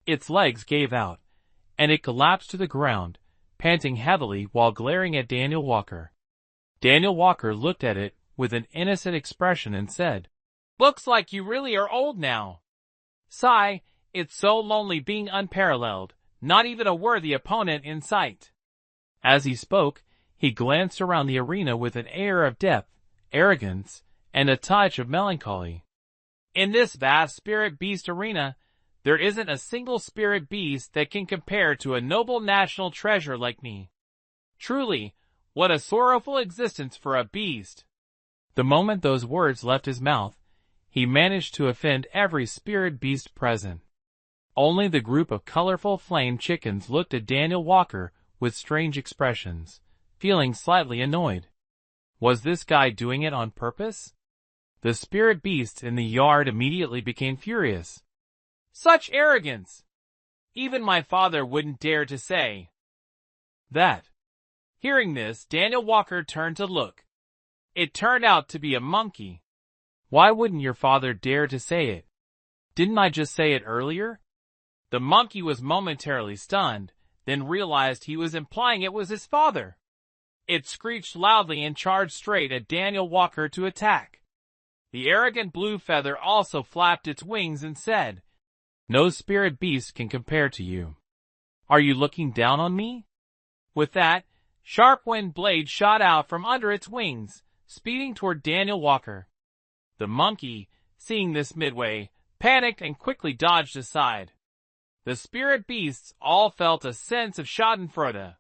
Its legs gave out, and it collapsed to the ground, panting heavily while glaring at Daniel Walker. Daniel Walker looked at it with an innocent expression and said, "Looks like you really are old now. Sigh, it's so lonely being unparalleled, not even a worthy opponent in sight." As he spoke, he glanced around the arena with an air of depth, arrogance, and a touch of melancholy. In this vast spirit beast arena, there isn't a single spirit beast that can compare to a noble national treasure like me. Truly, what a sorrowful existence for a beast. The moment those words left his mouth, he managed to offend every spirit beast present. Only the group of colorful flame chickens looked at Daniel Walker with strange expressions, feeling slightly annoyed. Was this guy doing it on purpose? The spirit beasts in the yard immediately became furious. Such arrogance! Even my father wouldn't dare to say that. Hearing this, Daniel Walker turned to look. It turned out to be a monkey. Why wouldn't your father dare to say it? Didn't I just say it earlier? The monkey was momentarily stunned, then realized he was implying it was his father. It screeched loudly and charged straight at Daniel Walker to attack. The arrogant blue feather also flapped its wings and said, "No spirit beast can compare to you. Are you looking down on me?" With that, sharp wind blades shot out from under its wings, speeding toward Daniel Walker. The monkey, seeing this midway, panicked and quickly dodged aside. The spirit beasts all felt a sense of schadenfreude.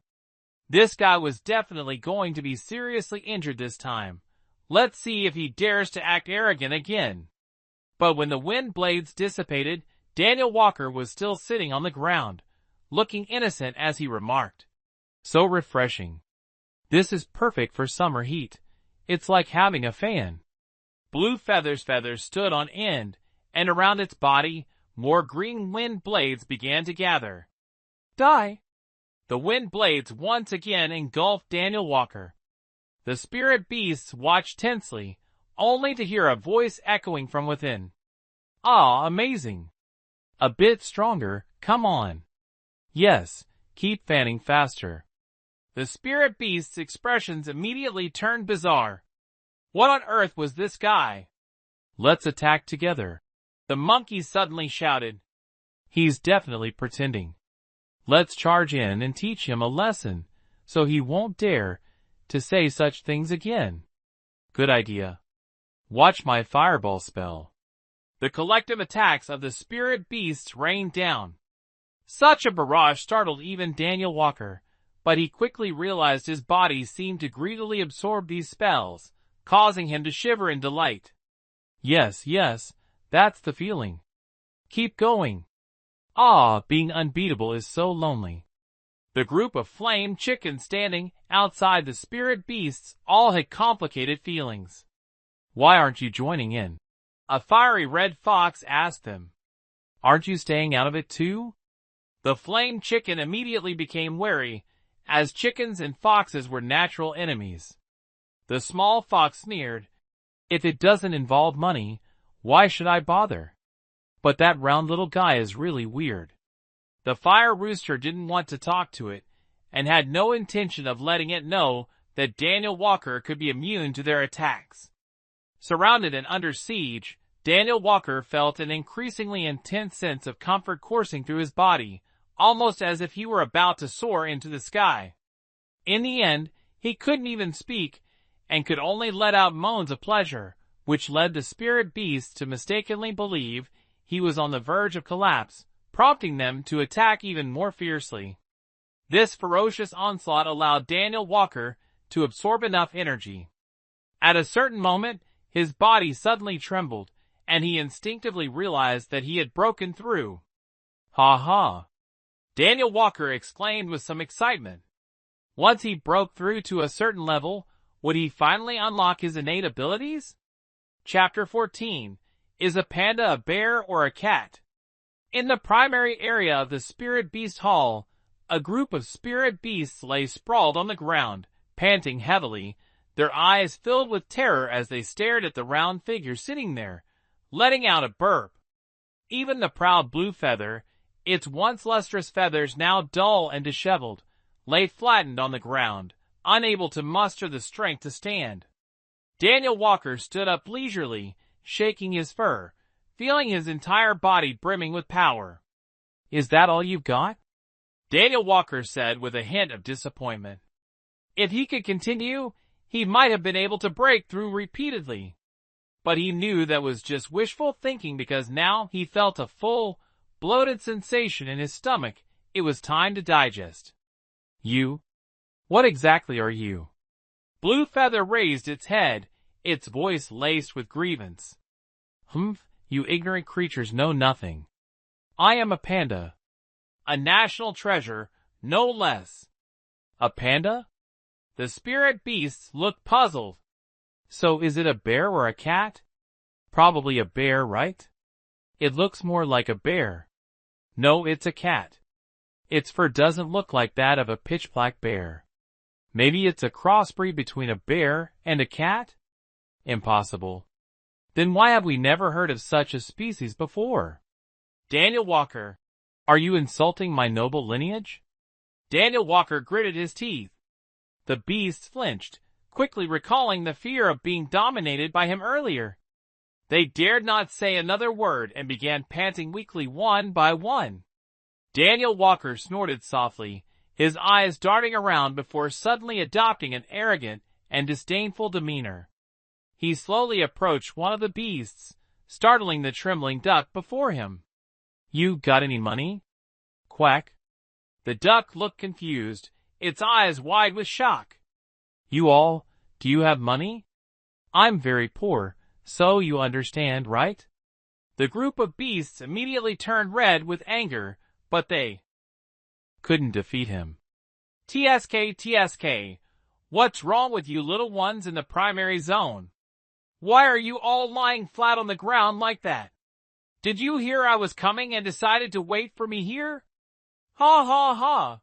This guy was definitely going to be seriously injured this time. Let's see if he dares to act arrogant again. But when the wind blades dissipated, Daniel Walker was still sitting on the ground, looking innocent as he remarked, "So refreshing. This is perfect for summer heat. It's like having a fan." Blue feathers stood on end, and around its body, more green wind blades began to gather. Die! The wind blades once again engulfed Daniel Walker. The spirit beasts watched tensely, only to hear a voice echoing from within. "Ah, amazing! A bit stronger, come on. Yes, keep fanning faster." The spirit beast's expressions immediately turned bizarre. What on earth was this guy? "Let's attack together," the monkey suddenly shouted. "He's definitely pretending. Let's charge in and teach him a lesson, so he won't dare to say such things again." Good idea. Watch my fireball spell. The collective attacks of the spirit beasts rained down. Such a barrage startled even Daniel Walker, but he quickly realized his body seemed to greedily absorb these spells, causing him to shiver in delight. Yes, that's the feeling. Keep going. Ah, being unbeatable is so lonely. The group of flame chickens standing outside the spirit beasts all had complicated feelings. "Why aren't you joining in?" a fiery red fox asked them. "Aren't you staying out of it too?" The flame chicken immediately became wary, as chickens and foxes were natural enemies. The small fox sneered, "If it doesn't involve money, why should I bother? But that round little guy is really weird." The fire rooster didn't want to talk to it, and had no intention of letting it know that Daniel Walker could be immune to their attacks. Surrounded and under siege, Daniel Walker felt an increasingly intense sense of comfort coursing through his body, almost as if he were about to soar into the sky. In the end, he couldn't even speak, and could only let out moans of pleasure, which led the spirit beasts to mistakenly believe he was on the verge of collapse, prompting them to attack even more fiercely. This ferocious onslaught allowed Daniel Walker to absorb enough energy. At a certain moment, his body suddenly trembled, and he instinctively realized that he had broken through. "Ha ha!" Daniel Walker exclaimed with some excitement. Once he broke through to a certain level, would he finally unlock his innate abilities? Chapter 14. Is a panda a bear or a cat? In the primary area of the Spirit Beast Hall, a group of spirit beasts lay sprawled on the ground, panting heavily, their eyes filled with terror as they stared at the round figure sitting there, letting out a burp. Even the proud blue feather, its once lustrous feathers now dull and disheveled, lay flattened on the ground, unable to muster the strength to stand. Daniel Walker stood up leisurely, shaking his fur, feeling his entire body brimming with power. "Is that all you've got?" Daniel Walker said with a hint of disappointment. If he could continue, he might have been able to break through repeatedly. But he knew that was just wishful thinking because now he felt a full, bloated sensation in his stomach. It was time to digest. You? What exactly are you? Blue Feather raised its head, its voice laced with grievance. Humph, you ignorant creatures know nothing. I am a panda. A national treasure, no less. A panda? The spirit beasts looked puzzled. So is it a bear or a cat? Probably a bear, right? It looks more like a bear. No, it's a cat. Its fur doesn't look like that of a pitch-black bear. Maybe it's a crossbreed between a bear and a cat? Impossible. Then why have we never heard of such a species before? Daniel Walker, are you insulting my noble lineage? Daniel Walker gritted his teeth. The beasts flinched, quickly recalling the fear of being dominated by him earlier. They dared not say another word and began panting weakly one by one. Daniel Walker snorted softly, his eyes darting around before suddenly adopting an arrogant and disdainful demeanor. He slowly approached one of the beasts, startling the trembling duck before him. You got any money? Quack. The duck looked confused, its eyes wide with shock. You all, do you have money? I'm very poor, so you understand, right? The group of beasts immediately turned red with anger, but they couldn't defeat him. TSK, TSK, what's wrong with you little ones in the primary zone? Why are you all lying flat on the ground like that? Did you hear I was coming and decided to wait for me here? Ha ha ha!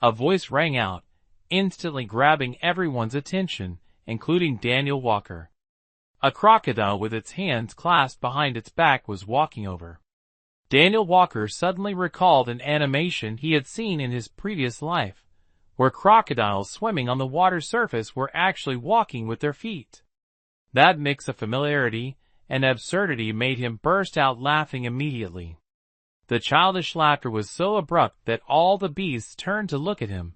A voice rang out, instantly grabbing everyone's attention, including Daniel Walker. A crocodile with its hands clasped behind its back was walking over. Daniel Walker suddenly recalled an animation he had seen in his previous life, where crocodiles swimming on the water surface were actually walking with their feet. That mix of familiarity and absurdity made him burst out laughing immediately. The childish laughter was so abrupt that all the beasts turned to look at him,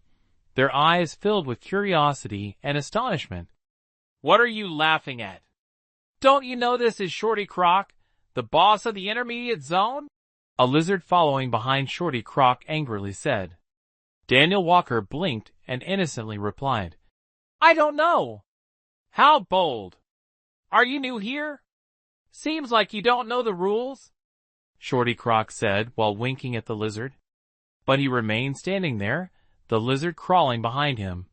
their eyes filled with curiosity and astonishment. What are you laughing at? Don't you know this is Shorty Croc, the boss of the intermediate zone? A lizard following behind Shorty Croc angrily said. Daniel Walker blinked and innocently replied, I don't know. How bold. Are you new here? Seems like you don't know the rules. Shorty Croc said while winking at the lizard. But he remained standing there, the lizard crawling behind him,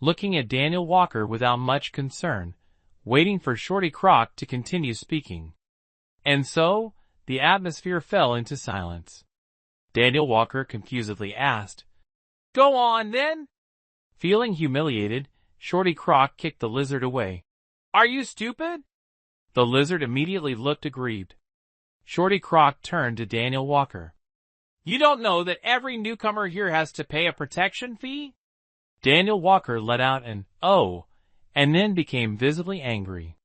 looking at Daniel Walker without much concern, waiting for Shorty Croc to continue speaking. And so, the atmosphere fell into silence. Daniel Walker confusedly asked, Go on, then? Feeling humiliated, Shorty Croc kicked the lizard away. Are you stupid? The lizard immediately looked aggrieved. Shorty Croc turned to Daniel Walker. You don't know that every newcomer here has to pay a protection fee? Daniel Walker let out an "oh," and then became visibly angry.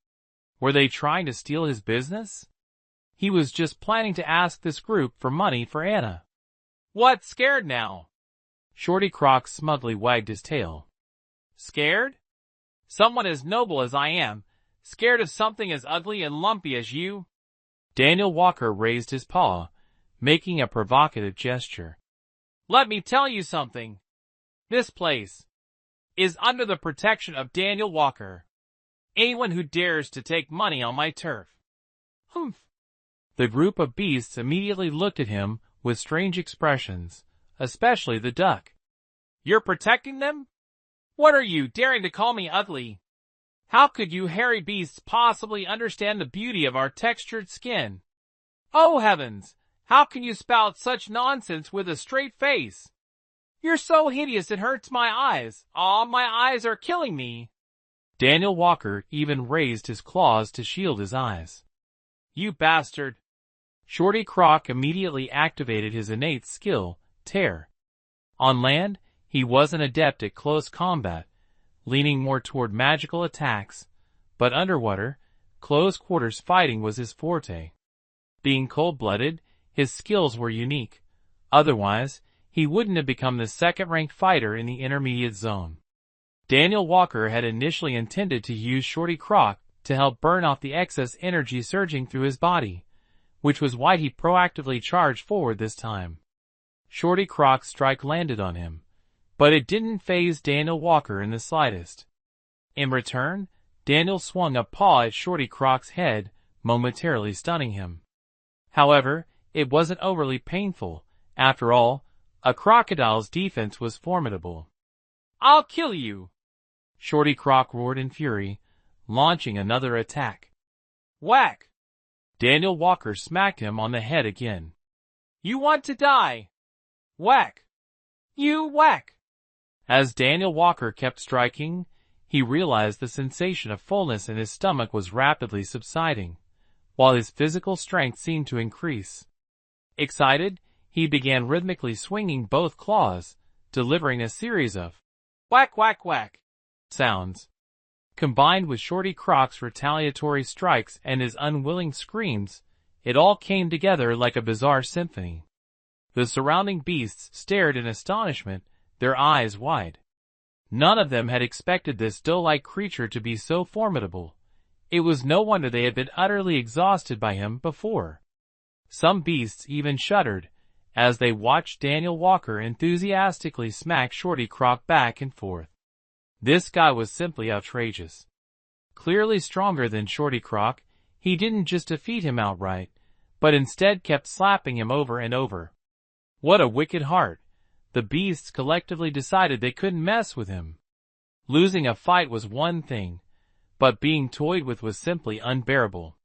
Were they trying to steal his business? He was just planning to ask this group for money for Anna. What, scared now? Shorty Croc smugly wagged his tail. Scared? Someone as noble as I am, scared of something as ugly and lumpy as you? Daniel Walker raised his paw, making a provocative gesture. Let me tell you something. This place is under the protection of Daniel Walker. Anyone who dares to take money on my turf. Humph. The group of beasts immediately looked at him with strange expressions, especially the duck. You're protecting them? What are you, daring to call me ugly? How could you hairy beasts possibly understand the beauty of our textured skin? Oh heavens, how can you spout such nonsense with a straight face? You're so hideous it hurts my eyes. Aw, my eyes are killing me. Daniel Walker even raised his claws to shield his eyes. You bastard. Shorty Croc immediately activated his innate skill, Tear. On land, he was an adept at close combat, leaning more toward magical attacks, but underwater, close quarters fighting was his forte. Being cold-blooded, his skills were unique. Otherwise, he wouldn't have become the second-ranked fighter in the intermediate zone. Daniel Walker had initially intended to use Shorty Croc to help burn off the excess energy surging through his body, which was why he proactively charged forward this time. Shorty Croc's strike landed on him, but it didn't faze Daniel Walker in the slightest. In return, Daniel swung a paw at Shorty Croc's head, momentarily stunning him. However, it wasn't overly painful. After all, a crocodile's defense was formidable. "I'll kill you!" Shorty Croc roared in fury, launching another attack. Whack! Daniel Walker smacked him on the head again. "You want to die!" Whack! You whack! As Daniel Walker kept striking, he realized the sensation of fullness in his stomach was rapidly subsiding, while his physical strength seemed to increase. Excited, he began rhythmically swinging both claws, delivering a series of whack whack whack sounds. Combined with Shorty Croc's retaliatory strikes and his unwilling screams, it all came together like a bizarre symphony. The surrounding beasts stared in astonishment, their eyes wide. None of them had expected this doe-like creature to be so formidable. It was no wonder they had been utterly exhausted by him before. Some beasts even shuddered, as they watched Daniel Walker enthusiastically smack Shorty Croc back and forth. This guy was simply outrageous. Clearly stronger than Shorty Croc, he didn't just defeat him outright, but instead kept slapping him over and over. What a wicked heart! The beasts collectively decided they couldn't mess with him. Losing a fight was one thing, but being toyed with was simply unbearable.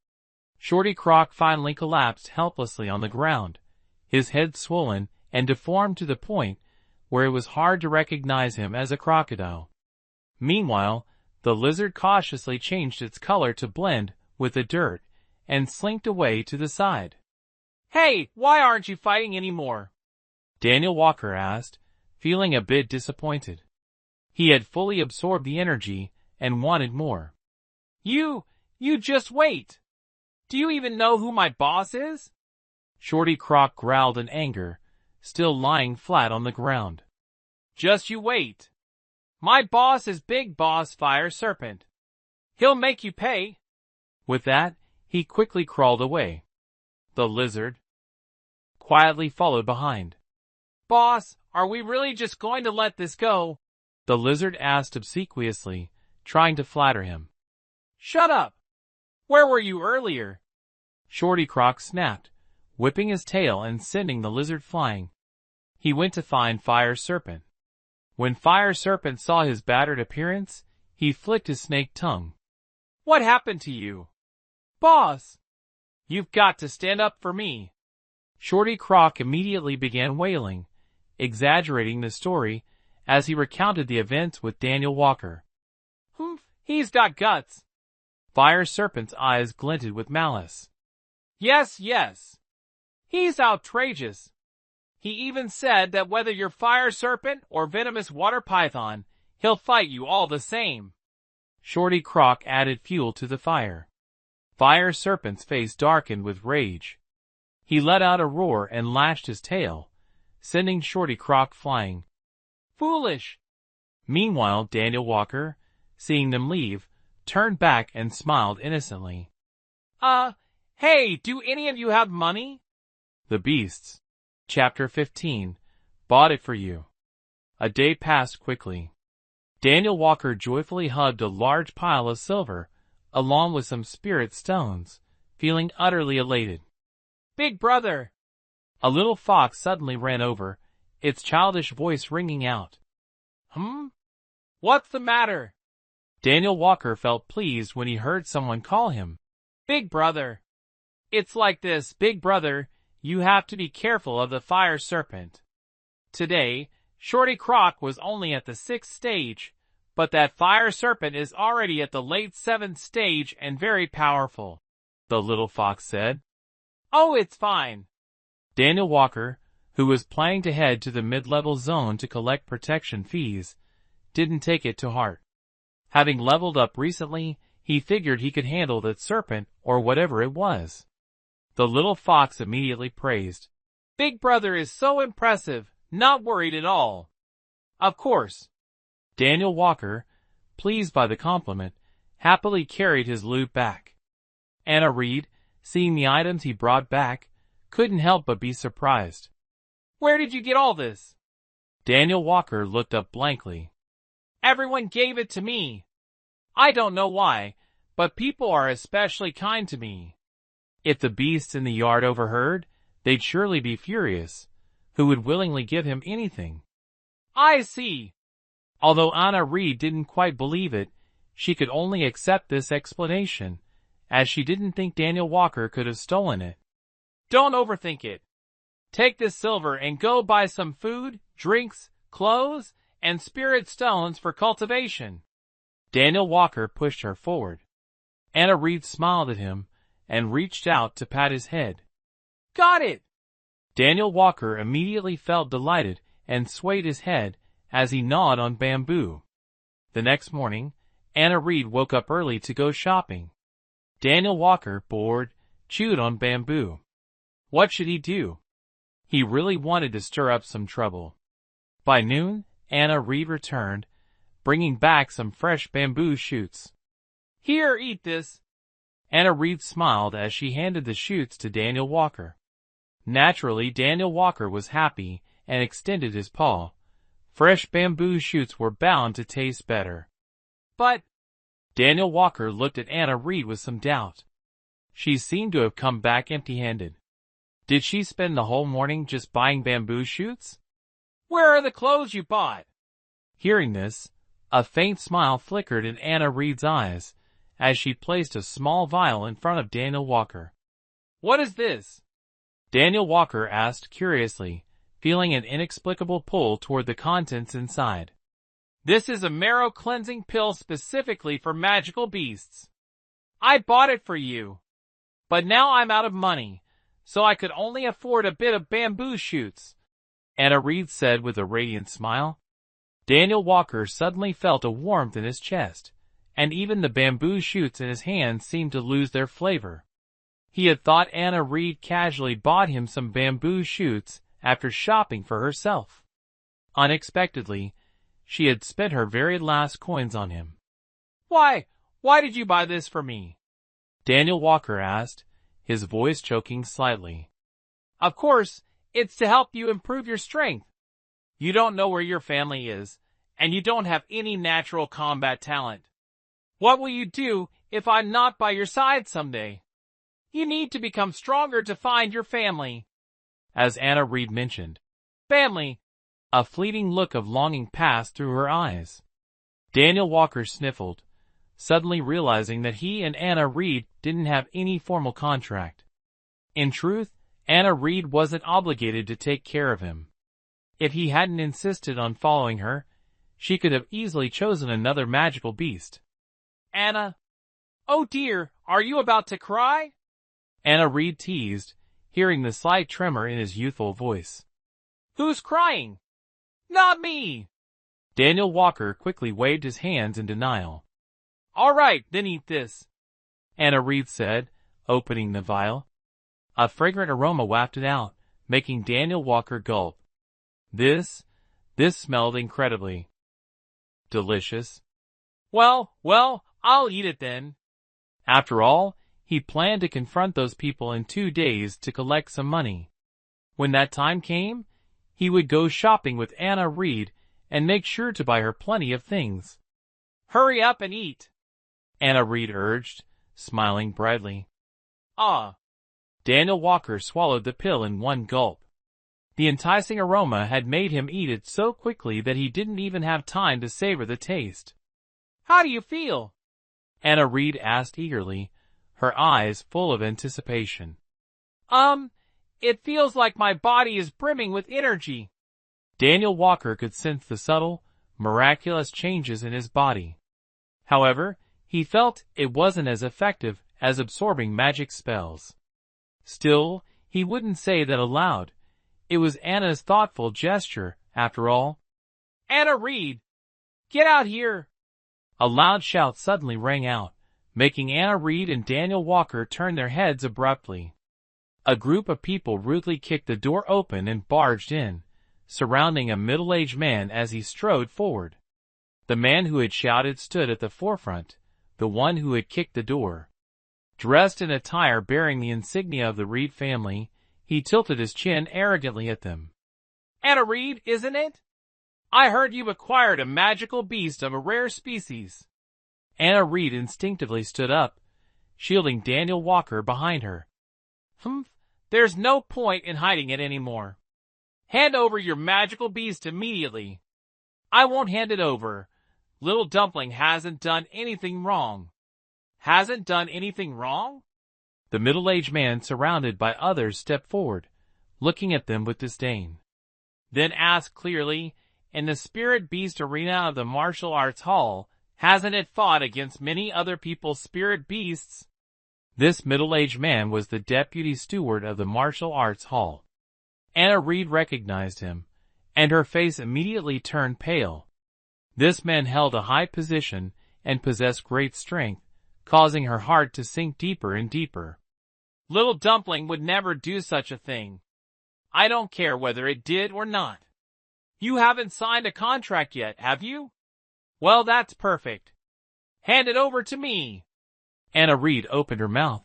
Shorty Croc finally collapsed helplessly on the ground, his head swollen and deformed to the point where it was hard to recognize him as a crocodile. Meanwhile, the lizard cautiously changed its color to blend with the dirt and slinked away to the side. "Hey, why aren't you fighting anymore?" Daniel Walker asked, feeling a bit disappointed. He had fully absorbed the energy and wanted more. You just wait. Do you even know who my boss is?" Shorty Croc growled in anger, still lying flat on the ground. "Just you wait. My boss is Big Boss Fire Serpent. He'll make you pay." With that, he quickly crawled away. The lizard quietly followed behind. "Boss, are we really just going to let this go?" the lizard asked obsequiously, trying to flatter him. "Shut up! Where were you earlier?" Shorty Croc snapped, whipping his tail and sending the lizard flying. He went to find Fire Serpent. When Fire Serpent saw his battered appearance, he flicked his snake tongue. "What happened to you?" "Boss, you've got to stand up for me." Shorty Croc immediately began wailing, exaggerating the story as he recounted the events with Daniel Walker. "Humph, he's got guts." Fire Serpent's eyes glinted with malice. Yes. He's outrageous. He even said that whether you're Fire Serpent or venomous water python, he'll fight you all the same." Shorty Croc added fuel to the fire. Fire Serpent's face darkened with rage. He let out a roar and lashed his tail, sending Shorty Croc flying. "Foolish!" Meanwhile, Daniel Walker, seeing them leave, turned back and smiled innocently. Hey, do any of you have money?" The beasts. Chapter 15. Bought it for you. A day passed quickly. Daniel Walker joyfully hugged a large pile of silver, along with some spirit stones, feeling utterly elated. "Big brother!" A little fox suddenly ran over, its childish voice ringing out. What's the matter?" Daniel Walker felt pleased when he heard someone call him Big Brother. "It's like this, Big Brother, you have to be careful of the Fire Serpent. Today, Shorty Croc was only at the 6th stage, but that Fire Serpent is already at the late 7th stage and very powerful," the little fox said. "Oh, it's fine." Daniel Walker, who was planning to head to the mid-level zone to collect protection fees, didn't take it to heart. Having leveled up recently, he figured he could handle that serpent or whatever it was. The little fox immediately praised. "Big Brother is so impressive, not worried at all." "Of course." Daniel Walker, pleased by the compliment, happily carried his loot back. Anna Reed, seeing the items he brought back, couldn't help but be surprised. "Where did you get all this?" Daniel Walker looked up blankly. "Everyone gave it to me. I don't know why, but people are especially kind to me." If the beasts in the yard overheard, they'd surely be furious. Who would willingly give him anything? "I see." Although Anna Reed didn't quite believe it, she could only accept this explanation, as she didn't think Daniel Walker could have stolen it. "Don't overthink it. Take this silver and go buy some food, drinks, clothes, and spirit stones for cultivation." Daniel Walker pushed her forward. Anna Reed smiled at him and reached out to pat his head. "Got it!" Daniel Walker immediately felt delighted and swayed his head as he gnawed on bamboo. The next morning, Anna Reed woke up early to go shopping. Daniel Walker, bored, chewed on bamboo. What should he do? He really wanted to stir up some trouble. By noon, Anna Reed returned, bringing back some fresh bamboo shoots. "Here, eat this." Anna Reed smiled as she handed the shoots to Daniel Walker. Naturally, Daniel Walker was happy and extended his paw. Fresh bamboo shoots were bound to taste better. "But—" Daniel Walker looked at Anna Reed with some doubt. She seemed to have come back empty-handed. Did she spend the whole morning just buying bamboo shoots? "Where are the clothes you bought?" Hearing this, a faint smile flickered in Anna Reed's eyes as she placed a small vial in front of Daniel Walker. "What is this?" Daniel Walker asked curiously, feeling an inexplicable pull toward the contents inside. "This is a marrow-cleansing pill specifically for magical beasts. I bought it for you. But now I'm out of money, so I could only afford a bit of bamboo shoots," Anna Reed said with a radiant smile. Daniel Walker suddenly felt a warmth in his chest, and even the bamboo shoots in his hands seemed to lose their flavor. He had thought Anna Reed casually bought him some bamboo shoots after shopping for herself. Unexpectedly, she had spent her very last coins on him. Why did you buy this for me?" Daniel Walker asked, his voice choking slightly. "Of course, it's to help you improve your strength. You don't know where your family is, and you don't have any natural combat talent. What will you do if I'm not by your side someday? You need to become stronger to find your family." As Anna Reed mentioned, "family," a fleeting look of longing passed through her eyes. Daniel Walker sniffled, suddenly realizing that he and Anna Reed didn't have any formal contract. In truth, Anna Reed wasn't obligated to take care of him. If he hadn't insisted on following her, she could have easily chosen another magical beast. "Anna, oh dear, are you about to cry?" Anna Reed teased, hearing the slight tremor in his youthful voice. "Who's crying?" "Not me." Daniel Walker quickly waved his hands in denial. "All right, then eat this," Anna Reed said, opening the vial. A fragrant aroma wafted out, making Daniel Walker gulp. This smelled incredibly delicious. Well, I'll eat it then." After all, he planned to confront those people in 2 days to collect some money. When that time came, he would go shopping with Anna Reed and make sure to buy her plenty of things. "Hurry up and eat," Anna Reed urged, smiling brightly. "Ah." Daniel Walker swallowed the pill in one gulp. The enticing aroma had made him eat it so quickly that he didn't even have time to savor the taste. "How do you feel?" Anna Reed asked eagerly, her eyes full of anticipation. It feels like my body is brimming with energy." Daniel Walker could sense the subtle, miraculous changes in his body. However, he felt it wasn't as effective as absorbing magic spells. Still, he wouldn't say that aloud. It was Anna's thoughtful gesture, after all. "Anna Reed, get out here!" A loud shout suddenly rang out, making Anna Reed and Daniel Walker turn their heads abruptly. A group of people rudely kicked the door open and barged in, surrounding a middle-aged man as he strode forward. The man who had shouted stood at the forefront, the one who had kicked the door. Dressed in attire bearing the insignia of the Reed family, he tilted his chin arrogantly at them. Anna Reed, isn't it? I heard you've acquired a magical beast of a rare species. Anna Reed instinctively stood up, shielding Daniel Walker behind her. There's no point in hiding it anymore. Hand over your magical beast immediately. I won't hand it over. Little Dumpling hasn't done anything wrong. Hasn't done anything wrong? The middle-aged man surrounded by others stepped forward, looking at them with disdain. Then asked clearly, in the spirit beast arena of the martial arts hall, hasn't it fought against many other people's spirit beasts? This middle-aged man was the deputy steward of the martial arts hall. Anna Reed recognized him, and her face immediately turned pale. This man held a high position and possessed great strength, causing her heart to sink deeper and deeper. Little Dumpling would never do such a thing. I don't care whether it did or not. You haven't signed a contract yet, have you? Well, that's perfect. Hand it over to me. Anna Reed opened her mouth,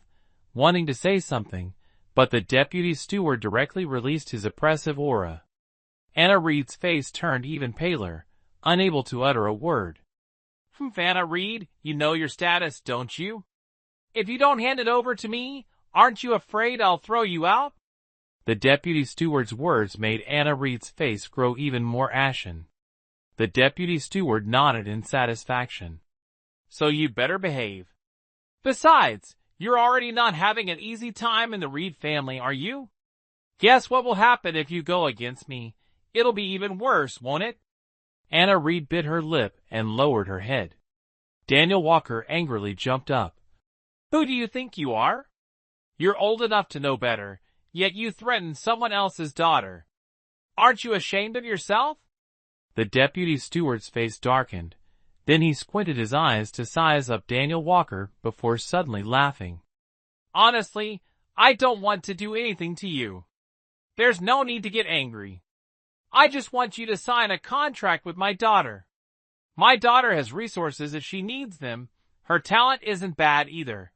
wanting to say something, but the deputy steward directly released his oppressive aura. Anna Reed's face turned even paler, unable to utter a word. Anna Reed, you know your status, don't you? If you don't hand it over to me, aren't you afraid I'll throw you out? The deputy steward's words made Anna Reed's face grow even more ashen. The deputy steward nodded in satisfaction. So you'd better behave. Besides, you're already not having an easy time in the Reed family, are you? Guess what will happen if you go against me? It'll be even worse, won't it? Anna Reed bit her lip and lowered her head. Daniel Walker angrily jumped up. Who do you think you are? You're old enough to know better, yet you threaten someone else's daughter. Aren't you ashamed of yourself? The deputy steward's face darkened. Then he squinted his eyes to size up Daniel Walker before suddenly laughing. Honestly, I don't want to do anything to you. There's no need to get angry. I just want you to sign a contract with my daughter. My daughter has resources if she needs them. Her talent isn't bad either.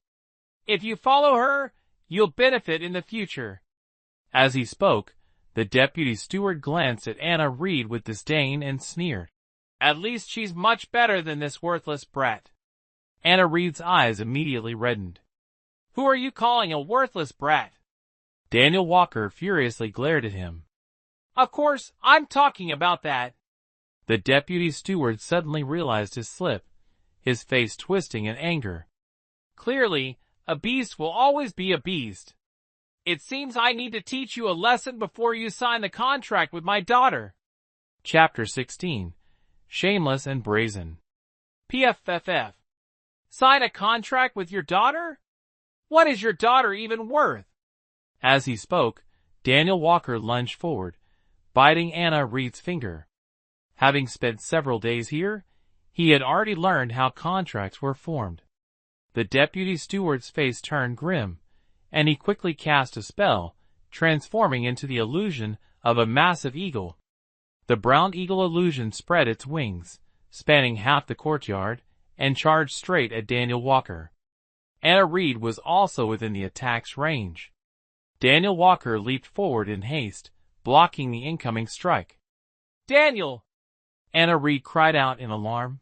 If you follow her, you'll benefit in the future. As he spoke, the deputy steward glanced at Anna Reed with disdain and sneered. At least she's much better than this worthless brat. Anna Reed's eyes immediately reddened. Who are you calling a worthless brat? Daniel Walker furiously glared at him. Of course, I'm talking about that. The deputy steward suddenly realized his slip, his face twisting in anger. Clearly, a beast will always be a beast. It seems I need to teach you a lesson before you sign the contract with my daughter. Chapter 16. Shameless and Brazen. PFFF. Sign a contract with your daughter? What is your daughter even worth? As he spoke, Daniel Walker lunged forward, biting Anna Reed's finger. Having spent several days here, he had already learned how contracts were formed. The deputy steward's face turned grim, and he quickly cast a spell, transforming into the illusion of a massive eagle. The brown eagle illusion spread its wings, spanning half the courtyard, and charged straight at Daniel Walker. Anna Reed was also within the attack's range. Daniel Walker leaped forward in haste, blocking the incoming strike. Daniel! Anna Reed cried out in alarm.